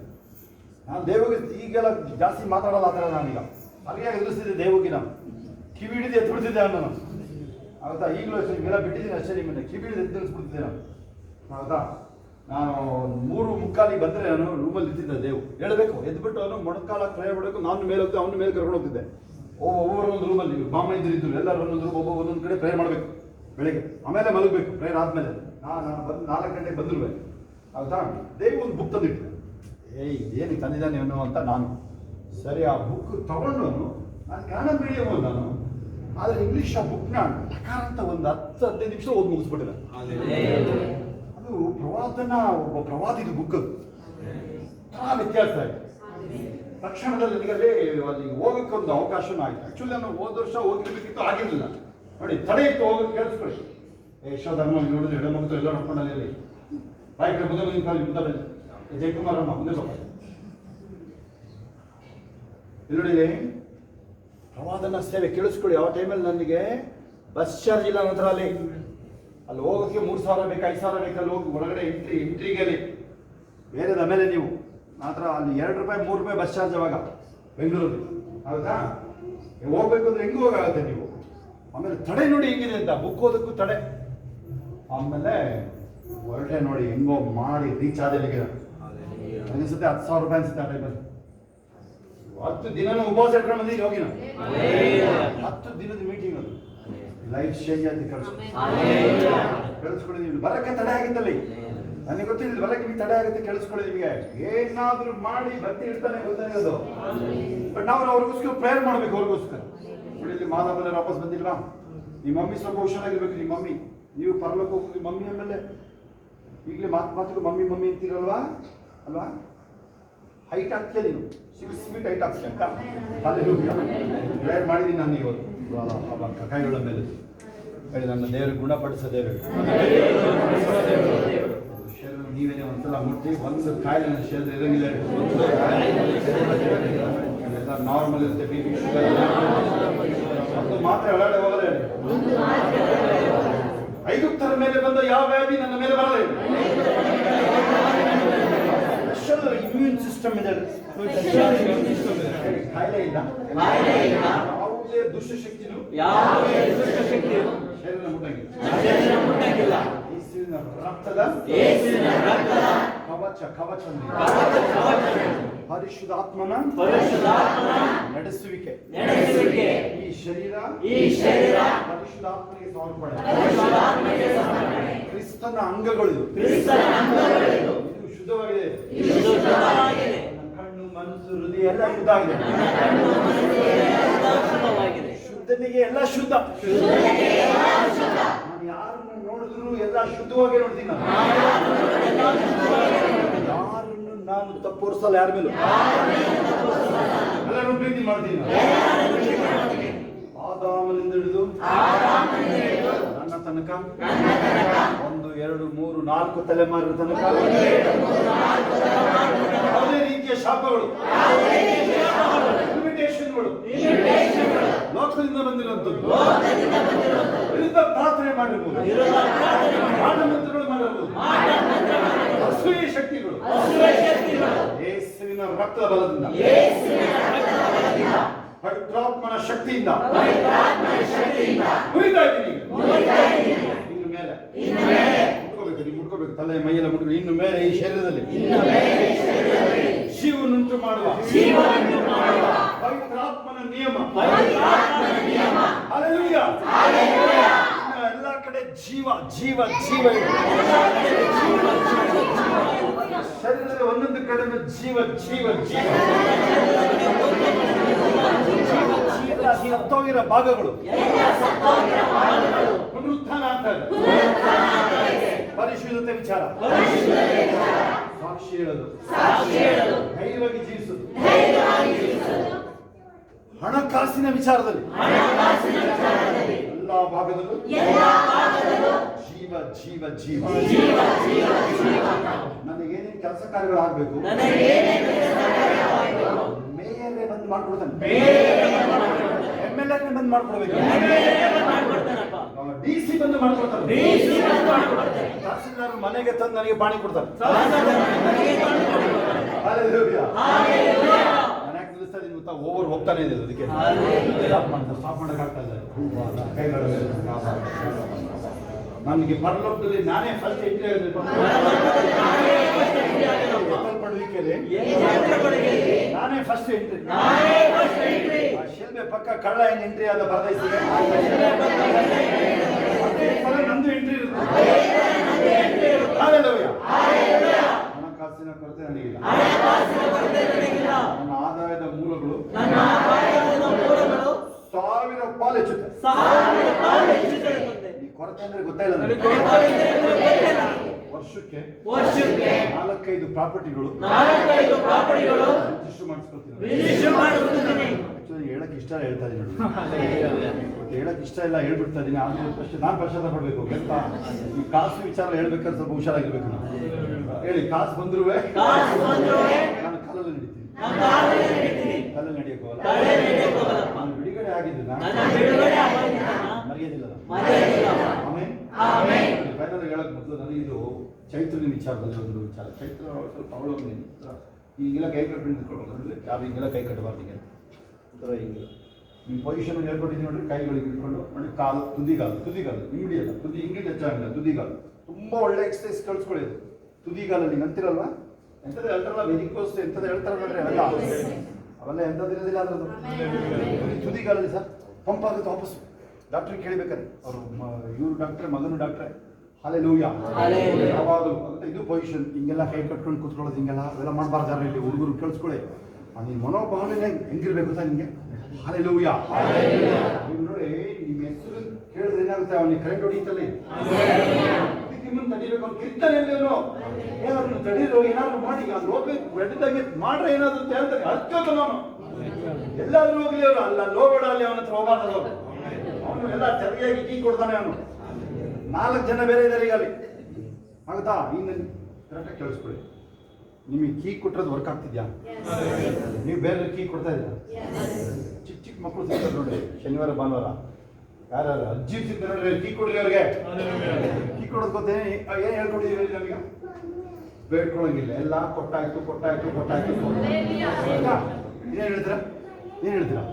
ನಾನು ದೇವಗೆ ಈಗೆಲ್ಲ ಜಾಸ್ತಿ ಮಾತಾಡಲ್ಲ ಆ ಥರ. ನಾನೀಗ ಸರಿಯಾಗಿ ಎದುರಿಸ್ತಿದ್ದೆ ದೇವಗೆ. ನಾನು ಕಿವಿ ಹಿಡಿದು ಎತ್ಬಿಡ್ತಿದ್ದೆ ನಾನು, ಆಗುತ್ತಾ. ಈಗಲೂ ಅಷ್ಟೇ, ಈಗೆಲ್ಲ ಬಿಟ್ಟಿದ್ದೀನಿ ಅಷ್ಟೇ. ನಿಮ್ಮನ್ನ ಕಿವಿ ಹಿಡಿದು ಎತ್ತಿಸ್ಬಿಡ್ತಿದ್ದೆ ನಾನು, ಆಗುತ್ತಾ. ನಾನು 3:45 ಬಂದರೆ ನಾನು ರೂಮಲ್ಲಿ ಇರ್ತಿದ್ದೆ. ದೇವು ಹೇಳಬೇಕು, ಎದ್ಬಿಟ್ಟು ಅವನು ಮೊಣಕಾಲ ಪ್ರಯ ಮಾಡಬೇಕು. ನಾನು ಮೇಲೆ ಹೋಗ್ತೇವೆ, ಅವನ ಮೇಲೆ ಕರ್ಕೊಂಡು ಹೋಗ್ತಿದ್ದೆ. ಒಬ್ಬೊಬ್ಬರು ಒಂದು ರೂಮಲ್ಲಿ ಬಾಮ ಇದ್ರು, ಎಲ್ಲರೂ ಒಂದೊಂದು ರೂಮ್, ಒಂದೊಂದು ಕಡೆ ಪ್ರೇಯರ್ ಮಾಡಬೇಕು ಬೆಳಗ್ಗೆ. ಆಮೇಲೆ ಮಲಗಬೇಕು ಪ್ರೇಯರ್ ಆದಮೇಲೆ. ನಾನು ಬಂದು 4 ಗಂಟೆಗೆ ಬಂದಿರ್ಬೇಕು, ಆಗುತ್ತಾ. ದೇವ್ ಒಂದು ಬುಕ್ ತಂದಿಟ್ಟು, ಏನಕ್ಕೆ ತಂದಿದ್ದಾನೆ ಅವನು ಅಂತ ನಾನು ಸರಿ, ಆ ಬುಕ್ ತಗೊಂಡವನು ನಾನು ಕನ್ನಡ ಮೀಡಿಯಮ್ ನಾನು, ಆದರೆ ಇಂಗ್ಲೀಷ್ ಆ ಬುಕ್ನ ಟಕಾರ ಅಂತ ಒಂದು 10-15 ನಿಮಿಷ ಓದಿ ಮುಗಿಸ್ಬಿಟ್ಟಿದೆ. ಅದು ಪ್ರವಾದನ, ಒಬ್ಬ ಪ್ರವಾದಿದು ಬುಕ್, ಅದು ವ್ಯತ್ಯಾಸ ಆಯಿತು. ತಕ್ಷಣದಲ್ಲಿ ನನಗಲ್ಲಿ ಅಲ್ಲಿಗೆ ಹೋಗೋಕ್ಕೆ ಒಂದು ಅವಕಾಶನೂ ಆಯಿತು. ಆ್ಯಕ್ಚುಲಿ ನಾನು ಹೋದ ವರ್ಷ ಹೋಗಿರ್ಬೇಕಿತ್ತು, ಆಗಿರಲಿಲ್ಲ ನೋಡಿ, ತಡೆ ಇತ್ತು ಹೋಗೋದು. ಕೇಳಿಸ್ಕೊಳ್ಳಿ, ಯಶೋಧರ್ಮ ನೋಡಿದ್ರೆ ಹೆಣ್ಣು ಎಲ್ಲ ನೋಡ್ಕೊಂಡಲ್ಲಿ ಬಾಯಿ ಕಡೆ ಮುಂದೆ ಮುಂದೆ ಜಯಕುಮಾರಮ್ಮ ಮುಂದೆ ಬಾ ಇಲ್ಲಿ ನೋಡಿ, ಪ್ರವಾದನ ಸೇವೆ ಕೇಳಿಸ್ಕೊಳ್ಳಿ. ಆ ಟೈಮಲ್ಲಿ ನನಗೆ ಬಸ್ ಚಾರ್ಜ್ ಇಲ್ಲ ನಂತರ ಅಲ್ಲಿ ಹೋಗೋಕ್ಕೆ 3,000 ಬೇಕು, 5,000 ಬೇಕು. ಅಲ್ಲಿ ಹೋಗಿ ಒಳಗಡೆ ಎಂಟ್ರಿಗೆ ಅಲ್ಲಿ ಬೇರೆದ ಆಮೇಲೆ ನೀವು ಮಾತ್ರ ಅಲ್ಲಿ 2 ರೂಪಾಯಿ 3 ರೂಪಾಯಿ ಬಸ್ ಚಾರ್ಜ್ ಅವಾಗ ಬೆಂಗಳೂರಲ್ಲಿ, ಹೌದಾ? ಹೋಗ್ಬೇಕು ಅಂದ್ರೆ ಹೆಂಗೆ ಹೋಗಾಗುತ್ತೆ ನೀವು? ಆಮೇಲೆ ತಡೆ ನೋಡಿ ಹೆಂಗಿದೆ ಅಂತ, ಬುಕ್ ಓದಕ್ಕೂ ತಡೆ. ಆಮೇಲೆ ಹೊರಟೆ ನೋಡಿ, ಹೆಂಗೋ ಮಾಡಿ ರೀಚ್ ಆದಲ್ಲಿಗೆ ಅನಿಸುತ್ತೆ 10,000 ರೂಪಾಯಿ ಅನಿಸುತ್ತೆ ಆ ಟೈಮಲ್ಲಿ. 10 ದಿನ ಉಪವಾಸ ಇಟ್ಕೊಂಡು ಬಂದಿದ್ದೀನಿ ಹೋಗಿ ನಾವು. 10 ದಿನದ ಮೀಟಿಂಗ್ ಅದು, ಲೈಫ್ ಚೇಂಜ್ ಅಂತ ಕೇಳಿಸ್ಕೊಳ್ಳಿ. ನೀವು ಬರಕ್ಕೆ ತಡೆ ಆಗಿತ್ತಲ್ಲಿ, ನನಗೆ ಗೊತ್ತಿಲ್ಲ ಬರಕ್ಕೆ ನಿಮ್ಗೆ ತಡೆ ಆಗುತ್ತೆ. ಕೇಳಿಸ್ಕೊಳ್ಳಿ, ನಿಮಗೆ ಏನಾದ್ರೂ ಮಾಡಿ ಬರ್ತಿ ಇರ್ತಾನೆ ಗೊತ್ತಾನೆ ಅದು. ಬಟ್ ನಾವು ಅವ್ರಿಗೋಸ್ಕರ ಪ್ರೇಯರ್ ಮಾಡ್ಬೇಕು, ಅವ್ರಿಗೋಸ್ಕರ. ನೋಡಿ, ಇಲ್ಲಿ ಮಾದಾಪುರ ವಾಪಸ್ ಬಂದಿಲ್ವಾ? ನಿಮ್ಮ ಮಮ್ಮಿ ಸ್ವಲ್ಪ ಹುಷಾರಾಗಿರ್ಬೇಕು. ನಿಮ್ಮ ಮಮ್ಮಿ, ನೀವು ಪರಲೋಕ ಹೋಗಿ ಮಮ್ಮಿ ಆಮೇಲೆ ಈಗಲೇ ಮಾತು ಮಮ್ಮಿ ಮಮ್ಮಿ ಅಂತೀರಲ್ವಾ ಅಲ್ವಾ? ಹೈಟ್ ಆಗ್ತೀಯ ನೀನು, 6 ಫೀಟ್ ಹೈಟ್ ಆಗ್ತೀಯ ಅಂತ ಅಲ್ಲಿ ಪ್ರೇಯರ್ ಮಾಡಿದ್ದೀನಿ ನಾನು ಇವತ್ತು. ಕೈಗಳ ಮೇಲೆ ಹೇಳಿ, ನನ್ನ ದೇವರಿಗೆ ಗುಣಪಡಿಸೋ ದೇವರು, ನೀವೇನೇ ಒಂದ್ಸಲ ಮುಟ್ಟಿ ಒಂದು ಕಾಯಿಲೆ ನನ್ನ ಶರೀರ ಇರಂಗಿಲ್ಲ. ಎಲ್ಲ ನಾರ್ಮಲ್ ಇರುತ್ತೆ, ಬಿ ಪಿ ಶುಗರ್ ಅದು ಮಾತ್ರ ಒಳಗಡೆ ಹೋಗದೆ. 5 ತರ ಮೇಲೆ ಬಂದ ಯಾವ ವ್ಯಾಧಿ ನನ್ನ ಮೇಲೆ ಬರಲ್ಲ. ಇಮ್ಯೂನ್ ಸಿಸ್ಟಮ್ ಇದೆ, ಕಾಯಿಲೆ ಇಲ್ಲ. ಯಾವುದೇ ದುಷ್ಟಶಕ್ತಿನೂ ಶರೀರ ಮುಟ್ಟಂಗಿಲ್ಲ. ರಕ್ತದ ಕವಚ ಪರಿಶುದ್ಧಾತ್ಮನ ನಡೆಸುವಿಕೆ. ಈ ಶರೀರ ಪರಿಶುದ್ಧಾತ್ಮನಿಗೆ ಸಮರ್ಪಣೆ. ಕ್ರಿಸ್ತನ ಅಂಗಗಳು ಇದು ಶುದ್ಧವಾಗಿದೆ. ಕಣ್ಣು, ಮನಸ್ಸು, ಹೃದಯ ಎಲ್ಲ ಶುದ್ಧ ಆಗಿದೆ. ಶುದ್ಧನಿಗೆ ಎಲ್ಲ ಶುದ್ಧ. ನಾನು ಯಾರನ್ನು ನೋಡಿದ್ರು ಎಲ್ಲ ಶುದ್ಧವಾಗಿ ನೋಡ್ತೀನಿ. ಯಾರನ್ನು ನಾನು ತಪ್ಪೋರ್ಸಲ್ಲ, ಯಾರ ಮೇಲೂ ಎಲ್ಲರೂ ಪ್ರೀತಿ ಮಾಡ್ತೀನಿ. ಆದಾಮನಿಂದ ಹಿಡಿದು ನನ್ನ ತನಕ 1, 2, 3, 4 ತಲೆಮಾರಿನ ತನಕ ಯಾವುದೇ ರೀತಿಯ ಶಾಪಗಳು, ಇನ್ವಿಟೇಷನ್ಗಳು ಲೋಕದಿಂದ ಬಂದಿರುವಂಥದ್ದು ವಿರುದ್ಧ ಪ್ರಾರ್ಥನೆ ಮಾಡಿರ್ಬೋದು, ಮಾಟಮಂತ್ರಗಳು ಮಾಡಿರ್ಬೋದು, ಅಸೂಯೆ ಶಕ್ತಿಗಳು ಯೇಸುವಿನ ರಕ್ತದ ಬಲದಿಂದ, ಪವಿತ್ರಾತ್ಮನ ಶಕ್ತಿಯಿಂದ ಮುರಿತಾ ಇದ್ದೀನಿ. ಇನ್ನು ಮೇಲೆ ಮುಟ್ಕೋಬೇಕು, ತಲೆ ಮೈಯೆಲ್ಲ ಮುಟ್ಕೊಂಡು ಇನ್ನು ಮೇಲೆ ಈ ಶರೀರದಲ್ಲಿ ಜೀವನುಂಟು ಮಾಡುವ ಪವಿತ್ರಾತ್ಮನ ನಿಯಮ. ಹಲ್ಲೆಲೂಯಾ. ಎಲ್ಲ ಕಡೆ ಜೀವ ಜೀವ ಜೀವ ಇದೆ. ಶರೀರದ ಒಂದೊಂದು ಕಡೆ ಜೀವ ಜೀವ ಜೀವ. ಸತ್ತೋಗಿರೋ ಭಾಗಗಳು ಪುನರುತ್ಥಾನ ಆಗ್ತದೆ. ಪರಿಶುದ್ಧತೆ ವಿಚಾರ, ಸಾಕ್ಷಿ ಹೇಳೋದು, ಧೈರ್ಯವಾಗಿ ಜೀವಿಸೋದು, ಹಣಕಾಸಿನ ವಿಚಾರದಲ್ಲಿ ಎಲ್ಲ ಭಾಗದಲ್ಲೂ ಜೀವ ಜೀವ ಜೀವ. ನನಗೇನೇನು ಕೆಲಸ ಕಾರ್ಯಗಳಾಗಬೇಕು ಮೇಯರೇ ಬಂದು ಮಾಡ್ಕೊಡ್ತಾನೆ, MLA ಬಂದು ಮಾಡ್ಕೊಡ್ಬೇಕು, DC ಬಂದು ಮಾಡ್ಕೊಡ್ತಾರೆ, ತಹಸೀಲ್ದಾರ್ ಮನೆಗೆ ತಂದು ನನಗೆ ಪಾಣಿ ಕೊಡ್ತಾರೆ. ಮನೆಗೆ ನಿಲ್ಲಿಸ್ತಾ ಇದೀನಿ ಗೊತ್ತಾ, ಓವರ್ ಹೋಗ್ತಾನೆ ಇದೆ. ಅದಕ್ಕೆ ಸ್ಟಾಪ್ ಮಾಡೋಕ್ಕಾಗ್ತಾ ಇಲ್ಲ. ನನಗೆ ಪರಲೋಕದಲ್ಲಿ ನಾನೇ ಫಸ್ಟ್ ಎಂಟ್ರಿ ನಾನೇ ಫಸ್ಟ್ ಎಂಟ್ರಿ. ಶಿಲ್ಬೆ ಪಕ್ಕ ಕಳ್ಳ ಏನು ಎಂಟ್ರಿ ಆದ ಪರದೈಸಿಗೆ ನಂದು ಎಂಟ್ರಿ ಇರುತ್ತೆ. ಹಣಕಾಸಿನ ಕಾಸಿನ ಕೊರತೆ ನನಗಿಲ್ಲ. ನನ್ನ ಆದಾಯದ ಮೂಲಗಳು 1000 ಪಾಲು ಹೆಚ್ಚುತ್ತೆ. ಈ ಕೊರತೆ ಅಂದ್ರೆ ಗೊತ್ತಾಯಿಲ್ಲ ನನಗೆ. ವರ್ಷಕ್ಕೆ 4-5 ಪ್ರಾಪರ್ಟಿಗಳು ರಿಜಿಸ್ಟರ್ ಮಾಡಿಸ್ಕೊಳ್ತೀನಿ. ಹೇಳಕ್ ಇಷ್ಟ ಹೇಳ್ತಾ ಇದೀನಿ ನೋಡಿ, ಹೇಳಕ್ ಇಷ್ಟ ಇಲ್ಲ ಹೇಳ್ಬಿಡ್ತಾ ಇದೀನಿ. ಆದ್ರೆ ನಾನು ಪಶ್ಚಾತ್ತಾಪ ಪಡ್ಬೇಕು ಅಂತ. ಈ ಕಾಸು ವಿಚಾರ ಹೇಳ್ಬೇಕಾದ್ರೆ ಸ್ವಲ್ಪ ಹುಷಾರಾಗಿರ್ಬೇಕು ನಾವು. ಹೇಳಿ, ಕಾಸು ಬಂದ್ರು ನಾನು ಕಾಲಲ್ಲಿ ನಡೀತೀನಿ, ಕಾಲಲ್ಲಿ ನಡೆಯಕ್ಕೆ ಹೋಗಲ್ಲ. ನಾನು ಬಿಡುಗಡೆ ಆಗಿದ್ದಿಲ್ಲ, ಮರೆಯೋದಿಲ್ಲ. ಫೈನಲ್ ಹೇಳಕ್ ಮೊದಲು ನನಗಿದು ಚೈತ್ರನ ವಿಚಾರದಲ್ಲಿ ಒಂದು ವಿಚಾರ. ಚೈತ್ರ ಸ್ವಲ್ಪ ಅವಳೊಬ್ಬನೇ ಈಗೆಲ್ಲ ಕೈ ಕಟ್ಟು ನಿಂತ್ಕೊಳ್ಬೇಕು. ಯಾವ ಹಿಂಗೆಲ್ಲ ಕೈ ಕಟ್ಟಬಾರ್ದು. ಈಗ ಥರ ಹಿಂಗಿಲ್ಲ. ನಿಮ್ಮ ಪೊಸಿಷನ್ ಹೇಳ್ಕೊಟ್ಟಿದ್ದೀನಿ ನೋಡ್ರಿ. ಕೈಗಳಿಗೆ ಇಟ್ಕೊಂಡು ನೋಡಿ, ಕಾಲು ತುದಿಗಾಲು ಇಂಗಡಿ ಅಲ್ಲ, ಇಂಗಡಿ ಹೆಚ್ಚಾಗಿಲ್ಲ, ತುದಿಗಾಲು ತುಂಬ ಒಳ್ಳೆ ಎಕ್ಸಸೈಸ್ ಕಳ್ಸ್ಕೊಳ್ಳಿ. ಅದು ತುದಿಗಾಲಲ್ಲಿ ಹಿಂಗೆ ಅಂತಿರಲ್ವಾ, ಎಂಥದ್ದು ಹೇಳ್ತಾರಲ್ಲ ವೆರಿಕೋಸ್ ಎಂಥದ್ದು ಹೇಳ್ತಾರೆ ನೋಡ್ರಿ, ಅವೆಲ್ಲ ಎಂಥದ್ದು ಇರೋದಿಲ್ಲ ಅದ್ರದ್ದು. ತುದಿಗಾಲಲ್ಲಿ ಸರ್ ಪಂಪ್ ಆಗುತ್ತೆ ವಾಪಸ್ಸು. ಡಾಕ್ಟ್ರಿಗೆ ಕೇಳಬೇಕಾದ್ರೆ ಅವರು ಇವರು ಡಾಕ್ಟ್ರೆ, ಮಗನು ಡಾಕ್ಟ್ರೆ. ಹಲ್ಲೆಲೂಯಾ. ಯಾವಾಗಲೂ ಅಂತ ಇದು ಪೊಸಿಷನ್. ಹಿಂಗೆಲ್ಲ ಕೈ ಕಟ್ಕೊಂಡು ಕೂತ್ಕೊಳ್ಳೋದು, ಹಿಂಗೆಲ್ಲ ಅವೆಲ್ಲ ಮಾಡಬಾರ್ದಾರೆ. ಇಲ್ಲಿ ಹುಡುಗರು ಕೇಳಿಸ್ಕೊಳ್ಳಿ. ನಿನ್ನ ಮನೋಭಾವನೆ ಹೆಂಗಿರ್ಬೇಕು ಅಂತ ನಿಮಗೆ. ಹಲ್ಲೆಲೂಯಾ. ನೀವು ನೋಡಿ, ನಿಮ್ಮ ಹೆಸರು ಕೇಳಿದ್ರೆ ಏನಾಗುತ್ತೆ, ಅವನಿಗೆ ಕರೆಂಟ್ ಹೊಡಿತಲ್ಲಿ ನಿಮ್ಮನ್ನು ತಡಿಬೇಕು. ಅವ್ನು ಕಿರ್ತಾನೆಲ್ಲಿ ಅವನು ಏನಾದ್ರು ತಡೀರು, ಏನಾದ್ರು ಮಾಡಿ ಅದು ಹೋಗ್ಬೇಕು ಬೆಡ್ಡಾಗೆ ಮಾಡ್ರೆ ಏನಾದ್ರು ಅಂತ ಹೇಳ್ತಾನೆ. ಅರ್ಥ ಅವನು ಎಲ್ಲಾದ್ರೂ ಹೋಗ್ಲಿ, ಅವರು ಅಲ್ಲ ಲೋಗಡ ಅಲ್ಲಿ ಅವನ ಹತ್ರ ಹೋಗಬಾರ್ದು. ಅವನು ಎಲ್ಲ ಸರಿಯಾಗಿ ಕೀ ಕೊಡ್ತಾನೆ. ಅವನು 4 ಜನ ಬೇರೆ ಇದ್ದಾರೆ ಈಗ ಅಲ್ಲಿ. ಆಗುತ್ತಾ? ಇನ್ನು ಕರೆಕ್ಟಾಗಿ ಕೇಳಿಸ್ಕೊಳ್ಳಿ. ನಿಮಗೆ ಕೀ ಕೊಟ್ಟಿರೋದು ವರ್ಕ್ ಆಗ್ತಿದ್ಯಾ? ನೀವು ಬೇರೆ ಕೀ ಕೊಡ್ತಾ ಇದ್ದೀರಾ? ಚಿಕ್ಕ ಮಕ್ಕಳು ಸಿಗ್ತಾರೆ ನೋಡಿ, ಶನಿವಾರ ಭಾನುವಾರ ಯಾರ್ಯಾರು ಅಜ್ಜಿ ಸಿಗ್ತಾರೆ ನೋಡ್ರಿ, ಕೀ ಕೊಡ್ರಿ ಅವ್ರಿಗೆ. ಕೀ ಕೊಡೋದು ಗೊತ್ತೇನೆ. ಏನು ಹೇಳ್ಕೊಂಡಿದ್ದೀವಿ ನಮಗೆ? ಬೇಡ್ಕೊಳಂಗಿಲ್ಲ. ಎಲ್ಲ ಕೊಟ್ಟಾಯ್ತು. ಏನ್ ಹೇಳ್ತೀರಾ?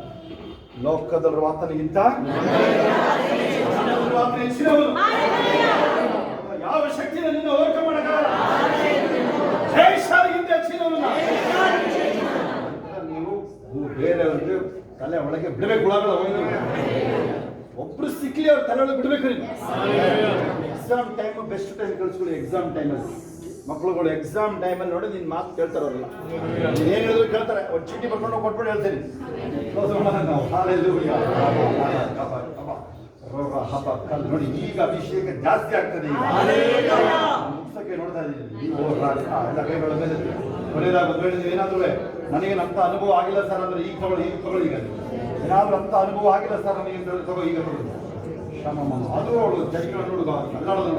ಲೋಕದ ಆತನಿಗಿಂತ ಯಾವ ಶಕ್ತಿನ ನಿನ್ನ ಓವರ್ಕಮ್ ಮಾಡಕ್ಕಾಗಲ್ಲ. ಜಯಶಾಲಿಗಿಂತ ಹೆಚ್ಚಿನವನ್ನ ನೀವು ಬೇರೆಯವ್ರಿಗೆ ತಲೆ ಒಳಗೆ ಬಿಡಬೇಕು. ಹುಳಗಳ ಒಬ್ರು ಸಿಕ್ಲಿ ಅವ್ರ ತಲೆ ಒಳಗೆ ಬಿಡ್ಬೇಕು. ನೀವು ಎಕ್ಸಾಮ್ ಟೈಮ್ ಬೆಸ್ಟ್ ಟೈಮ್ ಕಳಿಸ್ಕೊಳ್ಳಿ. ಎಕ್ಸಾಮ್ ಟೈಮಲ್ಲಿ ಮಕ್ಕಳುಗಳು ಎಕ್ಸಾಮ್ ಟೈಮಲ್ಲಿ ನೋಡಿ ನಿನ್ನ ಮಾತು ಕೇಳ್ತಾರೆ. ಅವರೆಲ್ಲ ಏನು ಹೇಳಿದ್ರು ಕೇಳ್ತಾರೆ. ಒಂದು ಚೀಟಿ ಬರ್ಕೊಂಡು ಕೊಟ್ಬಿಟ್ಟು ಹೇಳ್ತೀನಿ. ರೋಗ ಹಬ್ಬ ಕಲ್ ನೋಡಿ, ಈಗ ಅಭಿಷೇಕ ಜಾಸ್ತಿ ಆಗ್ತದೆ. ಮುಗಿಸಕ್ಕೆ ನೋಡ್ತಾ ಇದ್ದೀನಿ. ಎಲ್ಲ ಕೈಗಳ ಮೇಲೆ ಕೊನೆಯದಾಗೋದು ಹೇಳಿದ್ವಿ. ಏನಾದ್ರು ನನಗೆ ಅಂತ ಅನುಭವ ಆಗಿಲ್ಲ ಸರ್ ಅಂದ್ರೆ ಈಗ ತಗೊಳ್ಳಿ. ಈಗ ಏನಾದ್ರು ಅಂತ ಅನುಭವ ಆಗಿಲ್ಲ ಸರ್ ನನಗೆ ತಗೋ, ಈಗ ತಗೊಳ್ಳಿ. ಅದು ಅವಳು ಜಗಳ ನೋಡುವ ಅಲ್ಲಾಡೋದು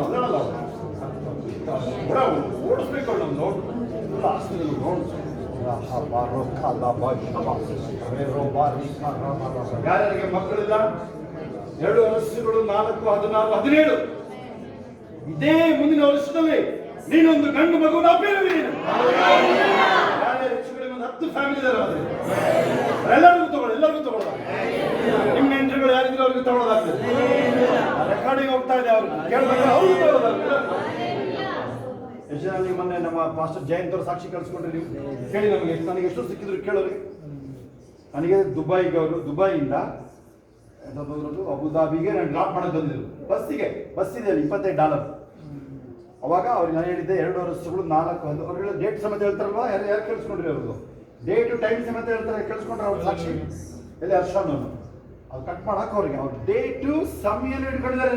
ಓಡಿಸ್ಬೇಕು. ನಾವು ನೋಡು ಯಾರ್ಯಾರಿಗೆ ಮಕ್ಕಳಿಲ್ಲ, 2 ವರ್ಷಗಳು 4, 16, 17 ಇದೇ ಮುಂದಿನ ವರ್ಷದಲ್ಲಿ ನೀನೊಂದು ಗಂಡು ಮಗುನ ಬೇರೆ. ಯಾರ್ಯಾರು ಹೆಚ್ಚು ಕಡಿಮೆ 10 ಫ್ಯಾಮಿಲಿ ಇದ್ದಾರೆ. ಎಲ್ಲರಿಗೂ ತಗೊಳ್ಳೋದು. ನಿಮ್ಮ ಎಂಟ್ರಿಗಳು ಯಾರಿದ್ರು ಅವ್ರಿಗೆ ತಗೊಳ್ಳೋದಾಗ್ತದೆ. ರೆಕಾರ್ಡಿಂಗ್ ಹೋಗ್ತಾ ಇದೆ. ಅವ್ರು ಕೇಳ್ಬೇಕು, ಅವ್ರಿಗೆ ತಗೊಳ್ಳೋದಾಗ್ತದೆ. ಎಷ್ಟು ಜನ ನೀವು ಮೊನ್ನೆ ನಮ್ಮ ಪಾಸ್ಟರ್ ಜಯಂತ್ ಅವರು ಸಾಕ್ಷಿ ಕಳಿಸ್ಕೊಂಡ್ರೆ ನೀವು ಕೇಳಿ. ನನಗೆ ಎಷ್ಟು ಸಿಕ್ಕಿದ್ರು ಕೇಳೋರಿಗೆ. ನನಗೆ ದುಬೈಯಿಂದ ಅಬುದಾಬಿಗೆ ನಾನು ಡ್ರಾಪ್ ಮಾಡೋದು ಬಂದಿದ್ರು. ಬಸ್ಸಿದೆ $25. ಅವಾಗ ಅವ್ರಿಗೆ ನಾನು ಹೇಳಿದ್ದೆ 2 ವರ್ಷಗಳು 4 ಅವ್ರಿಗೆ ಡೇಟ್ ಸಮೇತ ಹೇಳ್ತಾರಲ್ವಾ. ಯಾರು ಕೇಳಿಸ್ಕೊಂಡ್ರಿ? ಅವ್ರದ್ದು ಡೇಟು ಟೈಮ್ ಸಮೇತ ಹೇಳ್ತಾರೆ. ಕೇಳಿಸ್ಕೊಂಡ್ರೆ ಅವ್ರ ಸಾಕ್ಷಿ ಎಲ್ಲಿ ಹರ್ಷಣ್ಣನು ಅದು ಕಟ್ ಮಾಡಕ್ಕೆ ಅವ್ರಿಗೆ ಅವ್ರ ಡೇಟು ಸಮಯನ ಇಟ್ಕೊಂಡಿದ್ದಾರೆ.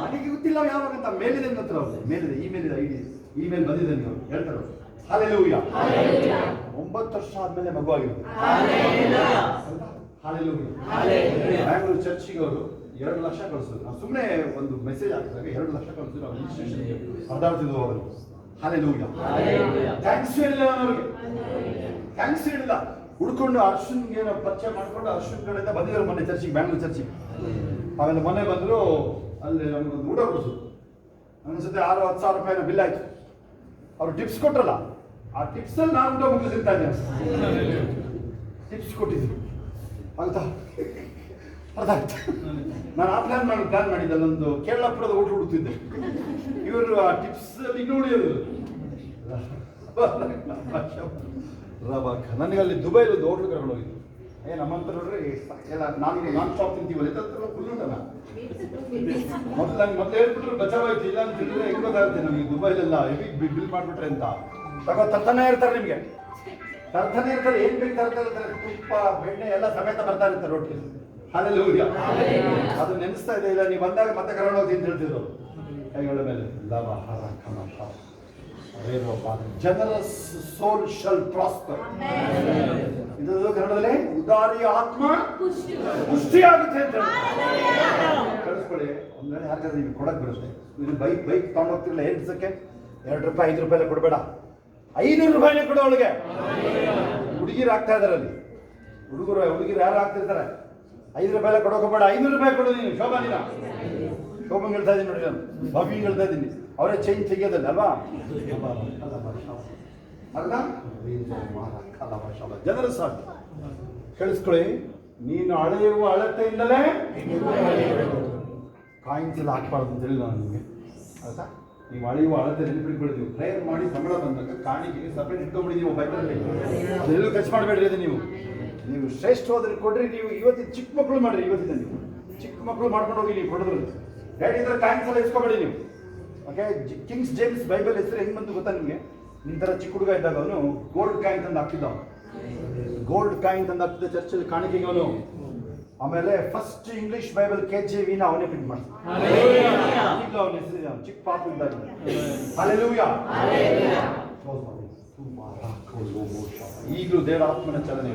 ನನಗೆ ಗೊತ್ತಿಲ್ಲ ಯಾವಾಗಂತ. ಮೇಲಿದೆ ನನ್ನ ಹತ್ರ. ಅವ್ರು ಮೇಲಿದೆ, ಇಮೇಲ್ ಬಂದಿದೆ ನೀವು ಹೇಳ್ತಾರೆ. ಹಲ್ಲೆಲೂಯಾ. 9 ವರ್ಷ ಆದ್ಮೇಲೆ ಮಗು ಆಗಿರುತ್ತೆ. ಹಲ್ಲೆಲೂಯಾ. ಬ್ಯಾಂಗ್ಳೂರು ಚರ್ಚಿಗೆ ಅವರು 2 ಲಕ್ಷ ಕಳಿಸಿದ್ರು. ನಾವು ಸುಮ್ಮನೆ ಒಂದು ಮೆಸೇಜ್ ಹಾಕಿದಾಗ 2 ಲಕ್ಷ ಕಳಿಸಿದ್ರು. ನಾವು ರಿಜಿಸ್ಟ್ರೇಷನ್ಗೆ ಪರದಾಡ್ತಿದ್ವು ಅವರು. ಹಲ್ಲೆಲೂಯಾ. ಥ್ಯಾಂಕ್ಸ್ ಹೇಳಿಲ್ಲ ನಾನು ಅವ್ರಿಗೆ. ಥ್ಯಾಂಕ್ಸ್ ಹೇಳಿಲ್ಲ. ಹುಡ್ಕೊಂಡು ಅರ್ಶನ್ಗೆ ಪರಿಚಯ ಮಾಡ್ಕೊಂಡು ಅರ್ಶನ್ ಕಡೆಯಿಂದ ಬಂದಿದ್ರು ಮೊನ್ನೆ ಚರ್ಚಿಗೆ, ಬ್ಯಾಂಗ್ಳೂರು ಚರ್ಚಿಗೆ. ಆಮೇಲೆ ಮೊನ್ನೆ ಬಂದರು. ಅಲ್ಲಿ ನಮಗೊಂದು ಊಟ ಕೊಡಿಸು. ಅನ್ಸುತ್ತೆ 6-10 ಸಾವಿರ ರೂಪಾಯಿನ ಬಿಲ್ ಆಯ್ತು. ಅವ್ರು ಟಿಪ್ಸ್ ಕೊಟ್ರಲ್ಲ, ಆ ಟಿಪ್ಸಲ್ಲಿ ನಾನು ಊಟ ಮುಗಿಸಿರ್ತಾ ಇದ್ದೇನೆ. ಟಿಪ್ಸ್ ಕೊಟ್ಟಿದ್ರು. ಆಗುತ್ತಾ? ಅರ್ಥ ಆಯ್ತು. ನಾನು ಆ ಪ್ಲಾನ್ ಮಾಡಿದ್ದೆ. ಒಂದು ಕೇರಳಪುರದ ಹೋಟ್ಲು ಹುಡುಕ್ತಿದ್ದೆ. ಇವರು ಆ ಟಿಪ್ಸ್ ಅಲ್ಲಿ ಇನ್ನೂ ಉಳಿಯೋದು. ನನಗೆ ಅಲ್ಲಿ ದುಬೈಲಿ ಒಂದು ಹೋಟ್ಲು ಕರ್ಕೊಂಡು ಹೋಗಿದ್ದು. ನಮ್ಮಂತ ನೋಡ್ರಿ ಎಲ್ಲ ನಾನ್ ಸ್ಟಾಪ್ ತಿಂತೀವಲ್ಲ ಫುಲ್ ಉಂಟಲ್ಲ ಮೊದಲು ಹೇಳ್ಬಿಟ್ರು ಬಚಾವಾಯ್ತು, ಇಲ್ಲ ಅಂತ ಹೇಳಿದ್ರೆ ಹೆಂಗ್ ಗೊತ್ತಾಗುತ್ತೆ ನಮಗೆ ದುಬೈಲೆಲ್ಲ ಹೆವಿ ಬಿಲ್ ಮಾಡ್ಬಿಟ್ರೆ ಅಂತ ತರ್ತಾನೆ ಇರ್ತಾರೆ, ನಿಮಗೆ ತರ್ತಾನೆ ಇರ್ತಾರೆ, ಏನ್ ಬೇಕು ತರ್ತಾ ಇರ್ತಾರೆ, ತುಪ್ಪ ಬೆಣ್ಣೆ ಎಲ್ಲ ಸಮೇತ ಬರ್ತಾ ಇರ್ತಾರೆ ರೊಟ್ಟಿ. ಅಲ್ಲೆಲ್ಲ ಅದು ನೆನೆಸ್ತಾ ಇದೆ, ಇಲ್ಲ ನೀವು ಬಂದಾಗ ಮತ್ತೆ ಕರ್ಕೊಂಡು ಹೋಗಿ ಅಂತ ಹೇಳ್ತಿದ್ರು ಕೈಗಳ ಮೇಲೆ ಲವ ಹರ ಕಮ ಜನರಸ್ ಸೋಲ್ ಶಲ್ ಪ್ರಾಸ್ಪರ್. ಇದು ಕನ್ನಡದಲ್ಲಿ ಉದಾರಿಯ ಆತ್ಮ ಪುಷ್ಟಿ ಆಗುತ್ತೆ ಅಂತ ಕಳಿಸ್ಕೊಳ್ಳಿ. ಒಂದ್ ವೇಳೆ ಯಾರಿಗಾದ್ರೆ ನಿಮ್ಗೆ ಕೊಡಕ್ ಬರುತ್ತೆ, ನೀವು ಬೈಕ್ ತಗೊಂಡೋಗ್ತಿರಲ್ಲ, 8 ದಿವಸಕ್ಕೆ 2 ರೂಪಾಯಿ 5 ರೂಪಾಯಿ ಕೊಡಬೇಡ, 500 ರೂಪಾಯಿನೇ ಕೊಡು ಅವಳಿಗೆ. ಹುಡುಗಿರು ಆಗ್ತಾ ಇದಾರೆ ಅಲ್ಲಿ, ಹುಡುಗಿರು ಯಾರು ಆಗ್ತಿರ್ತಾರೆ, 5 ರೂಪಾಯಿ ಕೊಡೋಕೋಬೇಡ, 500 ರೂಪಾಯಿ ಕೊಡು ನೀನು. ಶೋಭಂಗ್ ಹೇಳ್ತಾ ಇದ್ದೀನಿ ನೋಡಿ, ನಾನು ಬಾಬಿಂಗ್ ಹೇಳ್ತಾ ಇದ್ದೀನಿ, ಅವರೇ ಚೈನ್ ತೆಗಿಯೋದಲ್ಲ ಅಲ್ವಾ ಅಲ್ಲ. ಜನರು ಸಾಕು ಕೇಳಿಸ್ಕೊಳ್ಳಿ, ನೀನು ಅಳೆಯುವ ಅಳತೆಯಿಂದಲೇ ಕಾಯಿನ್ಸ್ ಎಲ್ಲ ಹಾಕ್ಬಾರ್ದು ಅಂತ ಹೇಳಿ ನಾನು ನಿಮಗೆ ಆಯ್ತಾ. ನೀವು ಅಳೆಯುವ ಅಳತೆ ನೆನಪಿಟ್ಕೊಳ್ತೀವಿ, ಪ್ರೇಯರ್ ಮಾಡಿ ಸಂಬಳ ಬಂದಾಗ ಕಾಣಿಕೆ ಸಪ್ರೇಟ್ ಇಟ್ಕೊಂಡ್ಬಿಡಿ ಬೈಬಲಲ್ಲಿ, ಅದೆಲ್ಲೂ ಖರ್ಚು ಮಾಡಬೇಡ್ರಿ. ಅದು ನೀವು ಶ್ರೇಷ್ಠವಾದ್ರೆ ಕೊಡ್ರಿ. ನೀವು ಇವತ್ತಿನ ಚಿಕ್ಕ ಮಕ್ಕಳು ಮಾಡ್ರಿ, ಇವತ್ತಿನ ನೀವು ಚಿಕ್ಕ ಮಕ್ಕಳು ಮಾಡ್ಕೊಂಡು ಹೋಗಿ ನೀವು ಕೊಡೋದ್ರಲ್ಲಿ ಡ್ಯಾಡಿ ಇದ್ರೆ ಕಾಯಿನ್ಸ್ ಎಲ್ಲ ಇಸ್ಕೊಬೇಡಿ ನೀವು. ಓಕೆ, ಕಿಂಗ್ಸ್ ಜೇಮ್ಸ್ ಬೈಬಲ್ ಹೆಸರು ಹೆಂಗ್ ಬಂತು ಗೊತ್ತಾ ನಿಮಗೆ? ನಿಮ್ಮ ಥರ ಚಿಕ್ಕ ಹುಡುಗ ಇದ್ದಾಗ ಅವನು ಗೋಲ್ಡ್ ಕಾಯಿನ್ ತಂದು ಹಾಕ್ತಿದ್ದ, ಗೋಲ್ಡ್ ಕಾಯಿನ್ ತಂದು ಹಾಕ್ತಿದ್ದ ಚರ್ಚಲ್ಲಿ ಕಾಣಿಕೆಗೆ ಅವನು. ಆಮೇಲೆ ಫಸ್ಟ್ ಇಂಗ್ಲಿಷ್ ಬೈಬಲ್ KJV ಅವನೇ ಪ್ರಿಂಟ್ ಮಾಡ್ತಾನೆ, ಅವನ ಹೆಸರು ಚಿಕ್ಕ ಪಾಪ ಇದ್ದಾಗ. ಹಲ್ಲೆಲೂಯಾ. ಈಗಲೂ ದೇವರ ಆತ್ಮನ ಚಲನೆ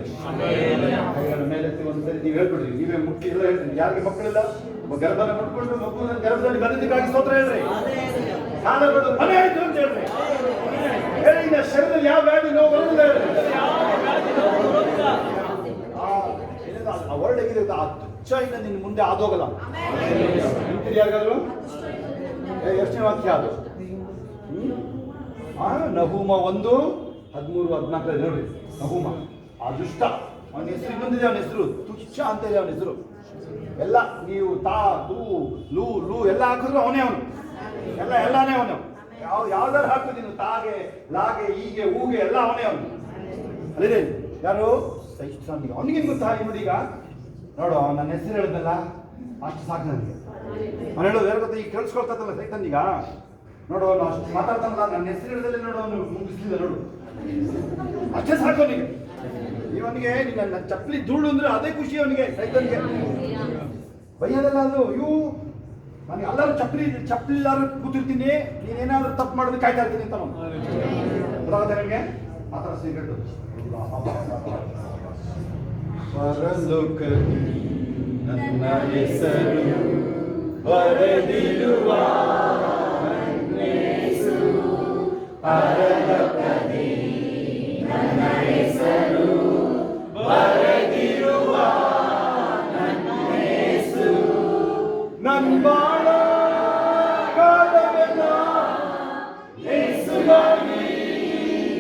ಕೈಗಳ ಮೇಲೆತ್ತಿ ಒಂದ್ಸರಿ ನೀವು ಹೇಳ್ಬಿಡ್ರಿ, ನೀವೇ ಮುಟ್ಟಿ ಎಲ್ಲ ಹೇಳ್ತೀನಿ. ಯಾರಿಗೆ ಮಕ್ಕಳಿಲ್ಲ, ಗರ್ಭನ ಮುಟ್ಕೊಂಡು ಮಕ್ಕಳ ಗರ್ಭದಲ್ಲಿ ಬಂದಿದ್ದಕ್ಕಾಗಿ ಸ್ತೋತ್ರ ಹೇಳ್ರಿ. ಸಾಲಗಳು ಮನೆ ಆಯ್ತು ಅಂತ ಹೇಳ್ರಿ. ಹೇಳಿ, ಶರೀರದಲ್ಲಿ ಯಾವ ವ್ಯಾಧಿ ನೋವು ಬರುವುದಿಲ್ಲ ಹೇಳ್ರಿ. ಆ ವರ್ಡ್ ಹೇಗಿದೆ, ಆ ತುಚ್ಛದಿಂದ ನಿನ್ನ ಮುಂದೆ ಆದೋಗಲ್ಲ. ನಿಂತಿರಿ ಯಾರಿಗಾದ್ರು? ಎಷ್ಟನೇ ವಾಕ್ಯ ಅದು? ನಹೂಮ 1:13-14 ನೋಡ್ರಿ. ನಹೂಮ ಆ ದುಷ್ಟ, ಅವನ ಹೆಸರು ಇನ್ನೊಂದಿದೆ, ಅವನ ಹೆಸರು ತುಚ್ಛ ಅಂತ ಇದೆ ಅವನ ಹೆಸರು. ಎಲ್ಲ ನೀವು ತಾ ದು ಲೂ ಲೂ ಎಲ್ಲ ಹಾಕಿದ್ರು ಅವನೇ, ಅವನು ಎಲ್ಲಾನೇ ಅವನು. ಯಾವ್ದಾರು ಹಾಕಿದ್ರು ನೀನು, ತಾಗೆ ಲಾಗೆ ಹೀಗೆ ಹೂಗೆ ಎಲ್ಲ ಅವನೇ ಅವನು. ಅಲ್ಲಿದೆ ಯಾರು ಸೈತಾನಿಗೆ, ಅವನಿಗೇನು ಗೊತ್ತಾ? ನೋಡಿ ಈಗ ನೋಡು, ನನ್ನ ಹೆಸರು ಹೇಳಿದ್ನಲ್ಲ ಅಷ್ಟು ಸಾಕು ನನಗೆ. ಅವನು ಹೇಳೋದು ಯಾರು ಗೊತ್ತಾ? ಈಗ ಕೇಳಿಸ್ಕೊಳ್ತಲ್ಲ ಸೈತಾನಿಗ, ನೋಡು ಅವನು ಅಷ್ಟು ಮಾತಾಡ್ತಾನಲ್ಲ, ನನ್ನ ಹೆಸರು ಹೇಳಿದಲ್ಲಿ ನೋಡು ಅವನು ಮುಗಿಸ್ಲಿಲ್ಲ, ನೋಡು ಅಷ್ಟೇ ಸಾಕು ಅವನಿಗೆ. ಇವನಿಗೆ ನನ್ನ ಚಪ್ಪಲಿ ಧೂಳು ಅಂದ್ರೆ ಅದೇ ಖುಷಿ ಅವನಿಗೆ, ಸೈತಾನಿಗೆ. ಬೈಯೋದಲ್ಲ ಅದು. ನನಗೆ ಎಲ್ಲರೂ ಚಪ್ಪಲಿ ಎಲ್ಲಾರು ಕೂತಿರ್ತೀನಿ, ನೀನೇನಾದ್ರೂ ತಪ್ಪು ಮಾಡೋದು ಕಾಯ್ತಾ ಇರ್ತೀನಿ ಅಂತ ಗೊತ್ತಾಗುತ್ತೆ ನನಗೆ. ಆ ಥರ ಸಿಗಟ್ಟು ಪರಲೋಕದಲ್ಲಿ ನನ್ನ ಹೆಸರು ಬರೆದಿರುವ ಪರಲೋಕದಲ್ಲಿ ನನ್ನ ಹೆಸರು ಬರೆದಿರುವ ನನ್ನ ಬಾಳ ಕಾಲವೆಲ್ಲ ಯೇಸುವಾಗಿ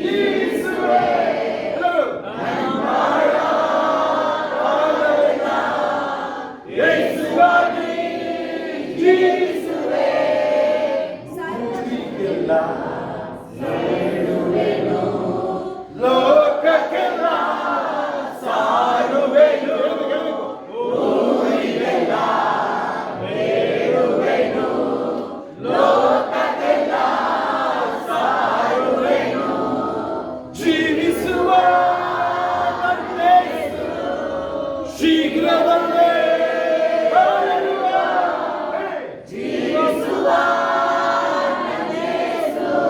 ಜೀವಿಸುವೆ. ಎಲ್ಲರೂ ನನ್ನ ಬಾಳ ಕಾಲವೆಲ್ಲ ಯೇಸುವಾಗಿ ಜೀವಿಸುವೆ. ಭೂಮಿಗೆಲ್ಲ ಹೇಳುವೆನು, ಲೋಕಕ್ಕೆಲ್ಲ ಸಾರುವೆನು. ಊರಿಗೆಲ್ಲ ಹೇಳುವೆನು, ಲೋಕಕ್ಕೆಲ್ಲ ಸಾರುವೆನು. ಜೀವಿಸುವ ನನ್ನ ಹೆಸರು ಶೀಘ್ರದಲ್ಲೇ ಬರುವ. ಜೀವಿಸುವ ನನ್ನ ಹೆಸರು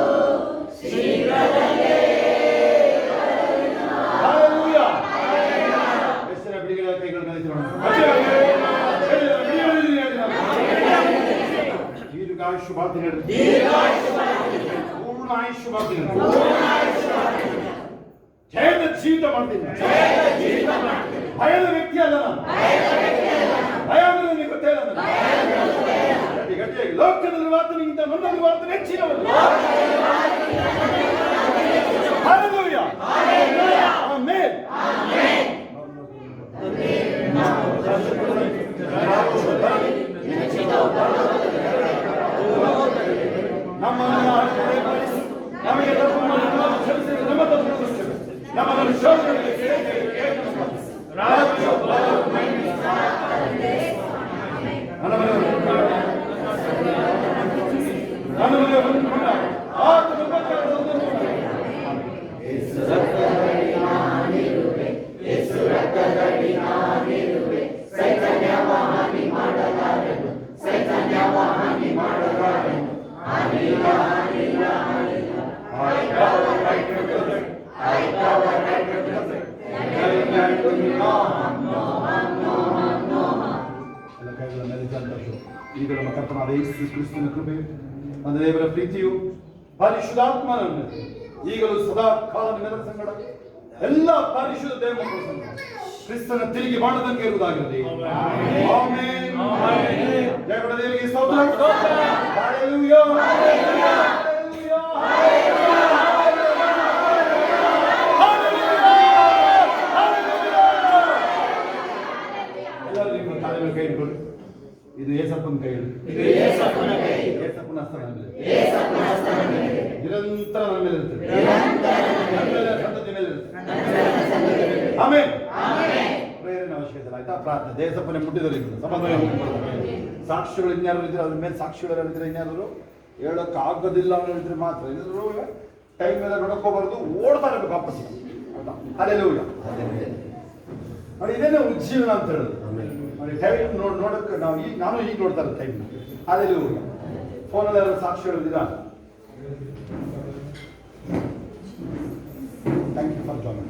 ಶೀಘ್ರದಲ್ಲೇ ಹಲ್ಲೆಲೂಯಾ. ಹೆಸರ ಬಿಡುಗಡೆ ಕೈಗಳು ಕಲಿತೋಣ. ದೀರ್ಘಾಯುಷ್ಯ ಮಾಡ್ತೀನಿ ಹೇಳ್ರಿ, ಪೂರ್ಣ ಆಯುಷ್ಯ ಮಾಡ್ತೀನಿ, ಜಯದ ಜೀವಿತ ಮಾಡ್ತೀನಿ. ಭಯದ ವ್ಯಕ್ತಿ ಅಲ್ಲ ನಾನು, ಭಯ ಅಂದ್ರೆ ನಿಮಗೆ ಗೊತ್ತೇ ಇಲ್ಲ ನನಗೆ. ಗಟ್ಟಿಯಾಗಿ ಲೋಕದಲ್ಲಿ ವಾರ್ತನಿಗಿಂತ ನನ್ನಲ್ಲಿ ವಾರ್ತನೆ ಹೆಚ್ಚಿನವಲ್ಲ. ಹಲ್ಲೆಲೂಯಾ. ಆಮೆನ್. ನಮ್ಮನ್ನು ಪರಿಸಿ ನಮಗೆ ತಪ್ಪು ಕ್ಷಮಿಸಿ, ನಮ್ಮ ತಪ್ಪು ಕ್ಷಮಿಸಿ, ನಮ್ಮನ್ನು ಶೋಧನೆಗೆ ಈಗ ನಮ್ಮ ಕರ್ತನಾದ ಯೇಸು ಕ್ರಿಸ್ತನ ಕೃಪೆ, ನನ್ನ ದೇವರ ಪ್ರೀತಿಯು, ಪರಿಶುದ್ಧಾತ್ಮನ ಈಗಲೂ ಸದಾ ಕಾಲ ನಿಮ್ಮೆಲ್ಲರ ಸಂಗಡ ಎಲ್ಲ ಪರಿಶುದ್ಧ ದೇವ ಮಕ್ಕಳ ಸಂಗಡ ಕ್ರಿಸ್ತನ ತಿರುಗಿ ಮಾಡದಂಗೆ ಇರುವುದಾಗಿರಲಿ. ಆಮೆನ್. ಜಯಗಡ ದೇವರಿಗೆ ಸ್ತೋತ್ರ. ಹಲ್ಲೆಲೂಯಾ. ಹಲ್ಲೆಲೂಯಾ. ಎಲ್ಲರೂ ನಿಮ್ಮ ತಲೆ ಮೇಲೆ ಕೈ ಇಟ್ಕೊಳ್ಳಿ. ಇದು ಏಸಪ್ಪನ ಕೈ. ಏಸಪ್ಪನ ಹಸ್ತ ನನ್ನ ಮೇಲೆ. ನಿರಂತರ ನನ್ನ ಮೇಲೆ ಇರ್ತದೆ. ನನ್ನ ಮೇಲೆ, ಸಂತತಿ ಮೇಲೆ ಇರ್ತದೆ. ಆಮೆನ್. ಪ್ರೇರಣೆ ಅವಶ್ಯಕತೆ ಇಲ್ಲ, ಆಯ್ತಾ? ಪ್ರಾರ್ಥನೆ. ದೇಸಪ್ಪನೆ ಮುಟ್ಟಿದವರಿಗೆ ಸಮಾಧಾನ ಮುಟ್ಟಿಕೊಡ್ತಾರೆ. ಸಾಕ್ಷಿಗಳು ಇನ್ಯಾರು ಇದ್ರೆ ಅದ್ರ ಮೇಲೆ ಸಾಕ್ಷಿಗಳು ಇದ್ರೆ ಇನ್ಯಾರು ಹೇಳೋಕೆ ಆಗೋದಿಲ್ಲ ಅನ್ನೋದಿದ್ರೆ ಮಾತ್ರ, ಇದ್ರು ಟೈಮ್ ಮೇಲೆ ನೋಡಕೋಬಾರ್ದು, ಓಡ್ತಾ ಇರ್ಬೇಕು ವಾಪಸ್. ಆಯ್ತಾ? ಹಲ್ಲೆಲೂಯಾ. ನೋಡಿ, ಇದೇನೇ ಉಜ್ಜೀವನ ಅಂತ ಹೇಳೋದು. ನೋಡಿ, ಟೈಮ್ ನೋಡೋಕೆ ನಾನು ಈಗ ನೋಡ್ತಾ ಇರೋದು ಟೈಮ್. ಹಲ್ಲೆಲೂಯಾ. ಫೋನಲ್ಲಿ ಯಾರು ಸಾಕ್ಷಿ ಹೇಳಿದ್ದೀರಾ? Thank you for joining.